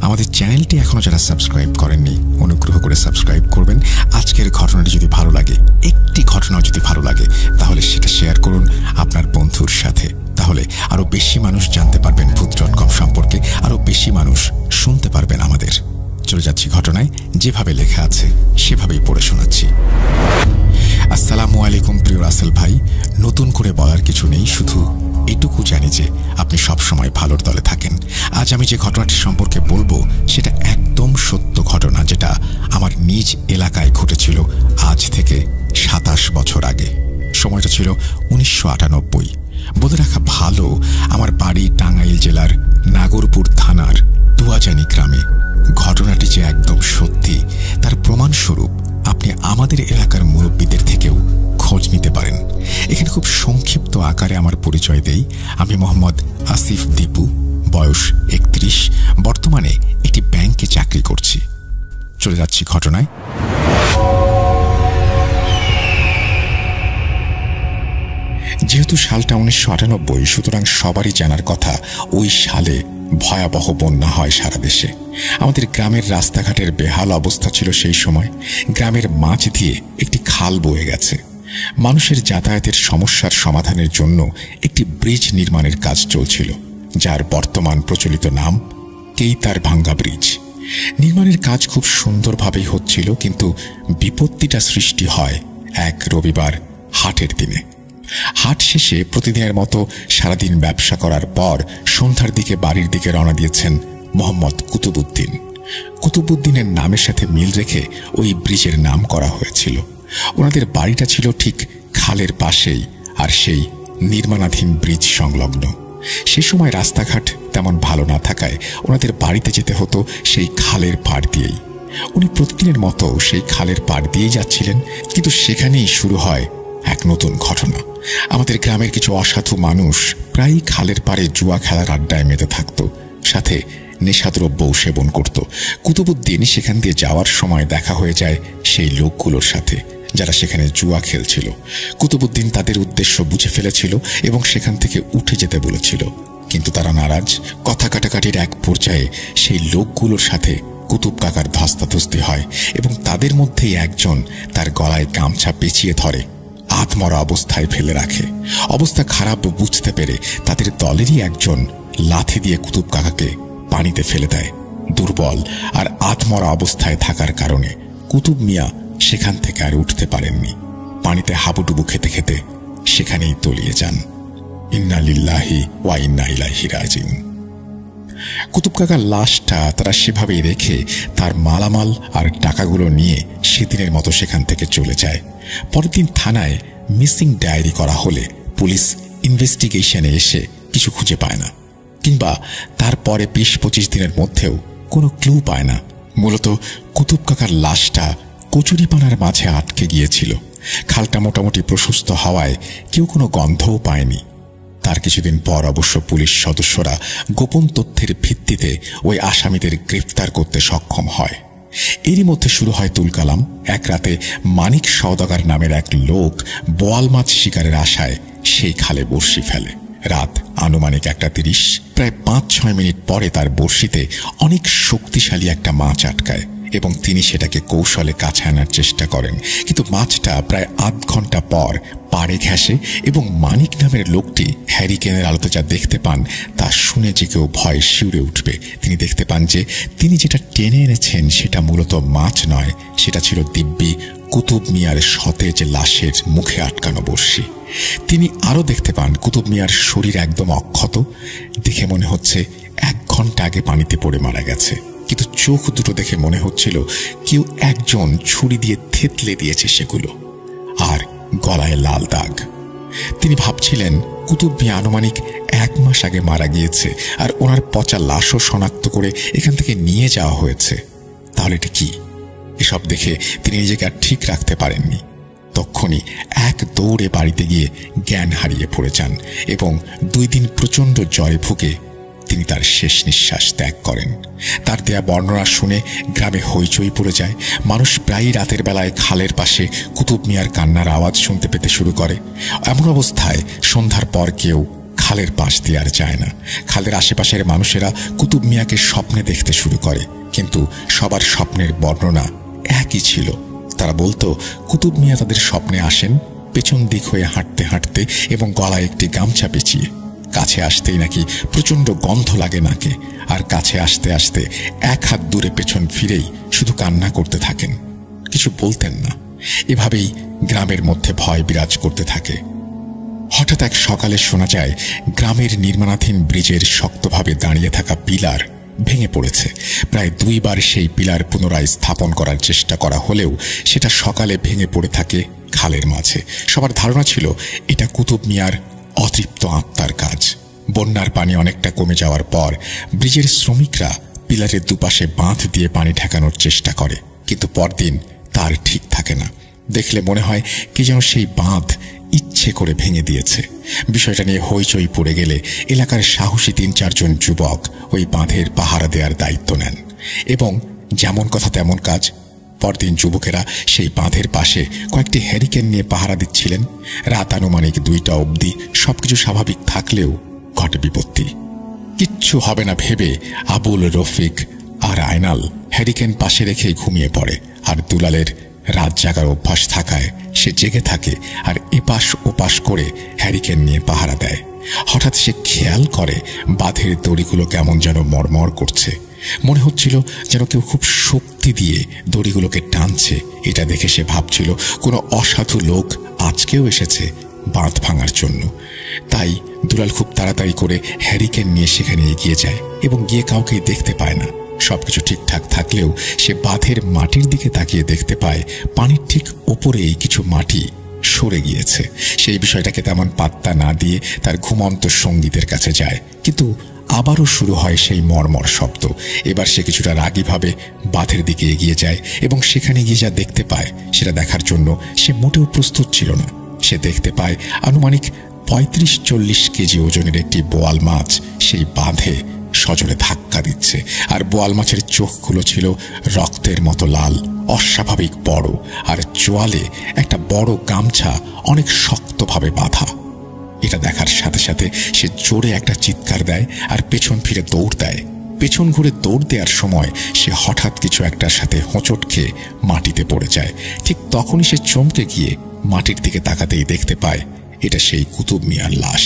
আমাদের চ্যানেলটি এখনো যারা সাবস্ক্রাইব করেননি, অনুগ্রহ করে সাবস্ক্রাইব করবেন। আজকের ঘটনাটি যদি ভালো লাগে, একটি ঘটনাও যদি ভালো লাগে, তাহলে সেটা শেয়ার করুন আপনার বন্ধুর সাথে। তাহলে আরো বেশি মানুষ জানতে পারবেন Bhoot.com সম্পর্কে, আরো বেশি মানুষ শুনতে পারবেন আমাদের। চলে যাচ্ছি ঘটনায়, যেভাবে লেখা আছে সেভাবেই পড়ে শোনাচ্ছি। আসসালামু আলাইকুম প্রিয় রাসেল ভাই। নতুন করে বলার কিছু নেই, শুধু এটুকু জানি যে আপনি সবসময় ভালোর দলে থাকেন। আজ আমি যে ঘটনাটি সম্পর্কে বলবো সেটা একদম সত্য ঘটনা, যেটা আমার নিজ এলাকায় ঘটেছিল আজ থেকে 27 বছর আগে। সময়টা ছিল 1998। বলে রাখা ভালো, আমার বাড়ি টাঙ্গাইল জেলার নাগরপুর থানার দুয়াজানি গ্রামে। ঘটনাটি যে একদম সত্যি তার প্রমাণস্বরূপ আপনি আমাদের এলাকার মুরব্বীদের থেকেও খোঁজ নিতে পারেন। এখানে খুব সংক্ষিপ্ত আকারে আমার পরিচয় দেই। আমি মোহাম্মদ আসিফ দীপু, বয়স 31, বর্তমানে একটি ব্যাংকে চাকরি করছি। চলে যাচ্ছি ঘটনায়। যেহেতু সালটা 1998, সুতরাং সবারই জানার কথা ওই সালে ভয়াবহ বন্যা হয় সারা দেশে। আমাদের গ্রামের রাস্তাঘাটের বেহাল অবস্থা ছিল সেই সময়। গ্রামের মাঝ দিয়ে একটি খাল বয়ে গেছে। মানুষের যাতায়াতের সমস্যার সমাধানের জন্য একটি ব্রিজ নির্মাণের কাজ চলছিল, যার বর্তমান প্রচলিত নাম কেইতার ভাঙ্গা ব্রিজ। নির্মাণের কাজ খুব সুন্দরভাবেই হচ্ছিল, কিন্তু বিপত্তিটা সৃষ্টি হয় এক রবিবার হাটের দিনে। হাট শেষে প্রতিদিনের মতো সারাদিন ব্যবসা করার পর সন্ধ্যার দিকে বাড়ির দিকে রওনা দিয়েছেন মোহাম্মদ কুতুবউদ্দিন। কুতুবউদ্দিনের নামের সাথে মিল রেখে ওই ব্রিজের নাম করা হয়েছিল। ওনাদের বাড়িটা ছিল ঠিক খালের পাশেই, আর সেই নির্মাণাধীন ব্রিজ সংলগ্ন। সে সময় রাস্তাঘাট তেমন ভালো না থাকায় ওনাদের বাড়িতে যেতে হতো সেই খালের পাড় দিয়েই। উনি প্রতিদিনের মতো সেই খালের পাড় দিয়েই যাচ্ছিলেন, কিন্তু সেখানেই শুরু হয় এক নতুন ঘটনা। আমাদের গ্রামের কিছু অসাধু মানুষ প্রায়ই খালের পাড়ে জুয়া খেলার আড্ডায় মেতে থাকত, সাথে নেশাদ্রব্যও সেবন করত। কুতুবউদ্দিন সেখান দিয়ে যাওয়ার সময় দেখা হয়ে যায় সেই লোকগুলোর সাথে যারা সেখানে জুয়া খেলছিল। কুতুবউদ্দিন তাদের উদ্দেশ্য বুঝে ফেলেছিল এবং সেখান থেকে উঠে যেতে বলেছিল, কিন্তু তারা নারাজ। কথা কাটাকাটির এক পর্যায়ে সেই লোকগুলোর সাথে কুতুব কাকার ধস্তাধস্তি হয় এবং তাদের মধ্যেই একজন তার গলায় গামছা পেঁচিয়ে ধরে আধমরা অবস্থায় ফেলে রাখে। অবস্থা খারাপ বুঝতে পেরে তাদের দলেরই একজন লাথি দিয়ে কুতুব কাকাকে পানিতে ফেলে দেয়। দুর্বল আর আধমরা অবস্থায় থাকার কারণে কুতুব মিয়া সেখান থেকে আর উঠতে পারেননি। পানিতে হাবুডুবু খেতে খেতে সেখানেই তলিয়ে যান। ইন্না লিল্লাহি ওয়া ইন্না ইলাইহি রাজিউন। কুতুব কাকার লাশটা তারা সেভাবেই রেখে তার মালামাল আর টাকাগুলো নিয়ে সেদিনের মতো সেখান থেকে চলে যায়। পরের দিন থানায় মিসিং ডায়েরি করা হলে পুলিশ ইনভেস্টিগেশনে এসে কিছু খুঁজে পায় না, কিংবা তারপরে 20-25 দিনের মধ্যেও কোনো ক্লু পায় না। মূলত কুতুব কাকার লাশটা কচুরিপানার মাঝে আটকে গিয়েছিল। খালটা মোটামুটি প্রশস্ত হওয়ায় কেউ কোনো গন্ধও পায়নি। তার কিছুদিন পর অবশ্য পুলিশ সদস্যরা গোপন তথ্যের ভিত্তিতে ওই আসামিদের গ্রেফতার করতে সক্ষম হয়। এরই মধ্যে শুরু হয় তুলকালাম। এক রাতে মানিক সওদাগর নামের এক লোক বোয়াল মাছ শিকারের আশায় সেই খালে বড়শি ফেলে। রাত আনুমানিক 1:30। প্রায় 5-6 মিনিট পরে তার বড়শিতে অনেক শক্তিশালী একটা মাছ আটকায় এবং তিনি সেটাকে কৌশলে কাছে আনার চেষ্টা করেন, কিন্তু মাছটা প্রায় আধ ঘন্টা পর পাড়ে ঘেঁষে এবং মানিক নামের লোকটি হ্যারিকেনের আলোতে যা দেখতে পান তা শুনে যে কেউ ভয়ে শিউরে উঠবে। তিনি দেখতে পান যে তিনি যেটা টেনে এনেছেন সেটা মূলত মাছ নয়, সেটা ছিল দিব্যি কুতুব মিয়ার সতেজ লাশের মুখে আটকানো বড়শি। তিনি আরও দেখতে পান কুতুব মিয়ার শরীর একদম অক্ষত। দেখে মনে হচ্ছে 1 ঘন্টা আগে পানিতে পড়ে মারা গেছে, কিন্তু চোখ দুটো দেখে মনে হচ্ছিল কেউ একজন ছুরি দিয়ে থেতলে দিয়েছে সেগুলো। আর গলায় লাল দাগ। তিনি ভাবছিলেন কুতুব মিয়া আনুমানিক 1 মাস আগে মারা গিয়েছে, আর ওনার পচা লাশও শনাক্ত করে এখান থেকে নিয়ে যাওয়া হয়েছে। তাহলে এটা কি? এসব দেখে তিনি নিজেকে আর ঠিক রাখতে পারেননি। তখনই এক দৌড়ে বাড়িতে গিয়ে জ্ঞান হারিয়ে পড়ে যান এবং 2 দিন প্রচণ্ড জ্বরে ভুগে তিনি তার শেষ নিঃশ্বাস ত্যাগ করেন। তার দেয়া বর্ণনা শুনে গ্রামে হইচই পড়ে যায়। মানুষ প্রায়ই রাতের বেলায় খালের পাশে কুতুব মিয়ার কান্নার আওয়াজ শুনতে পেতে শুরু করে। এমন অবস্থায় সন্ধ্যার পর কেউ খালের পাশ দিয়ে আর যায় না। খালের আশেপাশের মানুষেরা কুতুব মিয়াকে স্বপ্নে দেখতে শুরু করে, কিন্তু সবার স্বপ্নের বর্ণনা একই ছিল। তারা বলতো কুতুব মিয়া তাদের স্বপ্নে আসেন পেছন দিক হয়ে হাঁটতে হাঁটতে এবং গলায় একটি গামছা পেঁচিয়ে। কাছে আসতেই নাকি প্রচণ্ড গন্ধ লাগে নাকে, আর কাছে আসতে আসতে এক হাত দূরে পেছন ফিরেই শুধু কান্না করতে থাকেন, কিছু বলতেন না। এভাবেই গ্রামের মধ্যে ভয় বিরাজ করতে থাকে। হঠাৎ এক সকালে শোনা যায় গ্রামের নির্মাণাধীন ব্রিজের শক্তভাবে দাঁড়িয়ে থাকা পিলার ভেঙে পড়েছে। প্রায় 2 বার সেই পিলার পুনরায় স্থাপন করার চেষ্টা করা হলেও সেটা সকালে ভেঙে পড়ে থাকে খালের মাঝে। সবার ধারণা ছিল এটা কুতুব মিয়ার অতৃপ্ত আত্মার কাজ। বন্যার পানি অনেকটা কমে যাওয়ার পর ব্রিজের শ্রমিকরা পিলারের দুপাশে বাঁধ দিয়ে পানি ঠেকানোর চেষ্টা করে, কিন্তু পরদিন তার ঠিক থাকে না। দেখলে মনে হয় কি যেন সেই বাঁধ ইচ্ছে করে ভেঙে দিয়েছে। বিষয়টা নিয়ে হইচই পড়ে গেলে এলাকার সাহসী 3-4 জন যুবক ওই বাঁধের পাহারা দেওয়ার দায়িত্ব নেন এবং যেমন কথা তেমন কাজ। পরদিন যুবকেরা সেই বাঁধের পাশে কয়েকটি হ্যারিকেন নিয়ে পাহারা দিচ্ছিলেন। রাত আনুমানিক 2টা অবধি সবকিছু স্বাভাবিক থাকলেও ঘটে বিপত্তি। কিচ্ছু হবে না ভেবে আবুল, রফিক আর আয়নাল হ্যারিকেন পাশে রেখে ঘুমিয়ে পড়ে। আর দুলালের রাত জাগার অভ্যাস থাকায় সে জেগে থাকে আর এপাশ ওপাশ করে হ্যারিকেন নিয়ে পাহারা দেয়। হঠাৎ সে খেয়াল করে বাঁধের দড়িগুলো কেমন যেন মরমর করছে। মনে হচ্ছিল যেন কেউ খুব শক্তি দিয়ে দড়িগুলোকে টানছে। এটা দেখে সে ভাবছিল কোনো অসাধু লোক আজকেও এসেছে বাঁধ ভাঙার জন্য। তাই দুলাল খুব তাড়াতাড়ি করে হ্যারিকেন নিয়ে সেখানে এগিয়ে যায় এবং গিয়ে কাউকেই দেখতে পায় না। সবকিছু ঠিকঠাক থাকলেও সে বাঁধের মাটির দিকে তাকিয়ে দেখতে পায় পানির ঠিক ওপরেই কিছু মাটি সরে গিয়েছে। সেই বিষয়টাকে তেমন পাত্তা না দিয়ে তার ঘুমন্ত সঙ্গীদের কাছে যায়, কিন্তু আবারও শুরু হয় সেই মর্মর শব্দ। এবার সে কিছুটা রাগীভাবে বাঁধের দিকে এগিয়ে যায় এবং সেখানে গিয়ে যা দেখতে পায় সেটা দেখার জন্য সে মোটেও প্রস্তুত ছিল না। সে দেখতে পায় আনুমানিক 35-40 কেজি ওজনের একটি বোয়াল মাছ সেই বাঁধে সজোরে ধাক্কা দিচ্ছে, আর বোয়াল মাছের চোখগুলো ছিল রক্তের মতো লাল, অস্বাভাবিক বড়, আর চোয়ালে একটা বড় গামছা অনেক শক্তভাবে বাঁধা। এটা দেখার সাথে সাথে সে জোরে একটা চিৎকার দেয় আর পেছন ফিরে দৌড় দেয়। পেছন ঘুরে দৌড় দেওয়ার সময় সে হঠাৎ কিছু একটার সাথে হোঁচট খেয়ে মাটিতে পড়ে যায়। ঠিক তখনই সে চমকে গিয়ে মাটির দিকে তাকাতেই দেখতে পায় এটা সেই কুতুব মিয়ার লাশ।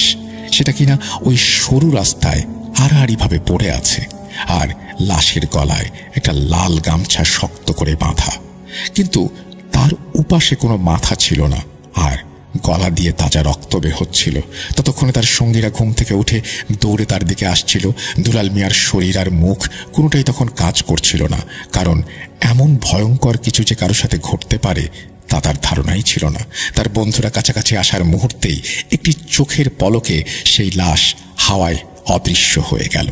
সেটা কিনা ওই সরু রাস্তায় আড়াআড়িভাবে পড়ে আছে, আর লাশের গলায় একটা লাল গামছা শক্ত করে বাঁধা, কিন্তু তার উপাশে কোনো মাথা ছিল না, আর গলা দিয়ে তাজা রক্ত বের হচ্ছিল। ততক্ষণে তার সঙ্গীরা ঘুম থেকে উঠে দৌড়ে তার দিকে আসছিল। দুলাল মিয়ার শরীর আর মুখ কোনোটাই তখন কাজ করছিল না, কারণ এমন ভয়ঙ্কর কিছু যে কারোর সাথে ঘটতে পারে তা তার ধারণাই ছিল না। তার বন্ধুরা কাছাকাছি আসার মুহূর্তেই একটি চোখের পলকে সেই লাশ হাওয়ায় অদৃশ্য হয়ে গেল।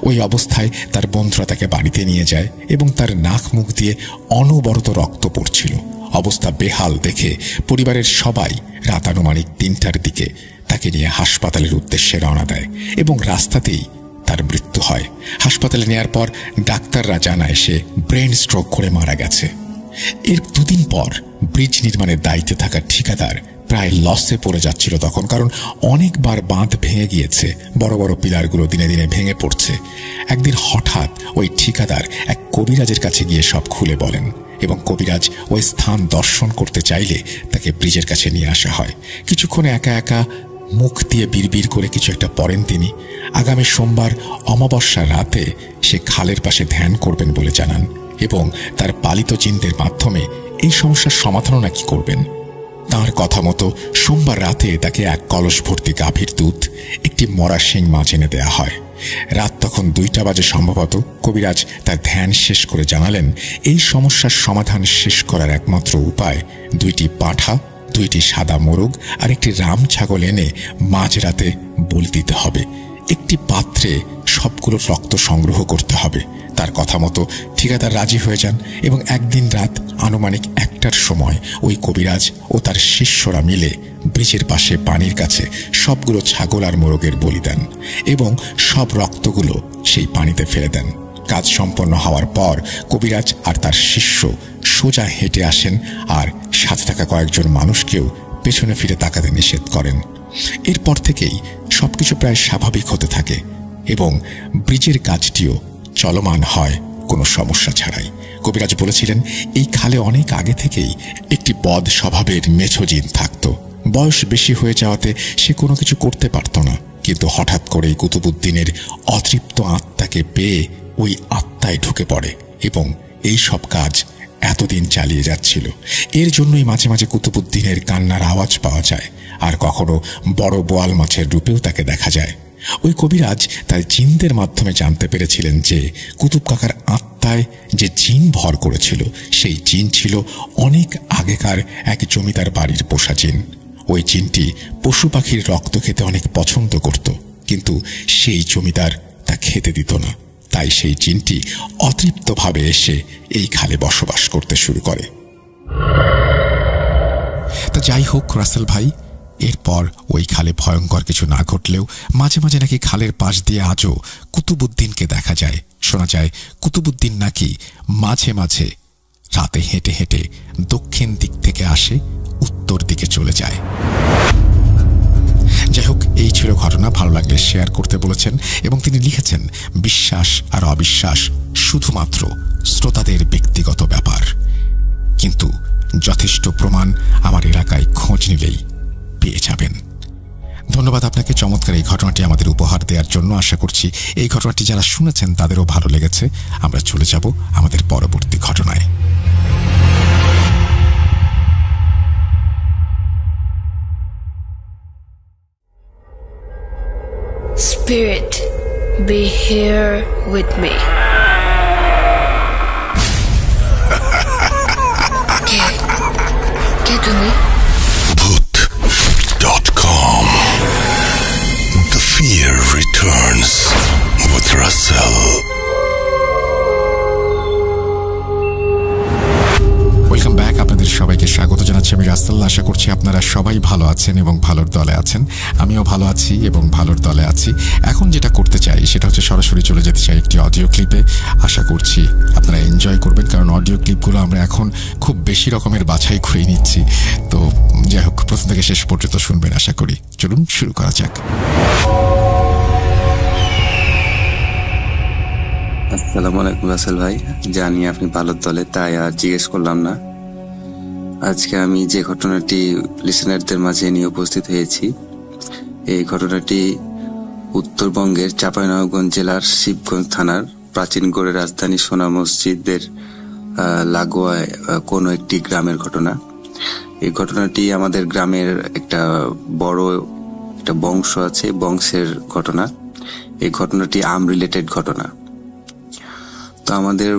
ওই অবস্থায় তার বন্ধুরা তাকে বাড়িতে নিয়ে যায় এবং তার নাক মুখ দিয়ে অনবরত রক্ত পড়ছিল। অবস্থা বেহাল দেখে পরিবারের সবাই রাত আনুমানিক 3টার দিকে তাকে নিয়ে হাসপাতালের উদ্দেশ্যে রওনা দেয় এবং রাস্তাতেই তার মৃত্যু হয়। হাসপাতালে নেয়ার পর ডাক্তাররা জানায় সে ব্রেন স্ট্রোক করে মারা গেছে। এর 2 দিন পর ব্রিজ নির্মাণের দায়িত্বে থাকা ঠিকাদার প্রায় লসে পড়ে যাচ্ছিল তখন, কারণ অনেকবার বাঁধ ভেঙে গিয়েছে, বড় বড় পিলারগুলো দিনে দিনে ভেঙে পড়ছে। একদিন হঠাৎ ওই ঠিকাদার এক কবিরাজের কাছে গিয়ে সব খুলে বলেন এবং কবিরাজ ওই স্থান দর্শন করতে চাইলে তাকে ব্রিজের কাছে নিয়ে আসা হয়। কিছুক্ষণ একা একা মুখ দিয়ে বিড়বিড় করে কিছু একটা পড়েন তিনি। আগামী সোমবার অমাবস্যার রাতে সে খালের পাশে ধ্যান করবেন বলে জানান এবং তার পালিত চিন্তের মাধ্যমে এই সমস্যার সমাধানও নাকি করবেন। তাঁর কথা মতো সোমবার রাতে তাকে 1 কলস ভর্তি গাভীর দুধ, একটি মরা শিং মাছ এনে দেয়া হয়। রাত তখন 2টা বাজে সম্ভবত। কবিরাজ তার ধ্যান শেষ করে জানালেন এই সমস্যার সমাধান শেষ করার একমাত্র উপায় 2টি পাঁঠা, 2টি সাদা মোরগ আর একটি রাম ছাগল এনে মাঝরাতে বলি দিতে হবে। একটি পাত্রে সবগুলো রক্ত সংগ্রহ করতে হবে। তার কথা মতো ঠিকাদার রাজি হয়ে যান এবং একদিন রাত আনুমানিক 1টার সময় ওই কবিরাজ ও তার শিষ্যরা মিলে ব্রিজের পাশে পানির কাছে সবগুলো ছাগল আর মোরগের বলি দেন এবং সব রক্তগুলো সেই পানিতে ফেলে দেন। কাজ সম্পন্ন হওয়ার পর কবিরাজ আর তার শিষ্য সোজা হেঁটে আসেন আর সাথে থাকা কয়েকজন মানুষকেও পেছনে ফিরে তাকাতে নিষেধ করেন। এরপর থেকেই সবকিছু প্রায় স্বাভাবিক হতে থাকে এবং ব্রিজের কাজটিও চলমান হয় কোনো সমস্যা ছাড়াই। কবিরাজ বলেছিলেন এই খালে অনেক আগে থেকেই একটি বদ স্বভাবের মেছো জিন থাকত। বয়স বেশি হয়ে যাওয়াতে সে কোনো কিছু করতে পারত না, কিন্তু হঠাৎ করেই কুতুবুদ্দিনের অতৃপ্ত আত্মাকে পেয়ে ওই আত্মায় ঢুকে পড়ে এবং এই সব কাজ এতদিন চালিয়ে যাচ্ছিল। এর জন্যই মাঝে মাঝে কুতুবুদ্দিনের কান্নার আওয়াজ পাওয়া যায়, আর কখনো বড় বোয়াল মাছের রূপেও তাকে দেখা যায়। ওই কবিরাজ তার জিনদের মাধ্যমে জানতে পেরেছিলেন যে কুতুব কাকার আত্মায় যে জিন ভর করেছিল সেই জিন ছিল অনেক আগেকার এক জমিদার বাড়ির পোষা জিন। ওই জিনটি পশু পাখির রক্ত খেতে অনেক পছন্দ করত, কিন্তু সেই জমিদার তা খেতে দিত না। তাই সেই জিনটি অতৃপ্তভাবে এসে এই খালে বসবাস করতে শুরু করে। তা যাই হোক রাসেল ভাই, এরপর ওই খালে ভয়ঙ্কর কিছু না ঘটলেও মাঝে মাঝে নাকি খালের পাশ দিয়ে আজও কুতুবুদ্দিনকে দেখা যায়। শোনা যায় কুতুবুদ্দিন নাকি মাঝে মাঝে রাতে হেঁটে হেঁটে দক্ষিণ দিক থেকে আসে, উত্তর দিকে চলে যায়। যাই হোক, এই ছিল ঘটনা। ভালো লাগলে শেয়ার করতে বলেছেন এবং তিনি লিখেছেন, বিশ্বাস আর অবিশ্বাস শুধুমাত্র শ্রোতাদের ব্যক্তিগত ব্যাপার, কিন্তু যথেষ্ট প্রমাণ আমার এলাকায় খোঁজ নিলেই পেয়ে যাবেন। ধন্যবাদ আপনাকে চমৎকার এই ঘটনাটি আমাদের উপহার দেওয়ার জন্য। আশা করছি এই ঘটনাটি যারা শুনেছেন তাদেরও ভালো লেগেছে। আমরা চলে যাব আমাদের পরবর্তী ঘটনায়। Spirit, be here with me. কে তুমি? Bhoot.com. The fear returns with Russell. Welcome back. আপনাদের সবাইকে স্বাগত জানাচ্ছি আমি রাসেল। আশা করছি আপনারা সবাই ভালো আছেন এবং ভালোর দলে আছেন। আমিও ভালো আছি এবং ভালোর দলে আছি। এখন যেটা করতে চাই সেটা হচ্ছে সরাসরি চলে যেতে চাই একটি অডিও ক্লিপে। আশা করছি আপনারা এনজয় করবেন, কারণ অডিও ক্লিপগুলো আমরা এখন খুব বেশি রকমের বাছাই করে নিচ্ছি। তো যাই হোক, প্রথম থেকে শেষ পর্যন্ত শুনবেন আশা করি। চলুন শুরু করা যাক। আসসালামু আলাইকুম রাসেল ভাই, জানি আপনি ভালোর দলে, তাই আর জিজ্ঞেস করলাম না। আজকে আমি যে ঘটনাটি লিসেনারদের মাঝে নিয়ে উপস্থিত হয়েছি, এই ঘটনাটি উত্তরবঙ্গের চাঁপাইনবাবগঞ্জ জেলার শিবগঞ্জ থানার প্রাচীন গড়ের রাজধানী সোনা মসজিদের লাগোয়া কোনো একটি গ্রামের ঘটনা। এই ঘটনাটি আমাদের গ্রামের একটা বড় একটা বংশ আছে, বংশের ঘটনা। এই ঘটনাটি রিলেটেড ঘটনা। তো আমাদের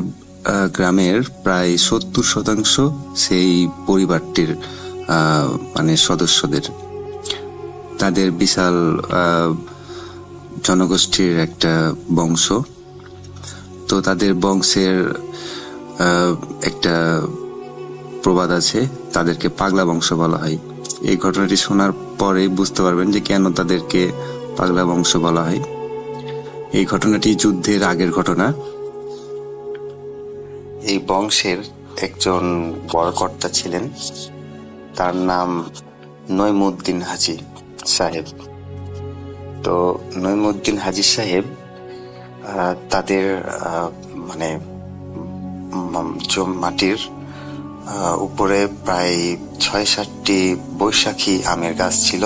গ্রামের প্রায় 70% সেই পরিবারটির মানে সদস্যদের, তাদের বিশাল জনগোষ্ঠীর একটা বংশ। তো তাদের বংশের একটা প্রবাদ আছে, তাদেরকে পাগলা বংশ বলা হয়। এই ঘটনাটি শোনার পরেই বুঝতে পারবেন যে কেন তাদেরকে পাগলা বংশ বলা হয়। এই ঘটনাটি যুদ্ধের আগের ঘটনা। এই বংশের একজন বড় কর্তা ছিলেন, তার নাম নইমুদ্দিন হাজি সাহেব। তো নইমুদ্দিন হাজি সাহেব তাদের মানে মাটির উপরে প্রায় ৬-৭টি বৈশাখী আমের গাছ ছিল।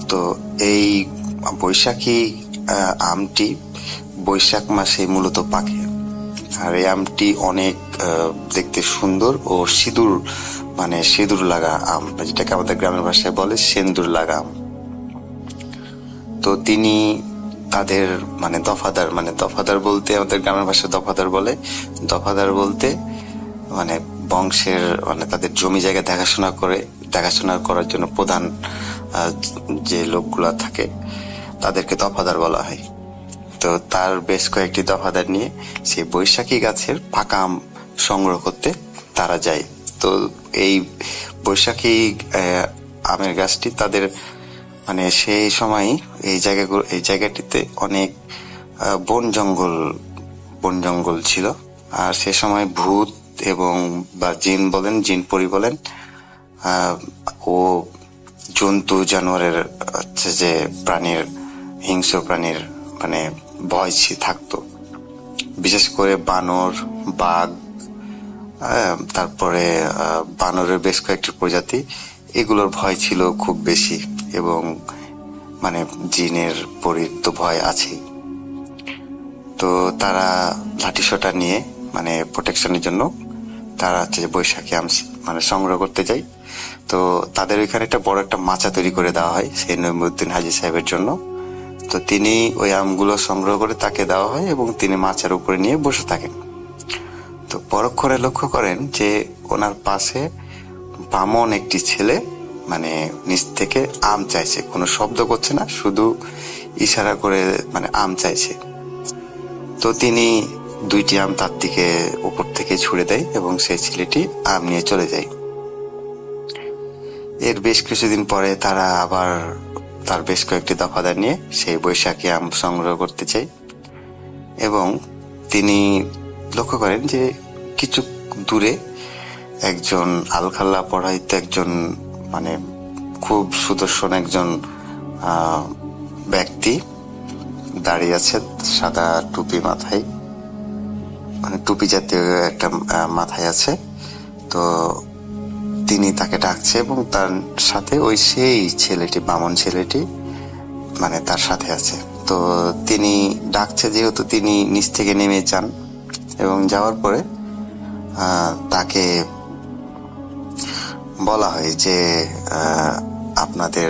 তো এই বৈশাখী আমটি বৈশাখ মাসে মূলত পাকে, আর এই আমটি অনেক দেখতে সুন্দর ও সিঁদুর লাগা আম, যেটাকে আমাদের গ্রামের ভাষায় বলে সেন্দুর লাগা আম। তো তিনি তাদের দফাদার বলতে, আমাদের গ্রামের ভাষায় দফাদার বলতে মানে বংশের তাদের জমি জায়গা দেখাশোনা করার জন্য প্রধান যে লোকগুলা থাকে তাদেরকে দফাদার বলা হয়। তো তার বেশ কয়েকটি দফাদার নিয়ে সেই বৈশাখী গাছের পাকা আম সংগ্রহ করতে তারা যায়। তো এই বৈশাখী আমের গাছটি তাদের মানে সেই সময় এই জায়গাটিতে অনেক বন জঙ্গল ছিল। আর সে সময় ভূত এবং বা জিন পরি বলেন ও জন্তু জানোয়ারের হচ্ছে যে হিংস্র প্রাণীর মানে ভয় থাকতো। বিশেষ করে বানর, বাঘ, তারপরে বানরের বেশ কয়েকটি প্রজাতি, এগুলোর ভয় ছিল খুব বেশি। এবং মানে জিনের পরীর তো ভয় আছেই। তো তারা লাঠিসোঁটা নিয়ে মানে প্রোটেকশনের জন্য তারা হচ্ছে বৈশাখী আম মানে সংগ্রহ করতে যায়। তো তাদের ওইখানে একটা বড় একটা মাচা তৈরি করে দেওয়া হয় সেই নইমুদ্দিন হাজী সাহেবের জন্য। তো তিনি ওই আমগুলো সংগ্রহ করে তাকে দেওয়া হয় এবং তিনি মাচার উপরে নিয়ে বসে থাকেন। তো পরক্ষণে লক্ষ্য করেন যে ওনার পাশে বামন একটি ছেলে মানে নিচ থেকে আম চাইছে, কোনো শব্দ করছে না, শুধু ইশারা করে মানে আম চাইছে। তো তিনি 2টি আম তার দিকে উপর থেকে ছুড়ে দেয় এবং সেই ছেলেটি আম নিয়ে চলে যায়। এর বেশ কিছুদিন পরে তারা আবার তার বেশ কয়েকটি দফাদার নিয়ে সেই বৈশাখী আম সংগ্রহ করতে চায় এবং তিনি লক্ষ্য করেন যে কিছু দূরে একজন আলখাল্লা পড়াইতে একজন মানে খুব সুদর্শন একজন ব্যক্তি দাঁড়িয়ে আছে, সাদা টুপি মাথায়, মানে টুপি জাতীয় একটা মাথায় আছে। তো তিনি তাকে ডাকছে এবং তার সাথে ওই সেই ছেলেটি, বামন ছেলেটি মানে তার সাথে আছে। তো তিনি ডাকছে যেহেতু তিনি নিচ থেকে নেমে যান এবং যাওয়ার পরে তাকে বলা হয় যে আপনাদের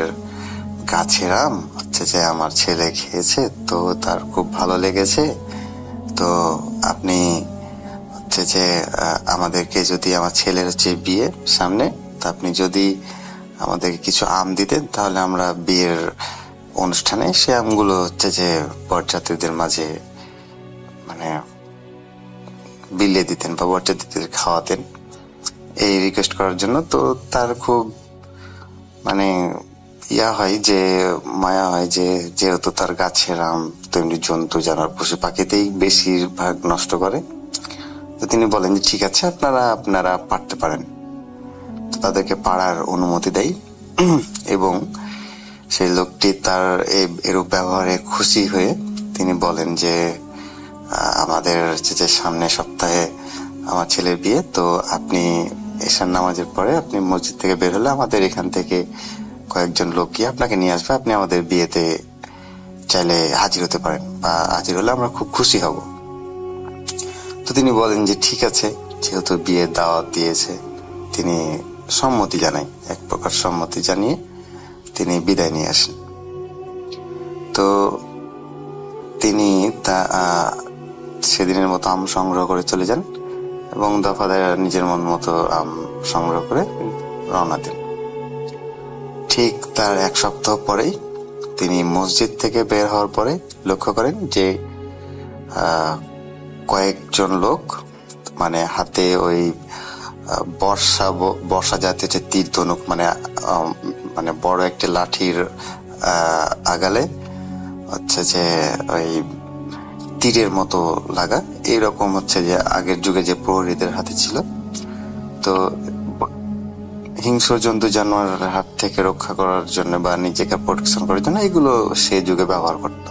গাছের আম হচ্ছে যে আমার ছেলে খেয়েছে, তো তার খুব ভালো লেগেছে। তো আপনি হচ্ছে যে আমাদেরকে যদি আমার ছেলের হচ্ছে বিয়ে সামনে, তা আপনি যদি আমাদেরকে কিছু আম দিতেন তাহলে আমরা বিয়ের অনুষ্ঠানে সে আমগুলো হচ্ছে যে বরযাত্রীদের মাঝে মানে বিলিয়ে দিতেন বা বরযাত্রীদের খাওয়াতেন, এই রিকোয়েস্ট করার জন্য। তো তার খুব মানে মায়া হয় যে যেহেতু তার গাছের আম তেমনি জন্তু জানোয়ার পশু পাখিতেই বেশিরভাগ নষ্ট করে। তো তিনি বলেন যে ঠিক আছে, আপনারা পারতে পারেন। তো তাদেরকে পাড়ার অনুমতি দেয় এবং সেই লোকটি তার এরূপ ব্যবহারে খুশি হয়ে তিনি বলেন যে আমাদের যে সামনে সপ্তাহে আমার ছেলের বিয়ে, তো আপনি এশার নামাজের পরে আপনি মসজিদ থেকে বের হলে আমাদের এখান থেকে কয়েকজন লোক গিয়ে আপনাকে নিয়ে আসবে, আপনি আমাদের বিয়েতে চাইলে হাজির হতে পারেন, বা হাজির হলে আমরা খুব খুশি হব। তো তিনি বলেন যে ঠিক আছে, যেহেতু বিয়ের দাওয়াত দিয়েছে, তিনি সম্মতি জানায়, এক প্রকার সম্মতি জানিয়ে তিনি বিদায় নিয়ে আসেন। তো তিনি সেদিনের মতো আম সংগ্রহ করে চলে যান এবং দফাদার নিজের মন মতো আম সংগ্রহ করে রওনা দেন। ঠিক তার 1 সপ্তাহ পরেই তিনি মসজিদ থেকে বের হওয়ার পরে লক্ষ্য করেন যে কয়েকজন লোক মানে হাতে ওই বর্ষা জাতীয় যে তীর ধনুক মানে বড় একটি লাঠির আগালে হচ্ছে যে ওই তীরের মতো লাগা, এইরকম হচ্ছে যে আগের যুগে যে প্রহরীদের হাতে ছিল। তো হিংস্র জন্তু জানোয়ারের হাত থেকে রক্ষা করার জন্য বা নিজেকে প্রোটেকশন করার জন্য এগুলো সেই যুগে ব্যবহার করত,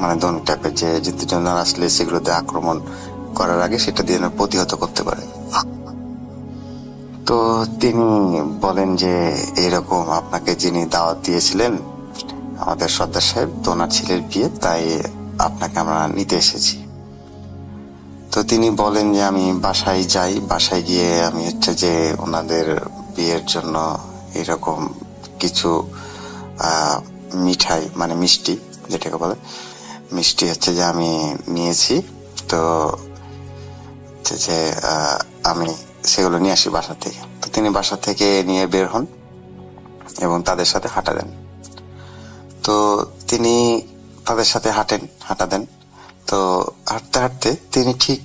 মানে ধনুক টাইপের যে জন্তু জানোয়ার আসলে সেগুলোতে আক্রমণ করার আগে সেটা দিয়ে প্রতিহত করতে পারে। তো তিনি বলেন যে এরকম আপনাকে যিনি দাওয়াত দিয়েছিলেন আমাদের সর্দার সাহেব, তো ওনার ছেলের বিয়ে, তাই আপনাকে আমরা নিতে এসেছি। তো তিনি বলেন যে আমি বাসায় যাই, বাসায় গিয়ে আমি হচ্ছে যে ওনাদের বিয়ের জন্য এরকম কিছু মিঠাই মানে মিষ্টি যেটাকে বলে মিষ্টি হচ্ছে যে আমি নিয়েছি। তো হচ্ছে যে আমি সেগুলো নিয়ে আসি বাসা থেকে। তো তিনি বাসা থেকে নিয়ে বের হন এবং তাদের সাথে হাঁটা দেন। তো তিনি তাদের সাথে হাঁটা দেন। তো হাঁটতে হাঁটতে তিনি ঠিক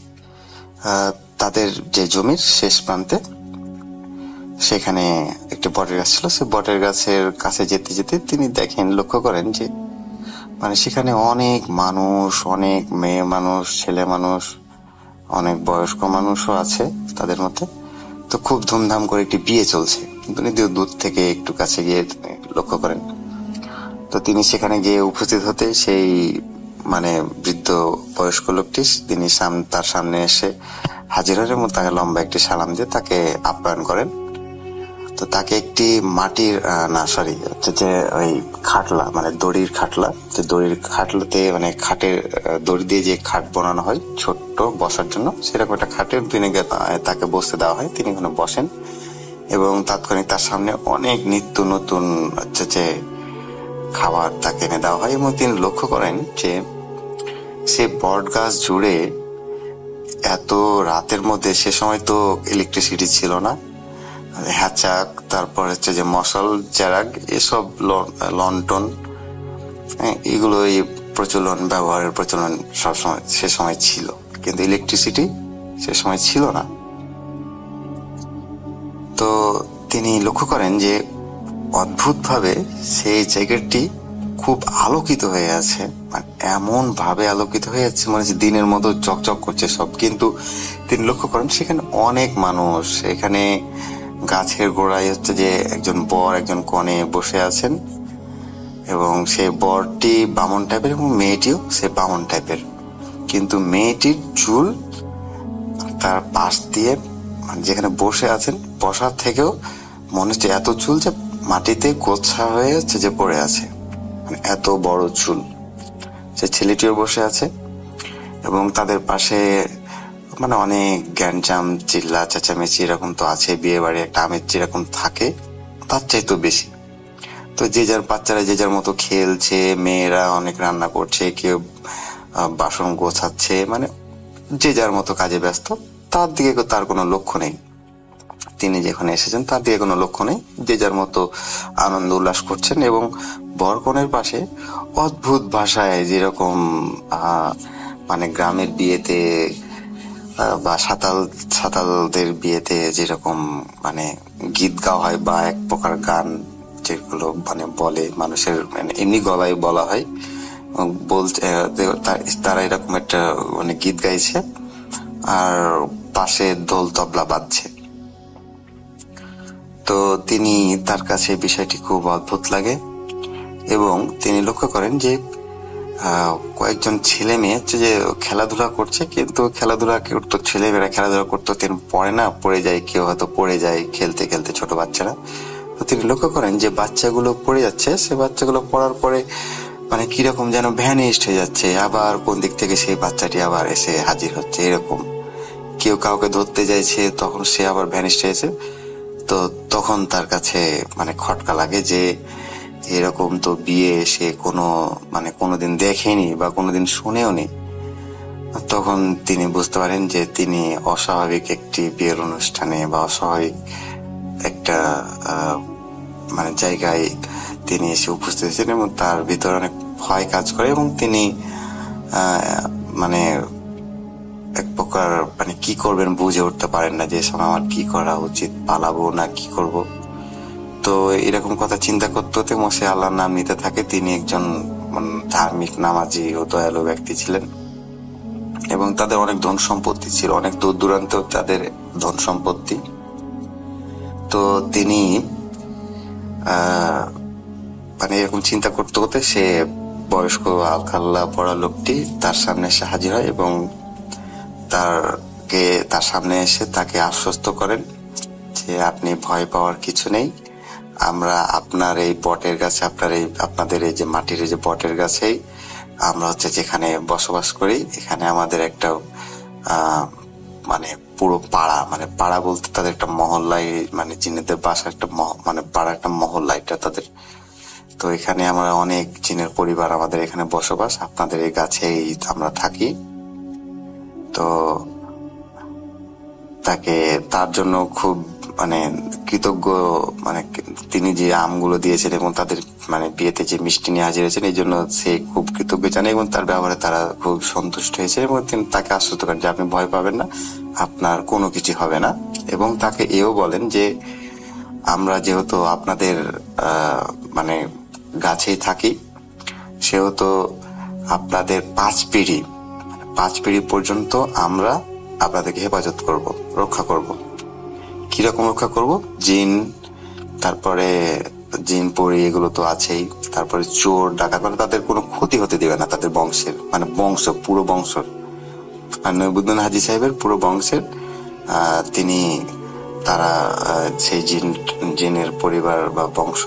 তাদের যে জমির শেষ প্রান্তে সেখানে একটি বটের গাছ ছিল। সে বটের গাছের কাছে যেতে যেতে তিনি লক্ষ্য করেন যে মানে সেখানে অনেক মানুষ, অনেক মেয়ে মানুষ, ছেলে মানুষ, অনেক বয়স্ক মানুষও আছে তাদের মধ্যে। তো খুব ধুমধাম করে একটি বিয়ে চলছে। তিনি দূর থেকে একটু কাছে গিয়ে লক্ষ্য করেন। তো তিনি সেখানে গিয়ে উপস্থিত হতে সেই মানে বৃদ্ধ বয়স্ক লোকটি তিনি তার সামনে এসে হাজির হয়ে এবং তাকে লম্বা একটি সালাম দিয়ে তাকে আপ্যায়ন করেন। তো তাকে একটি মাটির যে ওই খাটলা মানে দড়ির খাটলা, যে দড়ির খাটলাতে মানে খাটের দড়ি দিয়ে যে খাট বানানো হয় ছোট্ট বসার জন্য, সেরকম একটা খাটে তাকে বসতে দেওয়া হয়। তিনি ওখানে বসেন এবং তাৎক্ষণিক তার সামনে অনেক নিত্য নতুন যে খাবার তাকে এনে দেওয়া হয় এবং তিনি লক্ষ্য করেন যে সে বট গাছ জুড়ে এত রাতের মধ্যে, সে সময় তো ইলেকট্রিসিটি ছিল না, হ্যাচাক, তারপর যে মশাল চেরাগ, এসব লন্ঠন, এগুলো ব্যবহারের প্রচলন সবসময় সে সময় ছিল, কিন্তু ইলেকট্রিসিটি সে সময় ছিল না। তো তিনি লক্ষ্য করেন যে অদ্ভুতভাবে সেই জায়গাটি খুব আলোকিত হয়ে আছে, মানে এমন ভাবে আলোকিত হয়ে যাচ্ছে মনে হচ্ছে দিনের মতো চকচক করছে সব। কিন্তু তিনি লক্ষ্য করেন সেখানে অনেক মানুষ, এখানে গাছের গোড়ায় যে একজন বর একজন কনে বসে আছেন এবং সেই বরটি বামন টাইপের এবং মেয়েটিও সে বামন টাইপের, কিন্তু মেয়েটির চুল তার পাশ দিয়ে মানে যেখানে বসে আছেন বসার থেকেও মনে হচ্ছে এত চুল যে মাটিতে গোছা হয়ে যে পড়ে আছে, মানে এত বড় চুল। সে ছেলেটিও বসে আছে এবং তাদের পাশে মানে অনেক গ্যাঞ্জাম, চিল্লা চেঁচামেচি এরকম তো আছে, বিয়ে বাড়ি একটা আমেজ যেরকম থাকে তার চাইতেও বেশি। তো যে যার বাচ্চারা যে যার মতো খেলছে, মেয়েরা অনেক রান্না করছে, কেউ বাসন গোছাচ্ছে, মানে যে যার মতো কাজে ব্যস্ত, তার দিকে তার কোনো লক্ষ্য নেই। তিনি যেখানে এসেছেন তার দিকে কোনো লক্ষ্য নেই, যে যার মতো আনন্দ উল্লাস করছেন। এবং বরকনের পাশে অদ্ভুত ভাষায় যেরকম মানে গ্রামের বিয়েতে বা সাতালদের বিয়েতে যেরকম মানে গীত গাওয়া হয় বা এক প্রকার গান যেগুলো মানে বলে মানুষের মানে এমনি গলায় বলা হয়, বলছে তারা এরকম একটা মানে গীত গাইছে আর পাশে ঢোল তবলা বাজছে। তো তিনি তার কাছে বিষয়টি খুব অদ্ভুত লাগে এবং তিনি লক্ষ্য করেন যে কয়েকজন ছেলে মেয়ে যে খেলাধুলা করছে, কিন্তু খেলাধুলা করতো ছেলেমেয়েরা খেলাধুলা করতো, তিনি পড়ে যায়, কেউ হয়তো পড়ে যায় খেলতে খেলতে, ছোট বাচ্চারা। তো তিনি লক্ষ্য করেন যে বাচ্চাগুলো পড়ে যাচ্ছে, সে বাচ্চাগুলো পড়ার পরে মানে কিরকম যেন ভ্যানিস্ট হয়ে যাচ্ছে, আবার কোন দিক থেকে সেই বাচ্চাটি আবার এসে হাজির হচ্ছে, এরকম কেউ কাউকে ধরতে যাইছে তখন সে আবার ভ্যানিস্ট হয়েছে। তো তখন তার কাছে মানে খটকা লাগে যে এরকম তো বিয়ে সে কোনোদিন দেখেনি বা কোনোদিন শুনেও নি। তখন তিনি বুঝতে পারেন যে তিনি অস্বাভাবিক একটি বিয়ের অনুষ্ঠানে বা অস্বাভাবিক একটা মানে জায়গায় তিনি এসে উপস্থিত হয়েছেন এবং তার ভিতরে অনেক ভয় কাজ করে এবং তিনি মানে এক প্রকার মানে কি করবেন বুঝে উঠতে পারেন না যে সময় আমার কি করা উচিত, পালাবো না কি করব। তো এরকম কথা চিন্তা করতে হতে মশে আল্লাহর নাম নিতে থাকে। তিনি একজন ধার্মিক, নামাজি ও দয়ালু ব্যক্তি ছিলেন এবং তাদের অনেক ধন সম্পত্তি ছিল, অনেক দূর দূরান্ত তাদের ধন সম্পত্তি। তো তিনি মানে এরকম চিন্তা করতে হতে সে বয়স্ক আলখাল্লা পড়া লোকটি তার সামনে এসে হাজির হয় এবং তার সামনে এসে তাকে আশ্বস্ত করেন যে আপনি ভয় পাওয়ার কিছু নেই, আমরা আপনার এই বটের গাছে, আপনাদের এই যে মাটির এই যে বটের গাছেই আমরা যেখানে বসবাস করি, এখানে আমাদের একটা মানে পুরো পাড়া, মানে পাড়া বলতে তাদের একটা মহল্লায়, মানে জিনেদের বাসা একটা মানে পাড়া একটা মহল্লা এটা তাদের। তো এখানে আমরা অনেক জিনের পরিবার আমাদের এখানে বসবাস, আপনাদের এই গাছেই আমরা থাকি। তো তার জন্য খুব মানে কৃতজ্ঞ, মানে তিনি যে আমগুলো দিয়েছেন এবং তাদের মানে বিয়েতে যে মিষ্টি নিয়ে হাজির হয়েছেন এই জন্য সে খুব কৃতজ্ঞ জানে এবং তার ব্যবহারে তারা খুব সন্তুষ্ট হয়েছে এবং তিনি তাকে আশ্বস্ত করেন যে আপনি ভয় পাবেন না, আপনার কোনো কিছু হবে না। এবং তাকে এও বলেন যে আমরা যেহেতু আপনাদের মানে গাছেই থাকি, সেহেতু আপনাদের 5 পিঁড়ি পর্যন্ত আমরা আপনাদেরকে হেফাজত করব, রক্ষা করব। কিরকম রক্ষা করব? জিন, তারপরে জিন পরি এগুলো তো আছেই, তারপরে চোর ডাকাত, মানে তাদের কোনো ক্ষতি হতে দেবে না, তাদের বংশের মানে বংশ, পুরো বংশ। আর নইবুদ্দিন হাজী সাহেবের পুরো বংশের তিনি তারা সেই জিনের পরিবার বা বংশ,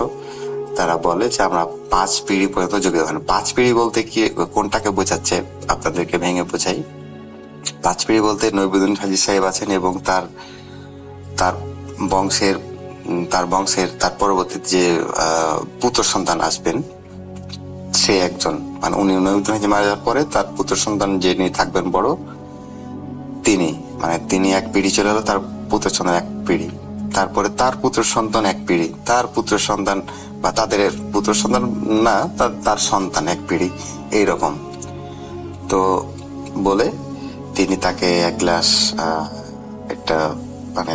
তারা বলে যে আমরা 5 পিঁড়ি পর্যন্ত যোগ্য। 5 পিঁড়ি বলতে কি, কোনটাকে বোঝাচ্ছে আপনাদেরকে ভেঙে বোঝাই। 5 পিঁড়ি বলতে নইবুদ্দিন হাজী সাহেব আছেন এবং তার বংশের তার পরবর্তী যে পুত্র সন্তান আসবেন সে একজন, মানে উনি নইবুদ্দিন হাজী মারা যাওয়ার পরে তার পুত্র সন্তান যিনি থাকবেন বড়, তিনি 1 পিঁড়ি চলে গেল, তার পুত্র সন্তান 1 পিঁড়ি, তারপরে তার পুত্র সন্তান 1 পিঁড়ি, তার পুত্র সন্তান বা তাদের পুত্র সন্তান না, তার সন্তান 1 পিঁড়ি, এইরকম। তো বলে তিনি তাকে এক গ্লাস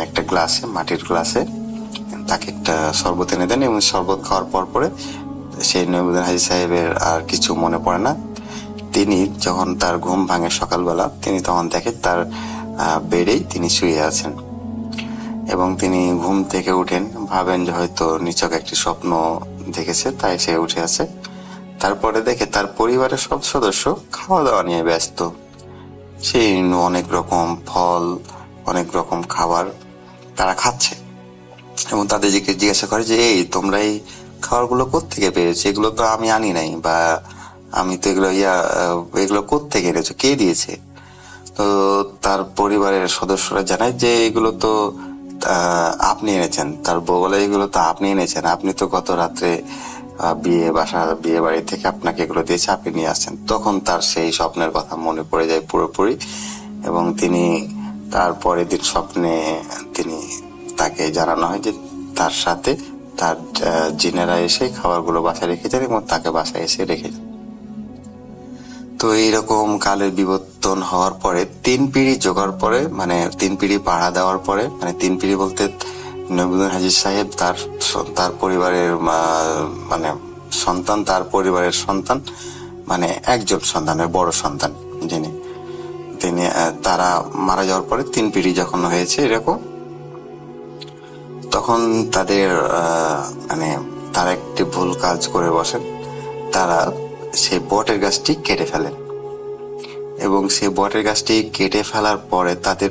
একটা গ্লাসে, মাটির গ্লাসে তাকে একটা শরবত এনে দেন এবং শরবত খাওয়ার পরে সেই নইবুদ্দিন হাজী সাহেবের আর কিছু মনে পড়ে না। তিনি যখন তার ঘুম ভাঙে সকালবেলা, তিনি তখন দেখে তার বেডেই তিনি শুয়ে আছেন এবং তিনি ঘুম থেকে উঠেন, ভাবেন যে হয়তো নিছক একটি স্বপ্ন দেখেছে, তাই সে উঠে আছে। তারপরে দেখে তার পরিবারের সব সদস্য খাওয়া দাওয়া নিয়ে ব্যস্ত। সেই অনেক রকম ফল, অনেক রকম খাবার তারা খাচ্ছে এবং তাদেরকে জিজ্ঞাসা করে যে এই তোমরা এই খাবারগুলো কোত্থেকে পেয়েছো? এগুলো তো আমি আনি নাই, বা আমি তো এগুলো কোত্থেকে এনেছো, কে দিয়েছে? তো তার পরিবারের সদস্যরা জানায় যে এগুলো তো আপনি এনেছেন। তার বউ বলে এগুলো তো আপনি এনেছেন, আপনি তো গত রাত্রে বিয়ে বাড়ি থেকে আপনাকে এগুলো দিয়েছে, আপনি নিয়ে আসছেন। তখন তার সেই স্বপ্নের কথা মনে পড়ে যায় পুরোপুরি এবং তিনি তারপরের দিন স্বপ্নে তাকে জানানো হয় যে তার সাথে তার জিনেরা এসে খাবারগুলো বাসায় রেখে যান এবং তাকে বাসায় এসে রেখে যান। তো এইরকম কালের বিবর্তন হওয়ার পরে 3 পিঁড়ি জোগাড় পরে, মানে 3 পিঁড়ি পাড়া দেওয়ার পরে, মানে 3 পিঁড়ি বলতে নইবুদ্দিন হাজী সাহেব তার পরিবারের মানে সন্তান, তার পরিবারের সন্তান, মানে একজন সন্তানের বড় সন্তান তিনি তারা মারা যাওয়ার পরে 3 পিঁড়ি যখন হয়েছে এরকম, তখন তারা একটি ভুল কাজ করে বসেন। তারা সেই বটের গাছটি কেটে ফেলেন এবং সেই বটের গাছটি কেটে ফেলার পরে তাদের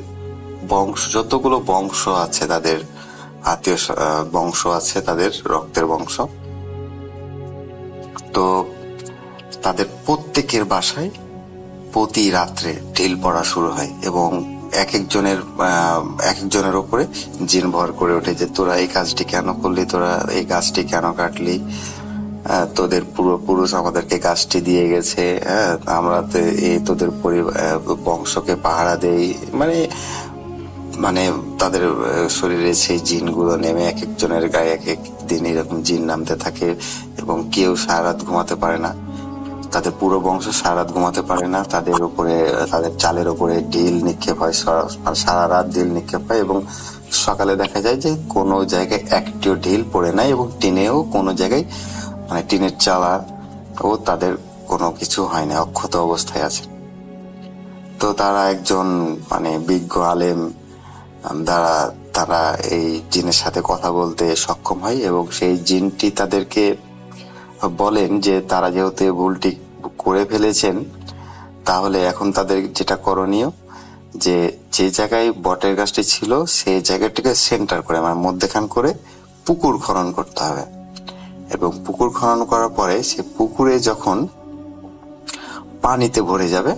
বংশ, যতগুলো বংশ আছে, তাদের আত্মীয় বংশ আছে, তাদের রক্তের বংশ, তো তাদের প্রত্যেকের বাসায় প্রতি রাত্রে ঢিল পড়া শুরু হয় এবং এক একজনের উপরে জিন ভর করে ওঠে যে তোরা এই কাজটি কেন করলি, তোরা এই গাছটি কেন কাটলি, তোদের পূর্বপুরুষ আমাদেরকে গাছটি দিয়ে গেছে, আমরা তোদের বংশকে পাহারা দেই, মানে তাদের শরীরে সেই জিনগুলো নেমে এক একজনের গায়ে এক এক দিন এরকম জিন নামতে থাকে এবং কেউ সারা রাত ঘুমাতে পারে না, তাদের পুরো বংশ সারা রাত ঘুমাতে পারে না, তাদের চালের উপরে ঢিল নিক্ষেপ হয়, সারা রাত ঢিল নিক্ষেপ হয় এবং সকালে দেখা যায় যে কোনো জায়গায় একটিও ঢিল পড়ে নাই এবং টিনেও কোনো জায়গায়, মানে টিনের চালা ও তাদের কোনো কিছু হয় না, অক্ষত অবস্থায় আছে। তো তারা একজন বিজ্ঞ আলেম দ্বারা তারা এই জিনের সাথে কথা বলতে সক্ষম হয় এবং সেই জিনটি তাদেরকে বলেন যে তারা যেহেতু ভুলটি করে ফেলেছেন, তাহলে এখন তাদের যেটা করণীয়, যে জায়গায় বটের গাছটি ছিল সেই জায়গাটিকে সেন্টার করে, মধ্যখান করে পুকুর খনন করতে হবে এবং পুকুর খনন করার পরে সে পুকুরে যখন পানিতে ভরে যাবে,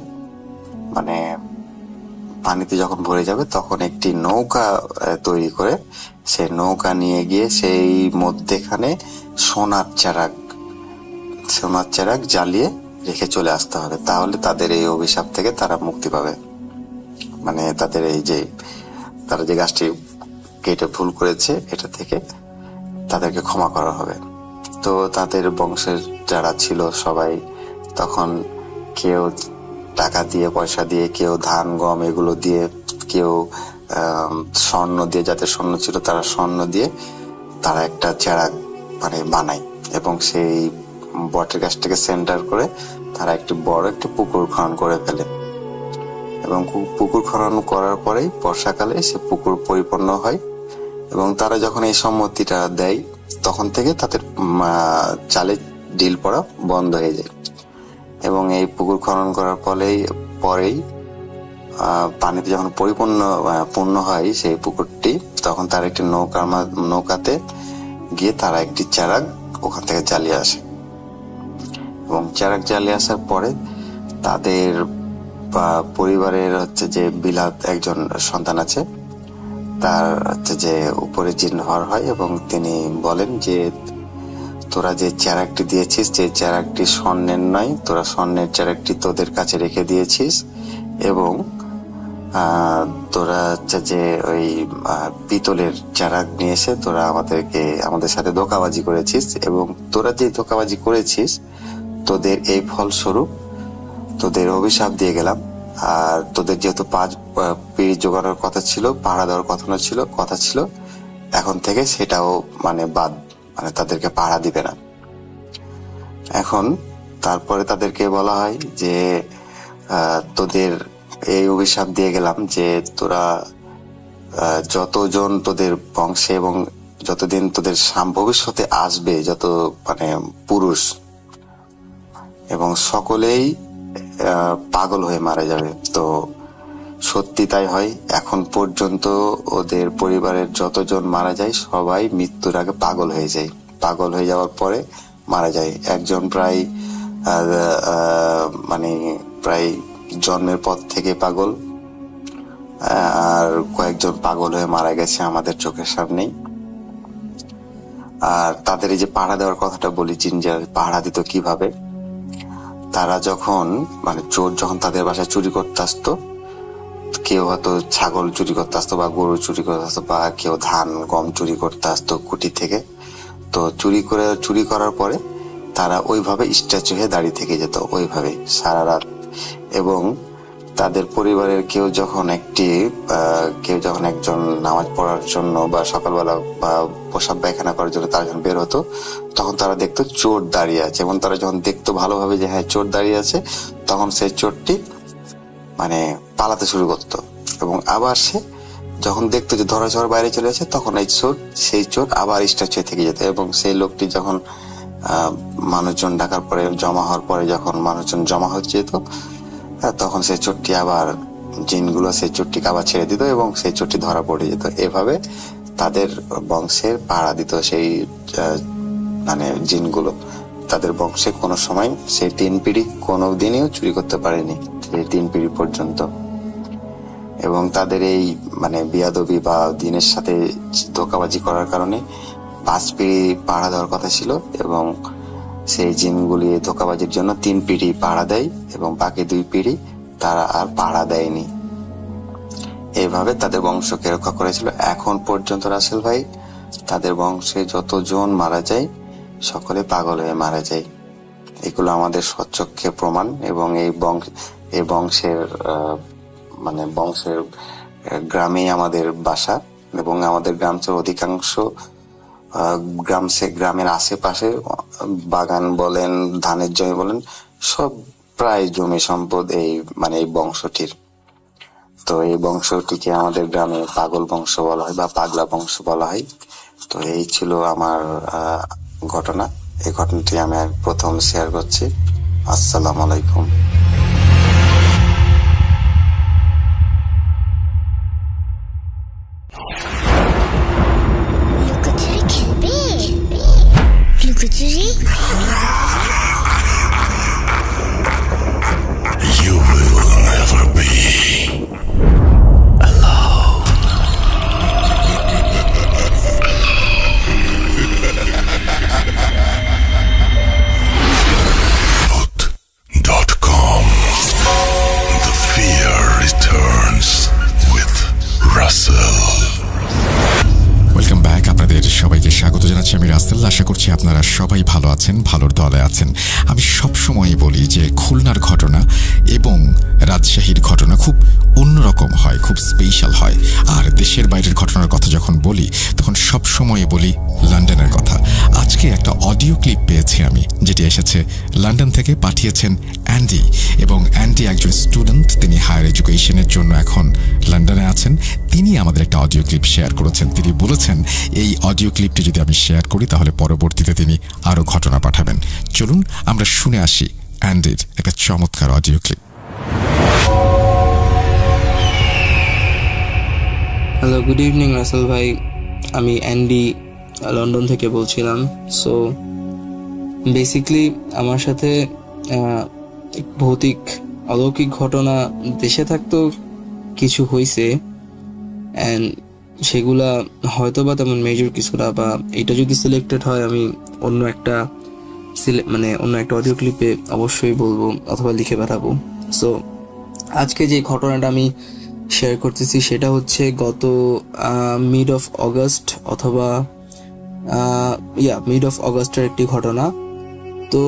তখন একটি নৌকা তৈরি করে সেই নৌকা নিয়ে গিয়ে সেই মধ্যেখানে সোনার চেরাগ জ্বালিয়ে রেখে চলে আসতে হবে। তাহলে তাদের এই অভিশাপ থেকে তারা মুক্তি পাবে, তাদের তারা যে গাছটি কেটে ভুল করেছে, এটা থেকে তাদেরকে ক্ষমা করা হবে। তো তাদের বংশের যারা ছিল সবাই তখন কেউ টাকা দিয়ে, পয়সা দিয়ে, কেউ ধান গম এগুলো দিয়ে, কেউ স্বর্ণ দিয়ে, যাদের স্বর্ণ ছিল তারা স্বর্ণ দিয়ে তারা একটা চেরাগ মানে বানায় এবং সেই বটের গাছটাকে সেন্টার করে তারা একটি বড় একটি পুকুর খনন করে ফেলে এবং পুকুর খনন করার পরেই বর্ষাকালে সে পুকুর পরিপূর্ণ হয় এবং তারা যখন এই সম্মতিটা দেয় তখন থেকে তাদের চালে ডিল পড়া বন্ধ হয়ে যায় এবং এই পুকুর খনন করার পরেই পানিতে যখন পূর্ণ হয় সেই পুকুরটি, তখন তারা একটি নৌকাতে গিয়ে তারা একটি চেরাগ ওখান থেকে জ্বালিয়ে আসে এবং চেরাগ জ্বালিয়ে আসার পরে তাদের পরিবারের যে বিলাত একজন সন্তান আছে, তার যে উপরে জিন ভর হয় এবং তিনি বলেন যে তোরা যে চেরাগটি দিয়েছিস, যে চেরাগটি স্বর্ণের নয়, তোরা স্বর্ণের চেরাগটি তোদের কাছে রেখে দিয়েছিস এবং তোরা যে ওই পিতলের চেরাগ নিয়ে এসে তোরা আমাদের সাথে ধোঁকাবাজি করেছিস এবং তোরা যে ধোঁকাবাজি করেছিস তোদের এই ফলস্বরূপ তোদের অভিশাপ দিয়ে গেলাম। আর তোদের যেহেতু 5 পিঁড়ি জোগানোর কথা ছিল, পাহারা দেওয়ার কথা ছিল, এখন থেকে সেটাও মানে বাদ, মানে তাদেরকে পাহারা দিবে না। এখন তারপরে তাদেরকে বলা হয় যে তোদের এই অভিশাপ দিয়ে গেলাম যে তোরা যতজন তোদের বংশে এবং যতদিন তোদের ভবিষ্যতে আসবে যত মানে পুরুষ এবং সকলেই পাগল হয়ে মারা যাবে। তো সত্যি তাই হয়, এখন পর্যন্ত ওদের পরিবারের যতজন মারা যায় সবাই মৃত্যুর আগে পাগল হয়ে যায়, পাগল হয়ে যাওয়ার পরে মারা যায়। একজন প্রায় জন্মের পর থেকে পাগল, আর কয়েকজন পাগল হয়ে মারা গেছে আমাদের চোখের সামনেই। আর তাদের এই যে পাহারা দেওয়ার কথাটা বলি, জিঞ্জার পাহারা দিত কিভাবে, তারা যখন মানে চোর যখন তাদের বাসায় চুরি করতে আসতো, কেউ হয়তো ছাগল চুরি করতে আসতো বা গরু চুরি করতে আসতো বা কেউ ধান গম চুরি করতে আসতো কুটি থেকে, তো চুরি করার পরে তারা ওইভাবে স্ট্যাচু হয়ে দাঁড়িয়ে থেকে যেত ওইভাবে সারা রাত। এবং তাদের পরিবারের কেউ যখন একজন নামাজ পড়ার জন্য বা সকালবেলা বা প্রসাব পায়খানা করার জন্য তারা যখন বের হতো, তখন তারা দেখতো চোর দাঁড়িয়ে আছে এবং তারা যখন দেখতো ভালোভাবে যে হ্যাঁ চোর দাঁড়িয়ে আছে, তখন সেই চোরটি মানে পালাতে শুরু করতো এবং আবার সে যখন দেখতো যে ধরা ছোঁয়ার বাইরে চলে আসে, তখন সেই চোর আবার স্ট্যাচু থেকে যেত এবং সেই লোকটি যখন মানুষজন ডাকার পরে জমা হওয়ার পরে যখন মানুষজন জমা হচ্ছে যেত, তখন সেই চোরটি আবার জিনগুলো সেই চোরটিকে আবার ছেড়ে দিত এবং সেই চোরটি ধরা পড়ে যেত। এভাবে তাদের বংশের পাহারা দিত সেই মানে জিনগুলো। তাদের বংশে কোনো সময় সেই 3 পিঁড়ি কোনো দিনও চুরি করতে পারেনি, সেই 3 পিঁড়ি পর্যন্ত। এবং তাদের এই মানে বিয়াদবি বা দিনের সাথে ধোঁকাবাজি করার কারণে 5 পিঁড়ি পাহারা দেওয়ার কথা ছিল এবং সেই জিনগুলি ধোঁকাবাজির জন্য 3 পিঁড়ি পাহারা দেয় এবং বাকি 2 পিঁড়ি তারা আর পাহারা দেয়নি। এইভাবে তাদের বংশকে রক্ষা করেছিল। এখন পর্যন্ত রাসেল ভাই তাদের বংশে যতজন মারা যায় সকলে পাগল হয়ে মারা যায়। এগুলো আমাদের স্বচক্ষে প্রমাণ এবং এই বংশের গ্রামেই আমাদের বাসা এবং আমাদের গ্রামের অধিকাংশ গ্রামের আশেপাশে বাগান বলেন, ধানের জমি বলেন, সব প্রায় জমি সম্পদ এই বংশটির। তো এই বংশটিকে আমাদের গ্রামে পাগল বংশ বলা হয় বা পাগলা বংশ বলা হয়। তো এই ছিল আমার ঘটনা। এই ঘটনাটি আমি প্রথম শেয়ার করছি। আসসালামু আলাইকুম। You will never be alone. Put.com সবাই ভালো আছেন, ভালোর দলে আছেন। আমি সবসময়ই বলি যে খুলনার ঘটনা এবং রাজশাহীর ঘটনা খুব অন্যরকম হয়, খুব স্পেশাল হয়। আর দেশের বাইরের ঘটনার কথা যখন বলি তখন সবসময় বলি লন্ডনের কথা। আজকে একটা অডিও ক্লিপ পেয়েছি আমি, যেটি এসেছে লন্ডন থেকে, পাঠিয়েছেন অ্যান্ডি। এবং অ্যান্ডি একজন স্টুডেন্ট, তিনি হায়ার এডুকেশনের জন্য এখন লন্ডনে আছেন। তিনি আমাদের একটা অডিও ক্লিপ শেয়ার করেছেন। তিনি বলেছেন এই অডিও ক্লিপটি যদি আমি শেয়ার করি তাহলে পরবর্তীতে তিনি আরও ঘটনা পাঠাবেন। চলুন আমরা শুনে আসি অ্যান্ডির একটা চমৎকার audio clip. Hello, good evening Rasel ভাই। আমি অ্যান্ডি লন্ডন থেকে বলছিলাম। সো বেসিকলি আমার সাথে ভৌতিক অলৌকিক ঘটনা দেশে থাকতেও কিছু হয়েছে, অ্যান্ড সেগুলা হয়তো বা তেমন মেজর কিছুটা, বা এটা যদি সিলেক্টেড হয় আমি অন্য একটা অডিও ক্লিপে অবশ্যই বলবো অথবা লিখে পাঠাবো। সো আজকে যে ঘটনাটা আমি শেয়ার করতেছি সেটা হচ্ছে গত মিড অফ অগস্ট অথবা মিড অফ অগস্টের একটি ঘটনা। তো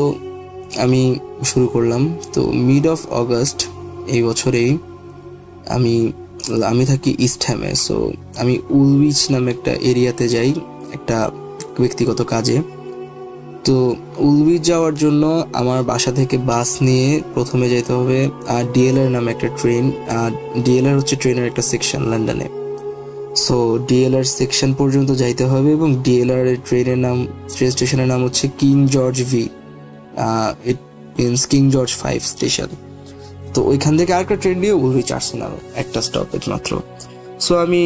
আমি শুরু করলাম। তো মিড অফ অগস্ট এই বছরেই আমি থাকি ইস্ট হ্যামে। সো আমি উলউইচ নামে একটা এরিয়াতে যাই একটা ব্যক্তিগত কাজে। তো উলউইচ যাওয়ার জন্য আমার বাসা থেকে বাস নিয়ে প্রথমে যেতে হবে ডিএলআর নামে একটা ট্রেন। ডিএলআর হচ্ছে ট্রেনের একটা সেকশন লন্ডনে। সো ডিএলআর সেকশন পর্যন্ত যাইতে হবে এবং ডিএলআর ট্রেন স্টেশনের নাম হচ্ছে king George V, it means king George 5 station. তো ওইখান থেকে আরেকটা ট্রেন দিয়ে উলউইচ আর্সেনাল, একটা স্টপেজ মাত্র। সো আমি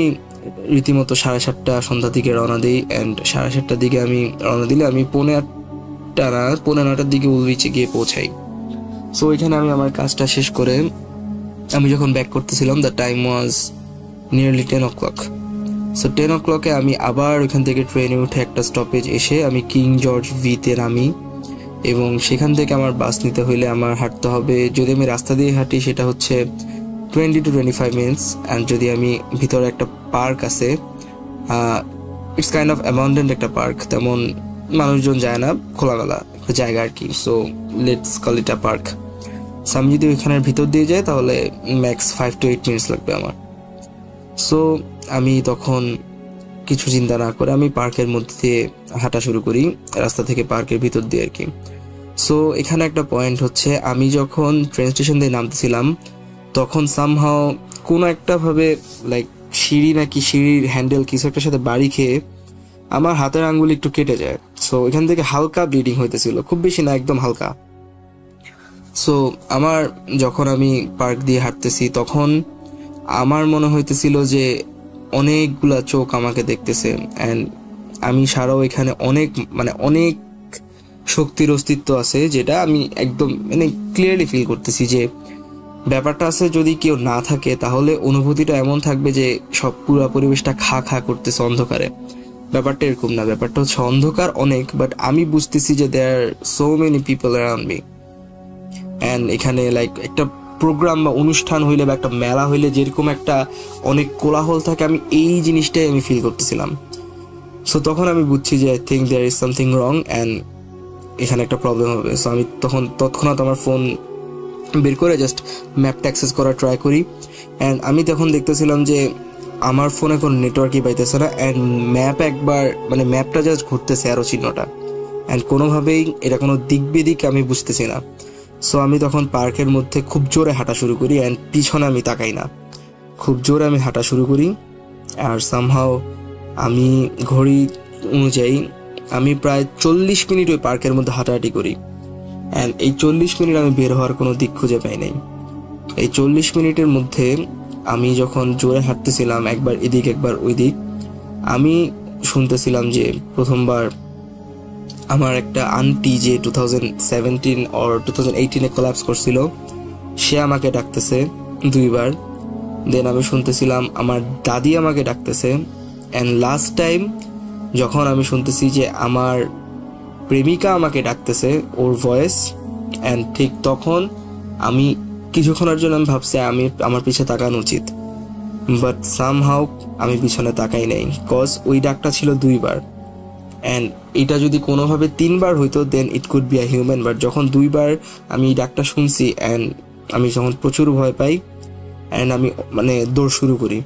রীতিমতো 7:30 সন্ধ্যা দিকে রওনা দিই, অ্যান্ড 7:30টার দিকে আমি রওনা দিলে আমি 8:30-9টার দিকে উলউইচে গিয়ে পৌঁছাই। সো ওইখানে আমি আমার কাজটা শেষ করে আমি যখন ব্যাক করতেছিলাম, the time was nearly 10 o'clock। So 10 o'clock-এ আমি আবার ওইখান থেকে ট্রেনে উঠে একটা স্টপেজ এসে আমি কিং জর্জ ভিতে নামি, এবং সেখান থেকে আমার বাস নিতে হইলে আমার হাঁটতে হবে, যদি আমি রাস্তা দিয়ে হাঁটি সেটা হচ্ছে 20 to 25 minutes, অ্যান্ড যদি আমি ভিতরে একটা পার্ক আছে, ইটস কাইন্ড অফ অ্যাবান্ডেন্ট একটা পার্ক, তেমন মানুষজন যায় না, খোলামেলা একটা জায়গা আর কি। So let's call it a park. So আমি যদি ওইখানের ভিতর দিয়ে যাই তাহলে ম্যাক্স 5 to 8 minutes লাগবে আমার। সো আমি তখন কিছু চিন্তা না করে আমি পার্কের মধ্যে দিয়ে হাঁটা শুরু করি, রাস্তা থেকে পার্কের ভিতর দিয়ে আর কি। সো এখানে একটা পয়েন্ট হচ্ছে, আমি যখন ট্রেন স্টেশন দিয়ে নামতেছিলাম তখন সামহাও কোনো একটা ভাবে সিঁড়ির হ্যান্ডেল কিছু একটা সাথে বাড়ি খেয়ে আমার হাতের আঙ্গুল একটু কেটে যায়। সো এখান থেকে হালকা ব্লিডিং হইতেছিল, খুব বেশি না, একদম হালকা। সো যখন আমি পার্ক দিয়ে হাঁটতেছি তখন আমার মনে হইতেছিল যে অনেকগুলা চোখ আমাকে দেখতেছে, অ্যান্ড আমি সারাও এখানে অনেক শক্তির অস্তিত্ব আছে, যেটা আমি একদম ক্লিয়ারলি ফিল করতেছি যে ব্যাপারটা আছে। যদি কেউ না থাকে তাহলে অনুভূতিটা এমন থাকবে যে সব পুরো পরিবেশটা খা করতেছে অন্ধকারে। ব্যাপারটা এরকম না, ব্যাপারটা হচ্ছে অন্ধকার অনেক, বাট আমি বুঝতেছি যে there are so many people around me. And এখানে একটা প্রোগ্রাম বা অনুষ্ঠান হইলে বা একটা মেলা হইলে যেরকম একটা অনেক কোলাহল থাকে, আমি এই জিনিসটাই আমি ফিল করতেছিলাম। সো তখন আমি বুঝছি যে I think there is something wrong, and এখানে একটা প্রবলেম হবে। সো আমি তৎক্ষণাৎ আমার ফোন বের করে জাস্ট ম্যাপটা অ্যাক্সেস করার ট্রাই করি, অ্যান্ড আমি তখন দেখতেছিলাম যে আমার ফোনে কোনো নেটওয়ার্কই পাইতেছে না, অ্যান্ড ম্যাপটা জাস্ট ঘুরতেছে আরও চিহ্নটা, অ্যান্ড কোনোভাবেই এটা কোনো দিক বেদিক আমি বুঝতেছি না। সো আমি তখন পার্কের মধ্যে খুব জোরে হাঁটা শুরু করি, অ্যান্ড পিছনে আমি তাকাই না, খুব জোরে আমি হাঁটা শুরু করি। আর সামহাও আমি ঘড়ি অনুযায়ী আমি প্রায় 40 মিনিট ওই পার্কের মধ্যে হাঁটাহাঁটি করি, অ্যান্ড এই 40 মিনিট আমি বের হওয়ার কোনো দিক খুঁজে পাই নাই। এই 40 মিনিটের মধ্যে আমি যখন জোরে হাঁটতেছিলাম, একবার এদিক একবার ওই দিক, আমি শুনতেছিলাম যে প্রথমবার আমার একটা আন্টি যে 2017 or 2018-এ কোলাপস করছিল, সে আমাকে ডাকতেছে 2বার। দেন আমি শুনতেছিলাম আমার দাদি আমাকে ডাকতেছে, অ্যান্ড লাস্ট টাইম যখন আমি শুনতেছি যে আমার প্রেমিকা আমাকে ডাকতেছে, ওর ভয়েস, অ্যান্ড ঠিক তখন আমি কিছুক্ষণের জন্য আমি ভাবছি আমার পিছে তাকানো উচিত, বাট সামহাউ আমি পিছনে তাকাই নাই, কজ ওই ডাকটা ছিল 2বার। অ্যান্ড এটা যদি কোনোভাবে 3 বার হইতো then it could be a human, but যখন 2 বার আমি ডাকটা শুনছি অ্যান্ড আমি যখন প্রচুর ভয় পাই অ্যান্ড আমি মানে দৌড় শুরু করি।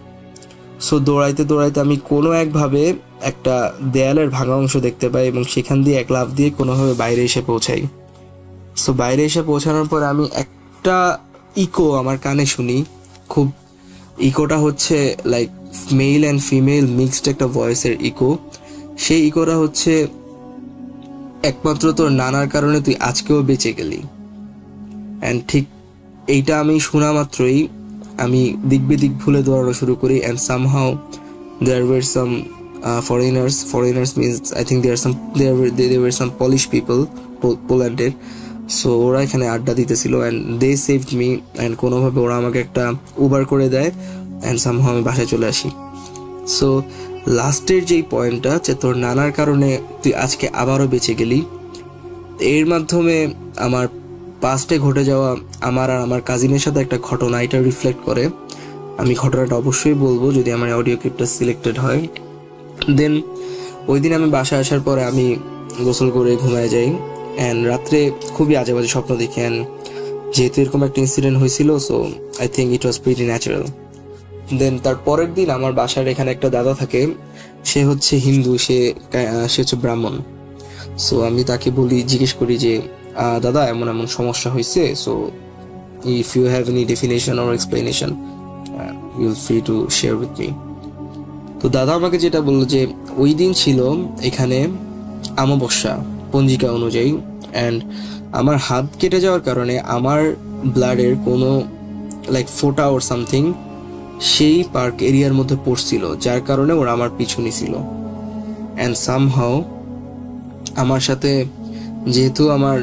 সো দৌড়াইতে দৌড়াইতে আমি কোনো একভাবে একটা দেয়ালের ভাঙা অংশ দেখতে পাই এবং সেখান দিয়ে এক লাফ দিয়ে কোনোভাবে বাইরে এসে পৌঁছাই। সো বাইরে এসে পৌঁছানোর পর আমি একটা ইকো আমার কানে শুনি, খুব ইকোটা হচ্ছে like male and female mixed একটা ভয়েসের ইকো। সেই ইকোটা হচ্ছে একমাত্র তোর নানার কারণে তুই আজকেও বেঁচে গেলি। অ্যান্ড ঠিক এইটা আমি শোনা মাত্রই আমি দিক বিদিক ভুলে দৌড়ানো শুরু করি। And somehow there were some foreigners means I think there were some Polish people, পোল্যান্ডের। সো ওরা এখানে আড্ডা দিতেছিল and they saved me and কোনোভাবে ওরা আমাকে একটা উবার করে দেয় অ্যান্ড সামহাউ আমি বাসায় চলে আসি। সো লাস্টের যেই পয়েন্টটা যে তোর নানার কারণে তুই আজকে আবারও বেঁচে গেলি, এর মাধ্যমে আমার পাস্টে ঘটে যাওয়া আমার আর আমার কাজিনের সাথে একটা ঘটনা এটা রিফ্লেক্ট করে। আমি ঘটনাটা অবশ্যই বলবো যদি আমার অডিও ক্লিপটা সিলেক্টেড হয়। দেন ওই দিন আমি বাসায় আসার পরে আমি গোসল করে ঘুমায় যাই অ্যান্ড রাত্রে খুবই আজে বাজে স্বপ্ন দেখি। অ্যান্ড যেহেতু এরকম একটা ইনসিডেন্ট হয়েছিল so I think it was pretty natural. Then তার পরের দিন আমার বাসার এখানে একটা দাদা থাকে, সে হচ্ছে হিন্দু, সে হচ্ছে ব্রাহ্মণ। সো আমি তাকে জিজ্ঞেস করি যে দাদা এমন এমন সমস্যা হয়েছে, so if you have any definition or explanation you'll free to share with me. তো দাদা আমাকে যেটা বললো যে ওই দিন ছিল এখানে অমাবস্যা পঞ্জিকা অনুযায়ী, অ্যান্ড আমার হাত কেটে যাওয়ার কারণে আমার ব্লাডের কোনো লাইক ফোটা ওর সামথিং সেই পার্ক এরিয়ার মধ্যে পড়ছিল, যার কারণে ওরা আমার পিছু নিছিল। অ্যান্ড সামহাউ আমার সাথে যেহেতু আমার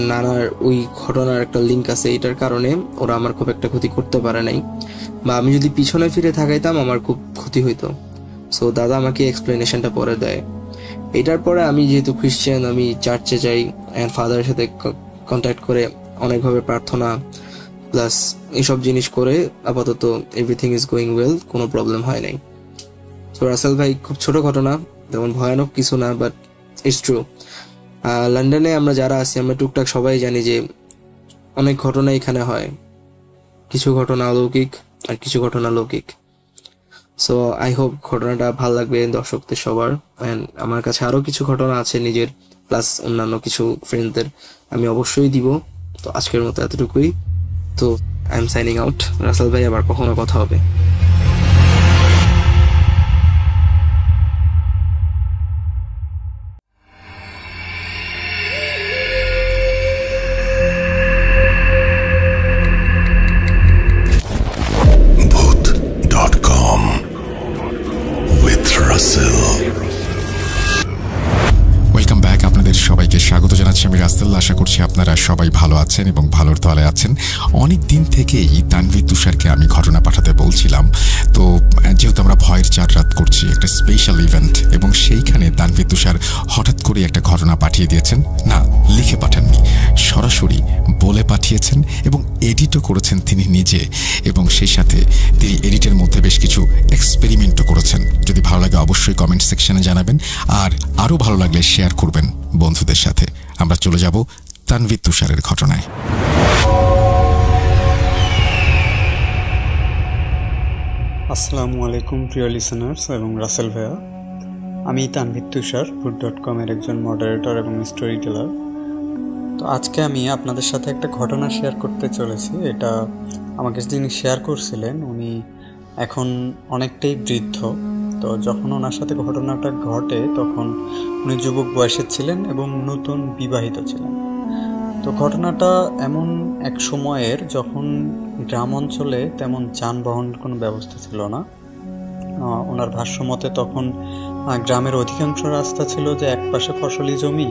নানার ওই ঘটনার একটা লিঙ্ক আছে, এটার কারণে ওরা আমার খুব একটা ক্ষতি করতে পারে নাই, বা আমি যদি পিছনে ফিরে থাকাইতাম আমার খুব ক্ষতি হইতো। সো দাদা আমাকে এক্সপ্লেনেশনটা পরে দেয়। এটার পরে আমি যেহেতু খ্রিস্টান, আমি চার্চে যাই অ্যান্ড ফাদারের সাথে কন্ট্যাক্ট করে অনেকভাবে প্রার্থনা প্লাস এইসব জিনিস করে আপাতত এভরিথিং ইজ গোয়িং ওয়েল, কোনো প্রবলেম হয় নাই। তো রাসেল ভাই, খুব ছোট ঘটনা, তেমন ভয়ানক কিছু না, বাট ইটস ট্রু। লন্ডনে আমরা যারা আছি আমরা টুকটাক সবাই জানি যে অনেক ঘটনা এখানে হয়, কিছু ঘটনা অলৌকিক আর কিছু ঘটনা লৌকিক। সো আই হোপ ঘটনাটা ভালো লাগবে দর্শকদের সবার। অ্যান্ড আমার কাছে আরও কিছু ঘটনা আছে নিজের প্লাস অন্যান্য কিছু ফ্রেন্ডদের আমি অবশ্যই দিব। তো আজকের মতো এতটুকুই। তো I am signing out. Rasel ভাই, আবার কখনো কথা হবে। Welcome back. আপনাদের সবাইকে স্বাগত জানাচ্ছি আমি রাসেল। আশা করছি আপনারা সবাই ভালো আছেন এবং ভালোর তলে আছেন। অনেক দিন থেকেই তানভীর তুষারকে আমি ঘটনা পাঠাতে বলছিলাম, তো যেহেতু আমরা ভয়ের 4 রাত করছি, একটা স্পেশাল ইভেন্ট, এবং সেইখানে তানভীর তুষার হঠাৎ করে একটা ঘটনা পাঠিয়ে দিয়েছেন। না, লিখে পাঠাননি, সরাসরি বলে পাঠিয়েছেন এবং এডিটও করেছেন তিনি নিজে, এবং সেই সাথে তিনি এডিটের মধ্যে বেশ কিছু এক্সপেরিমেন্টও করেছেন। যদি ভালো লাগে অবশ্যই কমেন্ট সেকশনে জানাবেন, আর আরও ভালো লাগলে শেয়ার করবেন বন্ধুদের সাথে। আমরা চলে যাব তানভীর তুষারের ঘটনায়। আসসালামু আলাইকুম প্রিয় লিসেনার্স এবং রাসেল ভাইয়া। আমি তানভীর তুষার, food.com-এর একজন মডারেটর এবং স্টোরি টেলার। তো আজকে আমি আপনাদের সাথে একটা ঘটনা শেয়ার করতে চলেছি। এটা আমাকে যিনি শেয়ার করছিলেন উনি এখন অনেকটাই বৃদ্ধ। তো যখন ওনার সাথে ঘটনাটা ঘটে তখন উনি যুবক বয়সের ছিলেন এবং নতুন বিবাহিত ছিলেন। তো ঘটনাটা এমন এক সময়ের যখন গ্রাম অঞ্চলে তেমন যানবাহন কোনো ব্যবস্থা ছিল না। ওনার ভাষ্যমতে তখন গ্রামের অধিকাংশ রাস্তা ছিল যে এক পাশে ফসলি জমি,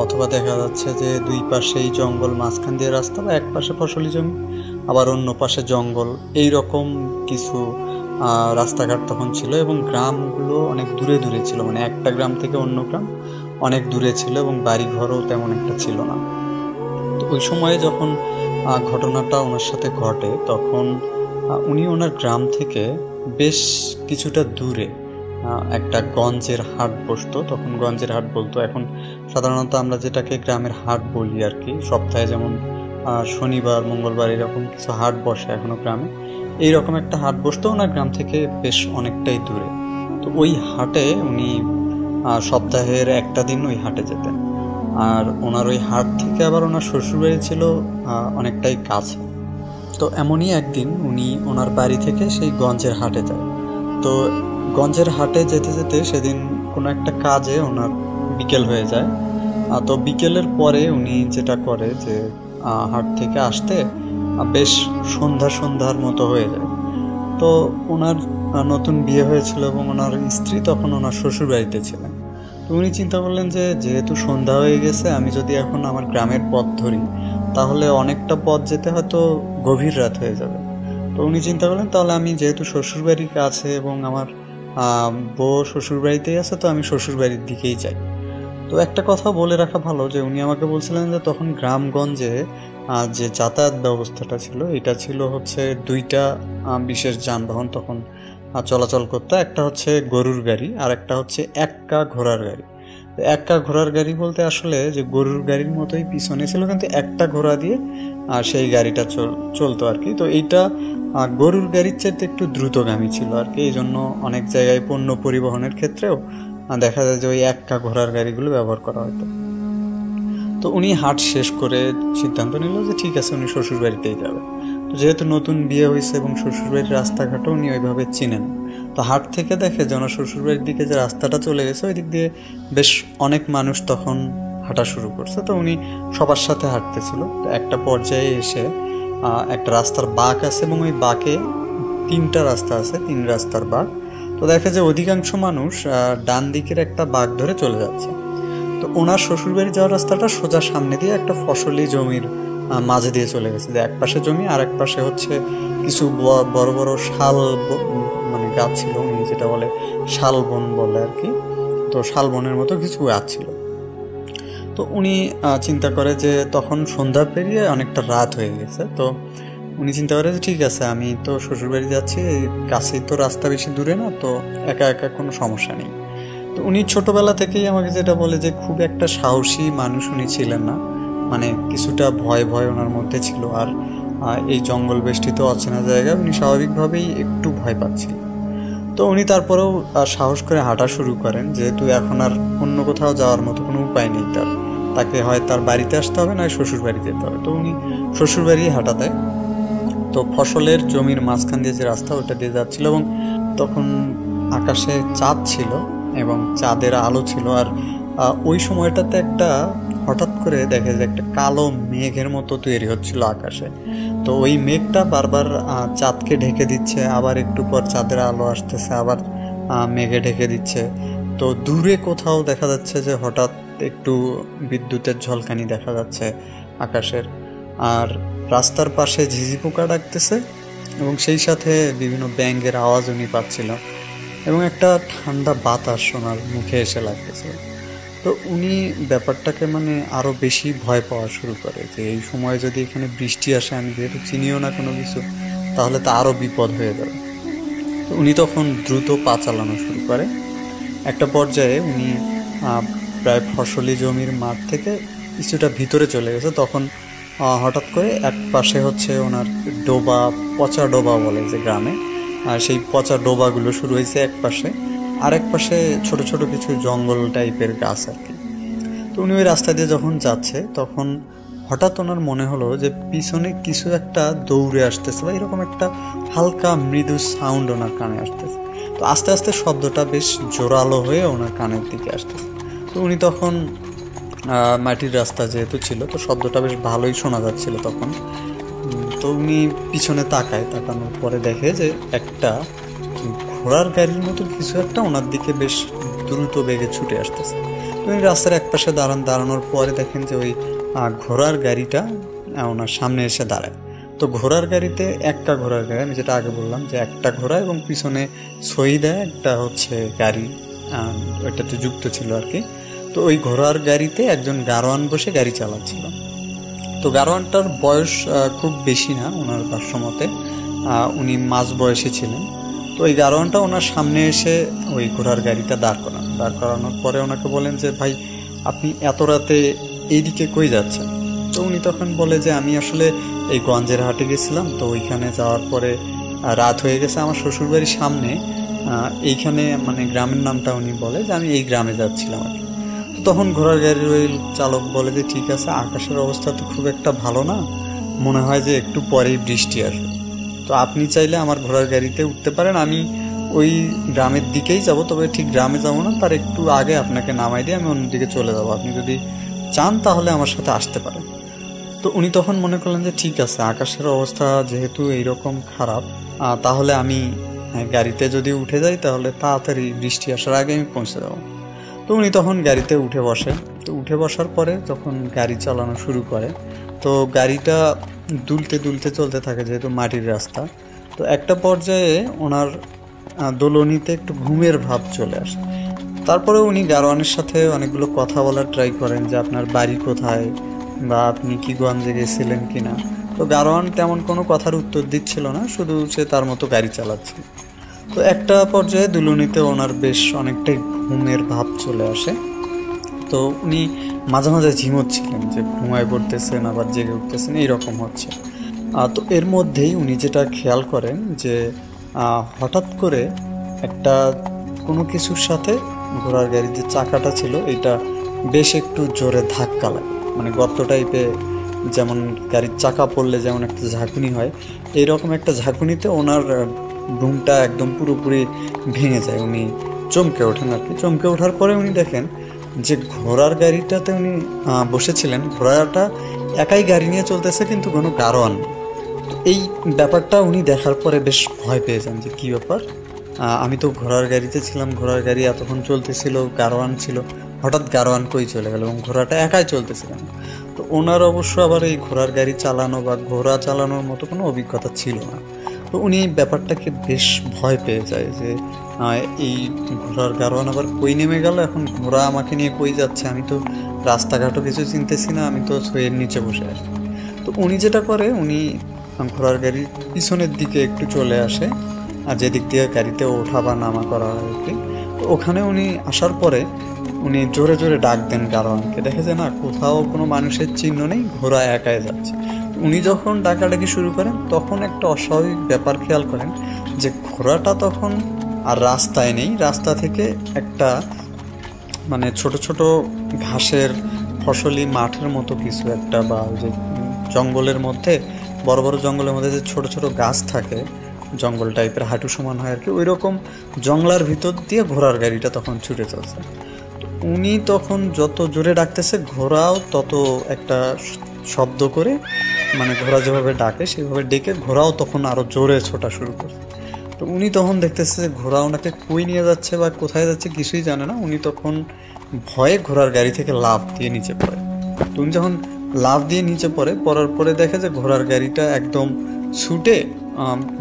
অথবা দেখা যাচ্ছে যে 2 পাশেই জঙ্গল, মাঝখান দিয়ে রাস্তা, বা এক পাশে ফসলি জমি আবার অন্য পাশে জঙ্গল, এই রকম কিছু রাস্তাঘাট তখন ছিল। এবং গ্রামগুলো অনেক দূরে দূরে ছিল, মানে একটা গ্রাম থেকে অন্য গ্রাম অনেক দূরে ছিল, এবং বাড়িঘরও তেমন একটা ছিল না। তো ওই সময়ে যখন ঘটনাটা ওনার সাথে ঘটে তখন উনি ওনার গ্রাম থেকে বেশ কিছুটা দূরে একটা গঞ্জের হাট বসতো। তখন গঞ্জের হাট বলতো, এখন সাধারণত আমরা যেটাকে গ্রামের হাট বলি আর কি। সপ্তাহে যেমন শনিবার মঙ্গলবার এরকম কিছু হাট বসে এখনো গ্রামে, এইরকম একটা হাট বসতো ওনার গ্রাম থেকে বেশ অনেকটাই দূরে। তো ওই হাটে উনি সপ্তাহের একটা দিন ওই হাটে যেতেন। আর ওনার ওই হাট থেকে আবার ওনার শ্বশুরবাড়ি ছিল অনেকটাই কাছে। তো এমনই একদিন উনি ওনার বাড়ি থেকে সেই গঞ্জের হাটে যায়। তো গঞ্জের হাটে যেতে যেতে সেদিন কোনো একটা কাজে ওনার বিকেল হয়ে যায়। তো বিকেলের পরে উনি যেটা করে যে হাট থেকে আসতে বেশ সন্ধ্যার মতো হয়ে যায়। তো ওনার নতুন বিয়ে হয়েছিল এবং ওনার স্ত্রী তখন ওনার শ্বশুর বাড়িতে ছিলেন। তো উনি চিন্তা করলেন যে যেহেতু সন্ধ্যা হয়ে গেছে, আমি যদি এখন আমার গ্রামের পথ ধরি তাহলে অনেকটা পথ যেতে হয়তো গভীর রাত হয়ে যাবে। তো উনি চিন্তা করলেন তাহলে আমি যেহেতু শ্বশুরবাড়ির কাছে এবং আমার বউ শ্বশুরবাড়িতেই আছে, তো আমি শ্বশুরবাড়ির দিকেই যাই। তো একটা কথা বলে রাখা ভালো যে উনি আমাকে বলছিলেন যে তখন গ্রামগঞ্জে যে যাতায়াত ব্যবস্থাটা ছিল এটা ছিল হচ্ছে দুইটা বিশেষ যানবাহন তখন চলাচল করতো। একটা হচ্ছে গরুর গাড়ি আর একটা হচ্ছে এক্কা ঘোড়ার গাড়ি। এক্কা ঘোড়ার গাড়ি বলতে আসলে যে গরুর গাড়ির মতোই পিছনে ছিল, কিন্তু একটা ঘোড়া দিয়ে সেই গাড়িটা চলতো আর কি। তো এইটা গরুর গাড়ির চাইতে একটু দ্রুতগামী ছিল আর কি। এই জন্য অনেক জায়গায় পণ্য পরিবহনের ক্ষেত্রেও দেখা যায় যে ওই এক্কা ঘোড়ার গাড়িগুলো ব্যবহার করা হতো। তো উনি হাট শেষ করে সিদ্ধান্ত নিল যে ঠিক আছে উনি শ্বশুরবাড়িতেই যাবে। তো যেহেতু নতুন বিয়ে হয়েছে এবং শ্বশুরবাড়ির রাস্তাঘাটও উনি ওইভাবে চিনেন, তো হাট থেকে দেখে যে ওনার শ্বশুরবাড়ির দিকে যে রাস্তাটা চলে গেছে ওই দিক দিয়ে বেশ অনেক মানুষ তখন হাঁটা শুরু করছে। তো উনি সবার সাথে হাঁটতেছিল। তো একটা পর্যায়ে এসে একটা রাস্তার বাঁক আছে এবং ওই বাঁকে তিনটা রাস্তা আছে, 3 রাস্তার বাঁক। তো দেখা যায় অধিকাংশ মানুষ ডান দিকের একটা বাঁক ধরে চলে যাচ্ছে। তো ওনার শ্বশুরবাড়ি যাওয়ার রাস্তাটা সোজা সামনে দিয়ে একটা ফসলি জমির মাঝে দিয়ে চলে গেছে, যে এক পাশে জমি আর এক পাশে হচ্ছে কিছু বড় বড় শাল মানে গাছ ছিল, উনি যেটা বলে শালবন বলে আর কি। তো শালবনের মতো কিছু গাছ ছিল। তো উনি চিন্তা করে যে তখন সন্ধ্যা পেরিয়ে অনেকটা রাত হয়ে গেছে। তো উনি চিন্তা করে যে ঠিক আছে আমি তো শ্বশুরবাড়ি যাচ্ছি, কাছেই তো রাস্তা, বেশি দূরে না, তো একা একা কোনো সমস্যা নেই। তো উনি ছোটবেলা থেকেই আমাকে যেটা বলে যে খুব একটা সাহসী মানুষ উনি ছিলেন না, মানে কিছুটা ভয় ওনার মধ্যে ছিল। আর এই জঙ্গল বেষ্টিত অচেনা জায়গায় উনি স্বাভাবিকভাবেই একটু ভয় পাচ্ছিলেন। তো উনি তারপরেও সাহস করে হাঁটা শুরু করেন, যেহেতু এখন আর অন্য কোথাও যাওয়ার মতো কোনো উপায় নেই তাকে হয় তার বাড়িতে আসতে হবে না শ্বশুর বাড়ি যেতে হবে। তো উনি শ্বশুর বাড়ি হাঁটা দেয়। তো ফসলের জমির মাঝখান দিয়ে যে রাস্তা ওটা দিয়ে যাচ্ছিল এবং তখন আকাশে চাঁদ ছিল এবং চাঁদের আলো ছিল। আর ওই সময়টাতে একটা হঠাৎ করে দেখা যায় একটা কালো মেঘের মতো তৈরি হচ্ছিল আকাশে। তো ওই মেঘটা বারবার চাঁদকে ঢেকে দিচ্ছে, আবার একটু পর চাঁদের আলো আসতেছে, আবার মেঘে ঢেকে দিচ্ছে। তো দূরে কোথাও দেখা যাচ্ছে যে হঠাৎ একটু বিদ্যুতের ঝলকানি দেখা যাচ্ছে আকাশের। আর রাস্তার পাশে ঝিঝি পোকা ডাকতেছে এবং সেই সাথে বিভিন্ন ব্যাঙের আওয়াজ উনি পাচ্ছিল এবং একটা ঠান্ডা বাতাস ওনার মুখে এসে লাগতেছে। তো উনি ব্যাপারটাকে মানে আরো বেশি ভয় পাওয়া শুরু করে যে এই সময় যদি এখানে বৃষ্টি আসে, আমি যেহেতু চিনিও না কোনো কিছু, তাহলে তো আরো বিপদ হয়ে যাবে। তো উনি তখন দ্রুত পা চালানো শুরু করে। একটা পর্যায়ে উনি প্রায় ফসলি জমির মাঠ থেকে কিছুটা ভিতরে চলে গেছে। তখন হঠাৎ করে এক পাশে হচ্ছে ওনার ডোবা, পচা ডোবা বলে যে গ্রামে, আর সেই পচা ডোবাগুলো শুরু হয়েছে এক পাশে, আর এক পাশে ছোট ছোট কিছু জঙ্গল টাইপের গাছ আর কি। তো উনি ওই রাস্তা দিয়ে যখন যাচ্ছে তখন হঠাৎ ওনার মনে হলো যে পিছনে কিছু একটা দৌড়ে আসতেছে বা এরকম একটা হালকা মৃদু সাউন্ড ওনার কানে আসতেছে। তো আস্তে আস্তে শব্দটা বেশ জোরালো হয়ে ওনার কানের দিকে আসতেছে। তো উনি তখন মাটির রাস্তা যেহেতু ছিল, তো শব্দটা বেশ ভালোই শোনা যাচ্ছিল তখন। তো উনি পিছনে তাকানোর পরে দেখে যে একটা ঘোড়ার গাড়ির মতো কিছু একটা ওনার দিকে বেশ দ্রুত বেগে ছুটে আসতেছে। তো উনি রাস্তার এক পাশে দাঁড়ানোর পরে দেখেন যে ওই ঘোড়ার গাড়িটা ওনার সামনে এসে দাঁড়ায়। তো ঘোড়ার গাড়িতে একটা ঘোড়ার গাড়ি, আমি যেটা আগে বললাম যে একটা ঘোড়া এবং পিছনে সই দেয় একটা হচ্ছে গাড়ি ওইটাতে যুক্ত ছিল আর কি। তো ওই ঘোড়ার গাড়িতে একজন গারোয়ান বসে গাড়ি চালাচ্ছিল। তো গারোয়ানটার বয়স খুব বেশি না ওনার ভাষ্যমতে, উনি মাঝ বয়সে ছিলেন। তো ওই গারোয়ানটা ওনার সামনে এসে ওই ঘোড়ার গাড়িটা দাঁড় করানোর পরে ওনাকে বলেন যে ভাই আপনি এত রাতে এইদিকে কই যাচ্ছেন? তো উনি তখন বলে যে আমি আসলে এই গঞ্জের হাটে গেছিলাম, তো ওইখানে যাওয়ার পরে রাত হয়ে গেছে, আমার শ্বশুরবাড়ির সামনে এইখানে মানে গ্রামের নামটা উনি বলে যে আমি এই গ্রামে যাচ্ছিলাম আর কি। তো তখন ঘোড়ার গাড়ির ওই চালক বলে যে ঠিক আছে, আকাশের অবস্থা তো খুব একটা ভালো না, মনে হয় যে একটু পরেই বৃষ্টি আসবে, তো আপনি চাইলে আমার ঘোড়ার গাড়িতে উঠতে পারেন, আমি ওই গ্রামের দিকেই যাব, তবে ঠিক গ্রামে যাবো না, তার একটু আগে আপনাকে নামাই দিয়ে আমি অন্যদিকে চলে যাবো, আপনি যদি চান তাহলে আমার সাথে আসতে পারেন। তো উনি তখন মনে করলেন যে ঠিক আছে, আকাশের অবস্থা যেহেতু এইরকম খারাপ, তাহলে আমি গাড়িতে যদি উঠে যাই তাহলে তাড়াতাড়ি বৃষ্টি আসার আগে আমি পৌঁছে যাবো। তো উনি তখন গাড়িতে উঠে বসে। তো উঠে বসার পরে যখন গাড়ি চালানো শুরু করে, তো গাড়িটা দুলতে দুলতে চলতে থাকে, যেহেতু মাটির রাস্তা। তো একটা পর্যায়ে ওনার দোলনিতে একটু ঘুমের ভাব চলে আসে। তারপরে উনি গারোয়ানের সাথে অনেকগুলো কথা বলার ট্রাই করেন যে আপনার বাড়ি কোথায় বা আপনি কি গঞ্জে গেছিলেন কিনা। তো গারোয়ান তেমন কোনো কথার উত্তর দিচ্ছিল না, শুধু সে তার মতো গাড়ি চালাচ্ছিল। তো একটা পর্যায়ে দুলনিতে ওনার বেশ অনেকটাই ঘুমের ভাব চলে আসে। তো উনি মাঝে মাঝে ঝিমোচ্ছিলেন, যে ঘুমায় পড়তেছেন আবার জেগে উঠতেছেন, এইরকম হচ্ছে। তো এর মধ্যেই উনি যেটা খেয়াল করেন যে হঠাৎ করে একটা কোনো কিছুর সাথে ঘোড়ার গাড়ির যে চাকাটা ছিল এটা বেশ একটু জোরে ধাক্কা লাগে, মানে গর্ত টাইপে, যেমন গাড়ির চাকা পড়লে যেমন একটা ঝাঁকুনি হয়, এইরকম একটা ঝাঁকুনিতে ওনার ঘুমটা একদম পুরোপুরি ভেঙে যায়। উনি চমকে ওঠেন আর কি। চমকে ওঠার পরে উনি দেখেন যে ঘোড়ার গাড়িটাতে উনি বসেছিলেন, ঘোড়াটা একাই গাড়ি নিয়ে চলতেছে, কিন্তু কোনো গারোয়ান নেই। এই ব্যাপারটা উনি দেখার পরে বেশ ভয় পেয়ে যান যে কী ব্যাপার, আমি তো ঘোড়ার গাড়িতে ছিলাম, ঘোড়ার গাড়ি এতক্ষণ চলতেছিল, গারোয়ান ছিল, হঠাৎ গারোয়ান কই চলে গেল এবং ঘোড়াটা একাই চলতেছিল। তো ওনার অবশ্য আবার এই ঘোড়ার গাড়ি চালানো বা ঘোড়া চালানোর মতো কোনো অভিজ্ঞতা ছিল না। তো উনি ব্যাপারটাকে বেশ ভয় পেয়ে যায় যে এই ঘোড়ার গারোয়ান আবার কই নেমে গেল, এখন ঘোড়া আমাকে নিয়ে কই যাচ্ছে, আমি তো রাস্তাঘাটও কিছু চিনতেছি না, আমি তো ছয়ের নিচে বসে আছি। তো উনি যেটা করে, উনি ঘোড়ার গাড়ির পিছনের দিকে একটু চলে আসে, আর যেদিক দিয়ে গাড়িতে ওঠা বা নামা করা হয় আর কি। তো ওখানে উনি আসার পরে উনি জোরে জোরে ডাক দেন গারোয়ানকে, দেখে যে না, কোথাও কোনো মানুষের চিহ্ন নেই, ঘোড়া একাই যাচ্ছে। উনি যখন ডাকাডাকি শুরু করেন তখন একটা অস্বাভাবিক ব্যাপার খেয়াল করেন যে ঘোড়াটা তখন আর রাস্তায় নেই, রাস্তা থেকে একটা মানে ছোট ছোট ঘাসের ফসলি মাঠের মতো কিছু একটা, বা যে জঙ্গলের মধ্যে, বড় বড় জঙ্গলের মধ্যে যে ছোট ছোট গাছ থাকে, জঙ্গল টাইপের, হাঁটু সমান হয় আর কি, ওই রকম জঙ্গলার ভিতর দিয়ে ঘোড়ার গাড়িটা তখন ছুটে চলছে। উনি তখন যত জোরে ডাকতেছে, ঘোড়াও তত একটা শব্দ করে, মানে ঘোড়া যেভাবে ডাকে সেভাবে ডেকে ঘোড়াও তখন আরো জোরে ছোটা শুরু করে। তো উনি তখন দেখতেছে যে ঘোড়া ওনাকে কই নিয়ে যাচ্ছে বা কোথায় যাচ্ছে কিছুই জানে না। উনি তখন ভয়ে ঘোড়ার গাড়ি থেকে লাফ দিয়ে নিচে পড়ে। তো উনি যখন লাফ দিয়ে নিচে পড়ার পরে দেখে যে ঘোড়ার গাড়িটা একদম ছুটে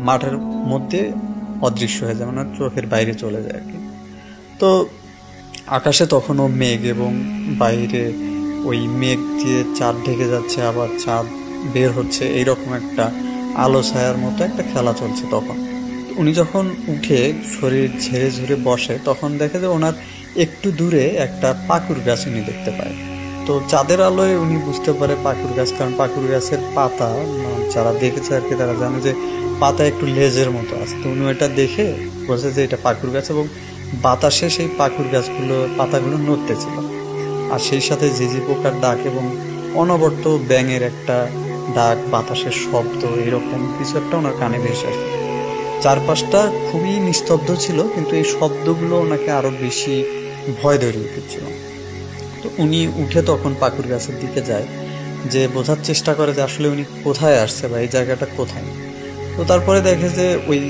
মাঠের মধ্যে অদৃশ্য হয়ে যায়, মানে চোখের বাইরে চলে যায় আর কি। তো আকাশে তখনও মেঘ, এবং বাইরে ওই মেঘ দিয়ে চাঁদ ঢেকে যাচ্ছে, আবার চাঁদ বের হচ্ছে, এইরকম একটা আলো ছায়ার মতো একটা খেলা চলছে। তখন উনি যখন উঠে শরীর ঝেড়ে ঝুড়ে বসে, তখন দেখে যে ওনার একটু দূরে একটা পাকুর গাছ উনি দেখতে পায়। তো চাঁদের আলোয় উনি বুঝতে পারে পাকুর গাছ, কারণ পাকুর গাছের পাতা, যারা দেখেছে আর কি তারা জানে যে পাতা একটু লেজের মতো আছে। তো উনি এটা দেখে বলছে যে এটা পাকুর গাছ, এবং বাতাসে সেই পাকুর গাছগুলো পাতাগুলো নড়তেছিল, আর সেই সাথে ঝিঝি পোকার ডাক এবং অনবরত ব্যাঙের একটা ডাক, বাতাসের শব্দ, এরকম কিছু একটা ওনার কানে ভেসে আসে। চারপাশটা খুবই নিস্তব্ধ ছিল, কিন্তু এই শব্দগুলো ওনাকে আরো বেশি ভয় ধরিয়ে দিচ্ছিল। তো উনি উঠে তখন পাকুর গাছের দিকে যায়, যে বোঝার চেষ্টা করে যে আসলে উনি কোথায় আসছে বা এই জায়গাটা কোথায়। তো তারপরে দেখে যে ওই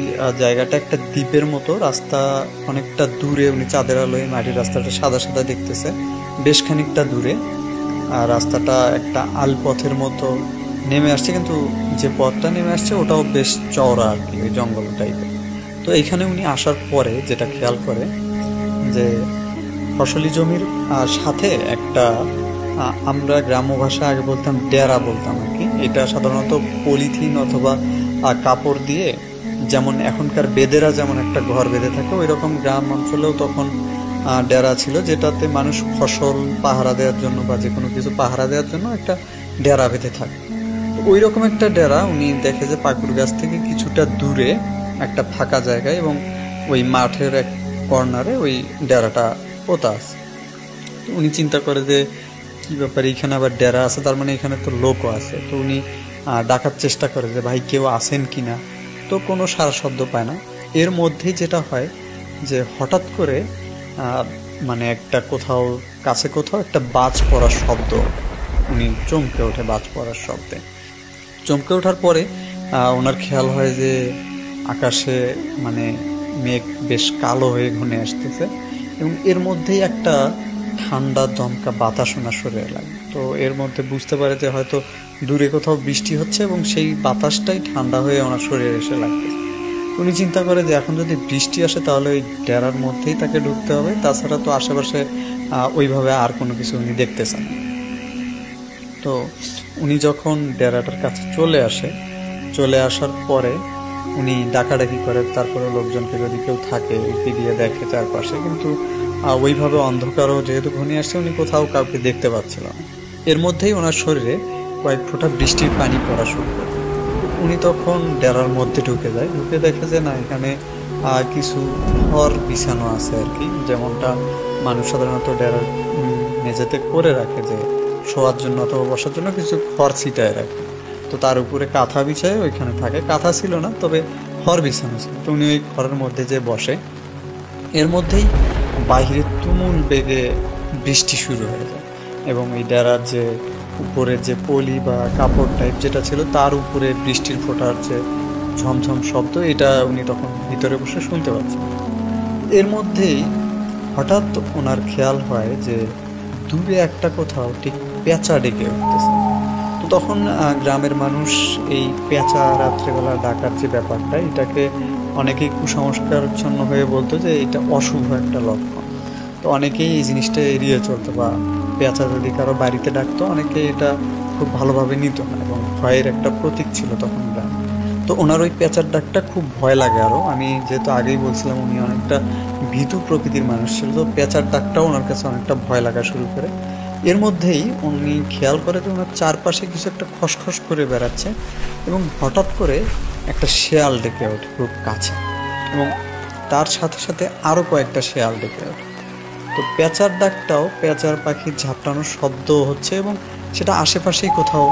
জায়গাটা একটা দ্বীপের মতো, রাস্তা অনেকটা দূরে, উনি চাঁদের আলোয় মাটির রাস্তাটা সাদা সাদা দেখতেছে বেশ খানিকটা দূরে, আর রাস্তাটা একটা আলপথের মতো নেমে আসছে, কিন্তু যে পথটা নেমে আসছে ওটাও বেশ চওড়া আর কি, ওই জঙ্গল টাইপের। তো এইখানে উনি আসার পরে যেটা খেয়াল করে যে ফসলি জমির সাথে একটা, আমরা গ্রাম্য ভাষা আগে বলতাম ডেরা বলতাম আর কি, এটা সাধারণত পলিথিন অথবা কাপড় দিয়ে যেমন এখনকার বেদেরা যেমন একটা ঘর বেঁধে থাকে, ওই রকম গ্রাম অঞ্চলেও তখন ডেরা ছিল, যেটাতে মানুষ ফসল পাহারা দেওয়ার জন্য বা যে কোনো কিছু পাহারা দেওয়ার জন্য একটা ডেরা বেঁধে থাকে। ওই রকম একটা ডেরা উনি দেখে যে পাকুর গাছ থেকে কিছুটা দূরে একটা ফাঁকা জায়গায় এবং ওই মাঠের এক কর্নারে ওই ডেরাটা পোতা আছে। উনি চিন্তা করে যে কি ব্যাপার, এখানে আবার ডেরা আছে, তার মানে এখানে তো লোকও আছে। তো উনি ডাকার চেষ্টা করে যে ভাই কেউ আছেন কিনা, তো কোনো সারা শব্দ পায় না। এর মধ্যেই যেটা হয় যে হঠাৎ করে মানে একটা কোথাও কাছে কোথাও একটা বাজ পড়ার শব্দ, উনি চমকে ওঠে বাজ পড়ার শব্দে। চমকে ওঠার পরে ওনার খেয়াল হয় যে আকাশে মানে মেঘ বেশ কালো হয়ে ঘনে আসতেছে এবং এর মধ্যেই একটা ঠান্ডা দমকা বাতাস ওনার শরীরে লাগে। তো এর মধ্যে বুঝতে পারে যে হয়তো দূরে কোথাও বৃষ্টি হচ্ছে এবং সেই বাতাসটাই ঠান্ডা হয়ে ওনার শরীরে এসে লাগতেছে। উনি চিন্তা করে যে এখন যদি বৃষ্টি আসে তাহলে ওই ডেরার মধ্যেই তাকে ঢুকতে হবে, তাছাড়া তো আশেপাশে ওইভাবে আর কোনো কিছু উনি দেখতেছেন। তো উনি যখন ডেরাটার কাছে চলে আসার পরে উনি ডাকাডাকি করে, তারপরে লোকজনকে যদি কেউ থাকে ফিরিয়ে দেখে চারপাশে, কিন্তু ওইভাবে অন্ধকারও যেহেতু ঘনিয়ে আসছে উনি কোথাও কাউকে দেখতে পাচ্ছিল না। এর মধ্যেই ওনার শরীরে কয়েক ফোঁটা বৃষ্টির পানি পড়া শুরু করে। উনি তখন ডেরার মধ্যে ঢুকে দেখে যে না, এখানে কিছু খড় বিছানো আছে আর কি, যেমনটা মানুষ সাধারণত ডেরার মেঝেতে করে রাখে যে শোয়ার জন্য অথবা বসার জন্য কিছু খড় ছিটায় রাখে। তো তার উপরে কাঁথা বিছায় ওইখানে থাকে, কাঁথা ছিল না তবে খড় বিছানো ছিল। তো উনি ওই খড়ের মধ্যে যে বসে, এর মধ্যেই বাহিরে তুমুল বেগে বৃষ্টি শুরু হয়ে যায় এবং এই ডেরার যে উপরের যে পলি বা কাপড় টাইপ যেটা ছিল তার উপরে বৃষ্টির ফোঁটার যে ঝমঝম শব্দ, এটা উনি তখন ভিতরে বসে শুনতে পাচ্ছেন। এর মধ্যেই হঠাৎ ওনার খেয়াল হয় যে দূরে একটা কোথাও ঠিক পেঁচা ডেকে উঠতেছে। তো তখন গ্রামের মানুষ এই পেঁচা রাত্রেবেলা ডাকার যে ব্যাপারটা, এটাকে অনেকেই কুসংস্কারচ্ছন্ন হয়ে বলতো যে এটা অশুভ একটা লক্ষণ। তো অনেকেই এই জিনিসটা এড়িয়ে চলতো, বা পেঁচা যদি কারো বাড়িতে ডাকতো অনেকে এটা খুব ভালোভাবে নিত না এবং ভয়ের একটা প্রতীক ছিল তখন গ্রামে। তো ওনার ওই পেঁচার ডাকটা খুব ভয় লাগে আরও। আমি যেহেতু আগেই বলছিলাম উনি অনেকটা ভীতু প্রকৃতির মানুষ ছিল, তো পেঁচার ডাকটাও ওনার কাছে অনেকটা ভয় লাগা শুরু করে। এর মধ্যেই উনি খেয়াল করে যে ওনার চারপাশে কিছু একটা খসখস করে বেড়াচ্ছে এবং হঠাৎ করে একটা শেয়াল ডেকে ওঠে খুব কাছে এবং তার সাথে সাথে আরও কয়েকটা শেয়াল ডেকে ওঠে। তো পেঁচার ডাকটাও পেঁচার পাখির ঝাপটানোর শব্দ হচ্ছে এবং সেটা আশেপাশেই কোথাও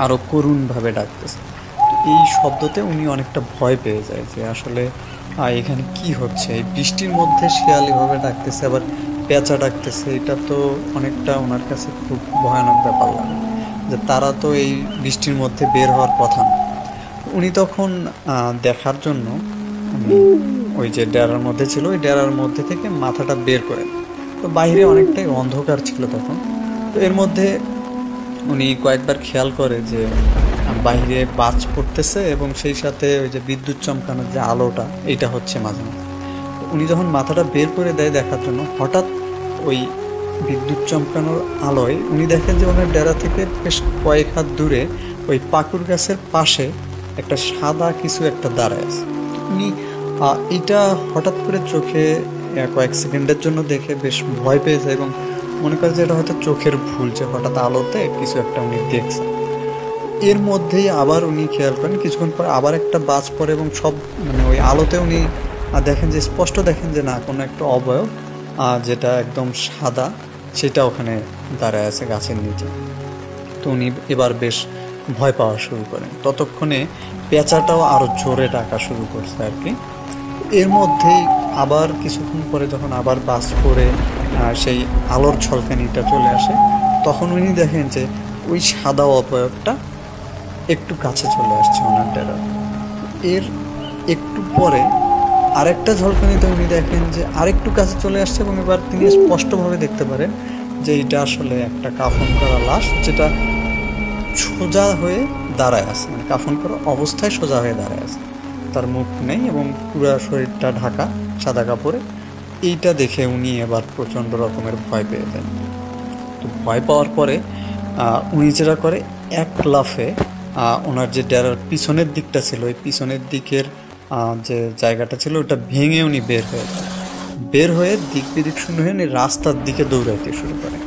আরও করুণভাবে ডাকতেছে। এই শব্দতে উনি অনেকটা ভয় পেয়ে যায় যে আসলে এখানে কি হচ্ছে, এই বৃষ্টির মধ্যে শেয়াল এভাবে ডাকতেছে আবার পেঁচা ডাকতেছে, এটা তো অনেকটা ওনার কাছে খুব ভয়ানক ব্যাপার লাগে যে তারা তো এই বৃষ্টির মধ্যে বের হওয়ার কথা না। উনি তখন দেখার জন্য ওই যে ডেরার মধ্যে ছিল ওই ডেরার মধ্যে থেকে মাথাটা বের করেন। তো বাইরে অনেকটাই অন্ধকার ছিল তখন। তো এর মধ্যে উনি কয়েকবার খেয়াল করে যে বাইরে বাজ পড়তেছে এবং সেই সাথে ওই যে বিদ্যুৎ চমকানোর যে আলোটা এইটা হচ্ছে মাঝে মাঝে। উনি যখন মাথাটা বের করে দেয় দেখার জন্য, হঠাৎ ওই বিদ্যুৎ চমকানোর আলোয় উনি দেখেন যে ওনার ডেরা থেকে বেশ কয়েক হাত দূরে ওই পাকুর গাছের পাশে একটা সাদা কিছু একটা দাঁড়ায় আছে। উনি এটা হঠাৎ করে চোখে কয়েক সেকেন্ডের জন্য দেখে বেশ ভয় পেয়ে যায় এবং মনে করে যে এটা হয়তো চোখের ভুল, যে হঠাৎ আলোতে কিছু একটা উনি দেখছেন। এর মধ্যেই আবার উনি খেয়াল করেন কিছুক্ষণ পর আবার একটা বাজ পড়ে এবং সব মানে ওই আলোতে উনি দেখেন যে স্পষ্ট দেখেন যে না, কোনো একটা অবয়ব যেটা একদম সাদা সেটা ওখানে দাঁড়ায় আছে গাছের নিচে। তো উনি এবার বেশ ভয় পাওয়া শুরু করেন। ততক্ষণে পেঁচাটাও আরও জোরে ডাকা শুরু করছে আর কি। এর মধ্যেই আবার কিছুক্ষণ পরে যখন আবার বাজ পড়ে সেই আলোর ঝলকানিটা চলে আসে, তখন উনি দেখেন যে ওই সাদা অবয়বটা একটু কাছে চলে আসছে ওনার ডেরা। এর একটু পরে আরেকটা ঝলকানিতে উনি দেখেন যে আরেকটু কাছে চলে আসছে এবং এবার তিনি স্পষ্টভাবে দেখতে পারেন যে এটা আসলে একটা কাফন করা লাশ, যেটা সোজা হয়ে দাঁড়ায় আছে, মানে কাফন করা অবস্থায় সোজা হয়ে দাঁড়ায় আছে, তার মুখ নেই এবং পুরো শরীরটা ঢাকা সাদা কাপড়ে। এইটা দেখে উনি এবার প্রচণ্ড রকমের ভয় পেয়ে যান। তো ভয় পাওয়ার পরে উনি যেটা করে এক লাফে ওনার যে ডেরার পিছনের দিকটা ছিল ওই পিছনের দিকের যে জায়গাটা ছিল ওটা ভেঙে উনি বের হয়ে দিক বিদিক শূন্য হয়ে উনি রাস্তার দিকে দৌড়াইতে শুরু করে।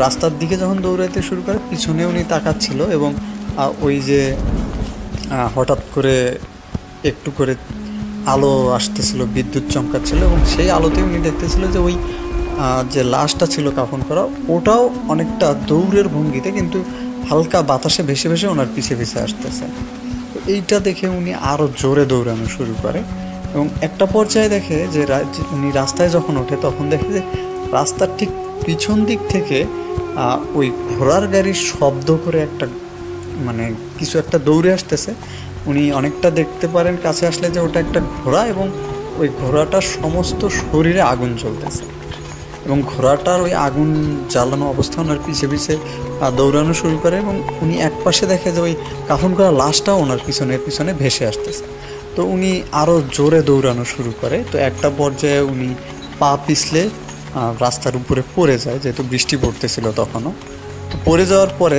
রাস্তার দিকে যখন দৌড়াইতে শুরু করে পিছনে উনি তাকাচ্ছিল এবং ওই যে হঠাৎ করে একটু করে আলো আসতেছিল, বিদ্যুৎ চমকাচ্ছিল এবং সেই আলোতে উনি দেখতেছিল যে ওই যে লাশটা ছিল কাফন করা ওটাও অনেকটা দৌড়ের ভঙ্গিতে কিন্তু হালকা বাতাসে ভেসে ভেসে ওনার পিছে পিছে আসতেছে। তো এইটা দেখে উনি আরও জোরে দৌড়ানো শুরু করে এবং একটা পর্যায়ে দেখে যে উনি রাস্তায় যখন ওঠে তখন দেখে যে রাস্তার ঠিক পিছন দিক থেকে ওই ঘোড়ার গাড়ির শব্দ করে একটা মানে কিছু একটা দৌড়ে আসতেছে। উনি অনেকটা দেখতে পারেন কাছে আসলে যে ওটা একটা ঘোড়া এবং ওই ঘোড়াটার সমস্ত শরীরে আগুন জ্বলতেছে এবং ঘোড়াটার ওই আগুন জ্বালানো অবস্থা ওনার পিছে পিছে দৌড়ানো শুরু করে এবং উনি এক পাশে দেখে যে ওই কাফন করা লাশটাও ওনার পিছনে ভেসে আসতেছে। তো উনি আরও জোরে দৌড়ানো শুরু করে। তো একটা পর্যায়ে উনি পা পিছলে রাস্তার উপরে পড়ে যায়, যেহেতু বৃষ্টি পড়তেছিল তখনও। তো পড়ে যাওয়ার পরে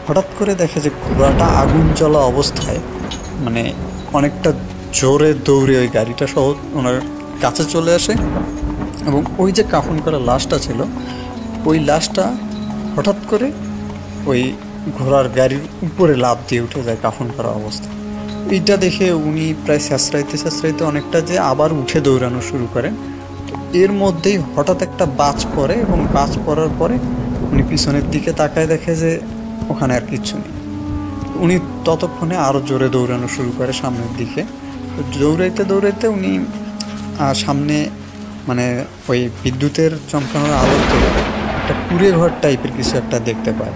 হঠাৎ করে দেখে যে ঘোড়াটা আগুন জ্বলা অবস্থায় মানে অনেকটা জোরে দৌড়ে ওই গাড়িটা সহ ওনার কাছে চলে আসে এবং ওই যে কাফন করা লাশটা ছিল ওই লাশটা হঠাৎ করে ওই ঘোড়ার গাড়ির উপরে লাফ দিয়ে উঠে যায় কাফন করা অবস্থা। এইটা দেখে উনি প্রায় ছেঁচড়াইতে অনেকটা যে আবার উঠে দৌড়ানো শুরু করেন। তো এর মধ্যেই হঠাৎ একটা বাজ পড়ে এবং বাজ পড়ার পরে উনি পিছনের দিকে তাকায় দেখে যে ওখানে আর কিচ্ছু নেই। উনি ততক্ষণে আরও জোরে দৌড়ানো শুরু করে সামনের দিকে। তো দৌড়াইতে উনি সামনে মানে ওই বিদ্যুতের চমকানোর আলোতে একটা কুড়ে ঘর টাইপের কিছু একটা দেখতে পায়,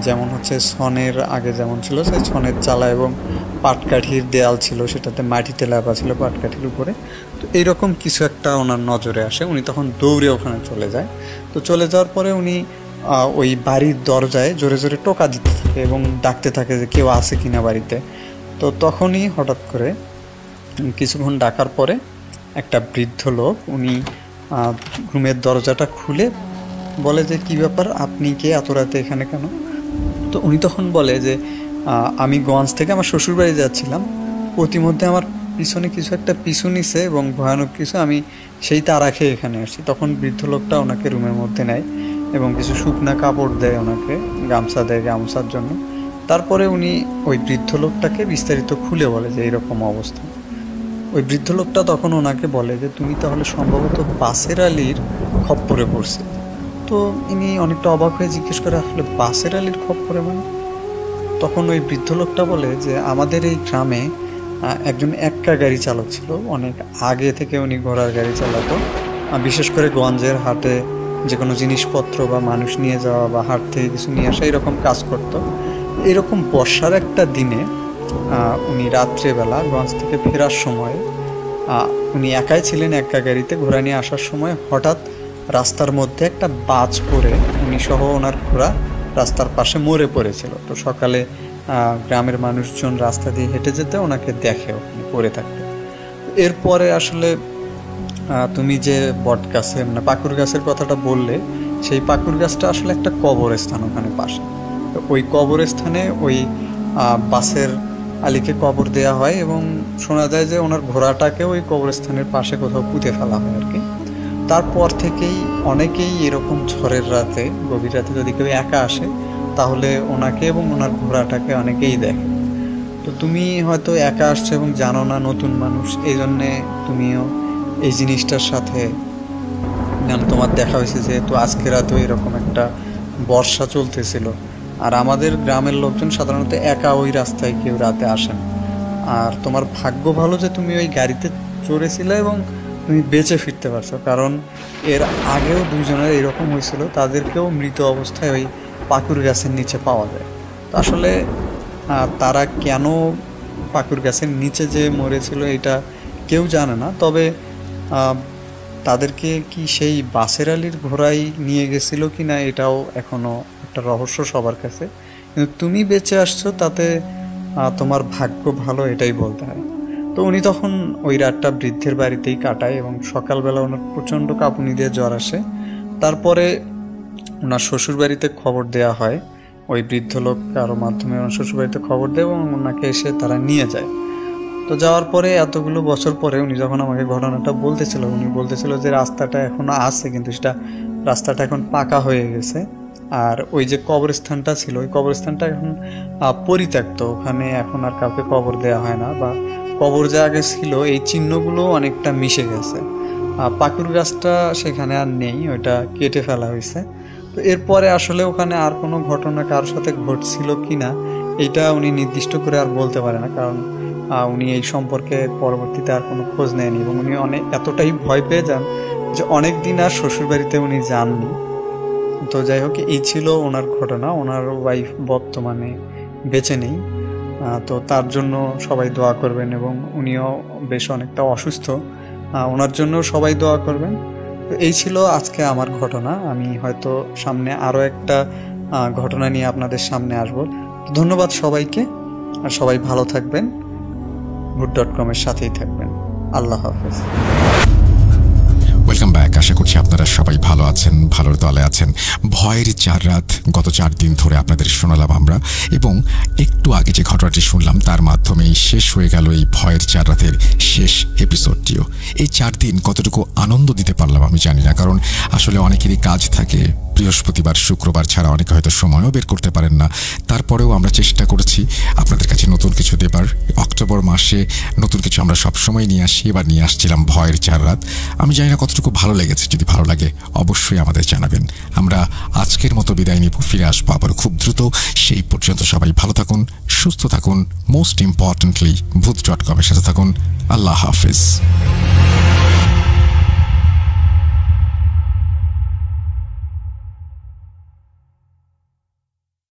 যেমন হচ্ছে ছনের আগে যেমন ছিল সেই ছনের চালা এবং পাটকাঠির দেয়াল ছিল, সেটাতে মাটিতে লেপা ছিল পাটকাঠির উপরে। তো এইরকম কিছু একটা ওনার নজরে আসে। উনি তখন দৌড়ে ওখানে চলে যায়। তো চলে যাওয়ার পরে উনি ওই বাড়ির দরজায় জোরে জোরে টোকা দিতে থাকে এবং ডাকতে থাকে যে কেউ আছে কিনা বাড়িতে। তো তখনই হঠাৎ করে কিছুক্ষণ ডাকার পরে একটা বৃদ্ধ লোক উনি রুমের দরজাটা খুলে বলে যে কী ব্যাপার, আপনি কে, এত রাতে এখানে কেন? তো উনি তখন বলে যে আমি গঞ্জ থেকে আমার শ্বশুরবাড়ি যাচ্ছিলাম, প্রতিমধ্যে আমার পিছনে কিছু একটা পিছু নিছে এবং ভয়ানক কিছু, আমি সেই তাড়া খেয়ে এখানে আসি। তখন বৃদ্ধ লোকটা ওনাকে রুমের মধ্যে নেয় এবং কিছু শুকনা কাপড় দেয় ওনাকে, গামছা দেয় গামছার জন্য। তারপরে উনি ওই বৃদ্ধ লোকটাকে বিস্তারিত খুলে বলে যে এইরকম অবস্থা। ওই বৃদ্ধ লোকটা তখন ওনাকে বলে যে তুমি তাহলে সম্ভবত বাসের আলীর খপ্পরে পড়ছে। তো ইনি অনেকটা অবাক হয়ে জিজ্ঞেস করে আসলে বাসের আলীর খপ্পরে মানে? তখন ওই বৃদ্ধ লোকটা বলে যে আমাদের এই গ্রামে একজন এক্কা গাড়ি চালক ছিল, অনেক আগে থেকে উনি ঘোড়ার গাড়ি চালাতো, বিশেষ করে গঞ্জের হাটে যে কোনো জিনিসপত্র বা মানুষ নিয়ে যাওয়া বা হাট থেকে কিছু নিয়ে আসা এরকম কাজ করতো। এরকম বর্ষার একটা দিনে উনি রাত্রেবেলা গঞ্জ থেকে ফেরার সময় উনি একাই ছিলেন এক্কা গাড়িতে, ঘোড়া নিয়ে আসার সময় হঠাৎ রাস্তার মধ্যে একটা বাজ পড়ে উনি সহ ওনার ঘোড়া রাস্তার পাশে মরে পড়েছিল। তো সকালে গ্রামের মানুষজন রাস্তা দিয়ে হেঁটে যেতে ওনাকে দেখে ওখানে পড়ে থাকতে। এরপরে আসলে তুমি যে বট গাছের না পাকুর গাছের কথাটা বললে, সেই পাকুর গাছটা আসলে একটা কবরস্থান ওখানে পাশে। তো ওই কবরস্থানে ওই বাসের আলীকে কবর দেওয়া হয় এবং শোনা যায় যে ওনার ঘোড়াটাকে ওই কবরস্থানের পাশে কোথাও পুঁতে ফেলা হয় আর কি। তারপর থেকেই অনেকেই এরকম ঝড়ের রাতে, গভীর রাতে যদি কেউ একা আসে তাহলে ওনাকে এবং ওনার ঘোড়াটাকে অনেকেই দেখে। তো তুমি হয়তো একা আসছো এবং জানো না, নতুন মানুষ, এই জন্যে তুমিও এই জিনিসটার সাথে জানো তোমার দেখা হয়েছে, যেহেতু আজকে রাতেও এরকম একটা বর্ষা চলতেছিল। আর আমাদের গ্রামের লোকজন সাধারণত একা ওই রাস্তায় কেউ রাতে আসেন। আর তোমার ভাগ্য ভালো যে তুমি ওই গাড়িতে চড়েছিলে এবং তুমি বেঁচে ফিরতে পারছো, কারণ এর আগেও দুইজনের এরকম হয়েছিল, তাদেরকেও মৃত অবস্থায় ওই পাকুর গাছের নিচে পাওয়া যায়। তো আসলে তারা কেন পাকুর গাছের নিচে যে মরেছিল এটা কেউ জানে না, তবে তাদেরকে কি সেই বাসের আলীর ঘোড়াই নিয়ে গেছিল কি না এটাও এখনও একটা রহস্য সবার কাছে। কিন্তু তুমি বেঁচে আসছো তাতে তোমার ভাগ্য ভালো, এটাই বলতে হয়। তো উনি তখন ওই রাতটা বৃদ্ধের বাড়িতেই কাটায় এবং সকালবেলা ওনার প্রচণ্ড কাঁপুনি দিয়ে জ্বর আসে। তারপরে ওনার শ্বশুরবাড়িতে খবর দেওয়া হয়, ওই বৃদ্ধ লোক কারো মাধ্যমে ওনার শ্বশুরবাড়িতে খবর দেয় এবং ওনাকে এসে তারা নিয়ে যায়। তো তো যাওয়ার পরে এতগুলো বছর পরে উনি যখন আমাকে ঘটনাটা বলতেছিল, উনি বলতেছিল যে রাস্তাটা এখনও আছে, কিন্তু সেটা রাস্তাটা এখন পাকা হয়ে গেছে। আর ওই যে কবরস্থানটা ছিল, ওই কবরস্থানটা এখন পরিত্যক্ত, ওখানে এখন আর কাউকে কবর দেওয়া হয় না, বা কবর যে আগে ছিল এই চিহ্নগুলো অনেকটা মিশে গেছে। পাকুর গাছটা সেখানে আর নেই, ওইটা কেটে ফেলা হয়েছে। তো এরপরে আসলে ওখানে আর কোনো ঘটনা কারোর সাথে ঘটছিল কি না এইটা উনি নির্দিষ্ট করে আর বলতে পারে না, কারণ উনি এই সম্পর্কে পরবর্তীতে আর কোনো খোঁজ নেয়নি, এবং উনি এতটাই ভয় পেয়ে যান যে অনেক দিন আর শ্বশুরবাড়িতে উনি যাননি। তো যাই হোক, এই ছিল ওনার ঘটনা। ওনার ওয়াইফ বর্তমানে বেঁচে নেই, তো তার জন্য সবাই দোয়া করবেন, এবং উনিও বেশ অনেকটা অসুস্থ, ওনার জন্য সবাই দোয়া করবেন। তো এই ছিল আজকে আমার ঘটনা। আমি হয়তো সামনে আরও একটা ঘটনা নিয়ে আপনাদের সামনে আসব। ধন্যবাদ সবাইকে, আর সবাই ভালো থাকবেন, ভূত.com-এর সাথেই থাকবেন। আল্লাহ হাফেজ। Welcome back. আশা করছি আপনারা সবাই ভালো আছেন, ভালোর দলে আছেন। ভয়ের 4 রাত গত 4 দিন ধরে আপনাদের শোনালাম আমরা, এবং একটু আগে যে ঘটনাটি শুনলাম তার মাধ্যমেই শেষ হয়ে গেল এই ভয়ের 4 রাতের শেষ এপিসোডটিও। এই 4 দিন কতটুকু আনন্দ দিতে পারলাম আমি জানি না, কারণ আসলে অনেকেরই কাজ থাকে, বৃহস্পতিবার শুক্রবার ছাড়া অনেকে হয়তো সময়ও বের করতে পারেন না। তারপরেও আমরা চেষ্টা করেছি আপনাদের কাছে নতুন কিছু দেবার। অক্টোবর মাসে নতুন কিছু আমরা সবসময় নিয়ে আসি, এবার নিয়ে আসছিলাম ভয়ের 4 রাত। আমি জানি না কতটুকু ভালো লেগেছে, যদি ভালো লাগে অবশ্যই আমাদের জানাবেন। আমরা আজকের মতো বিদায় নিব, ফিরে আসবো আবার খুব দ্রুত। সেই পর্যন্ত সবাই ভালো থাকুন, সুস্থ থাকুন, মোস্ট ইম্পর্টেন্টলি ভূত.com-এর সাথে থাকুন। আল্লাহ হাফিজ।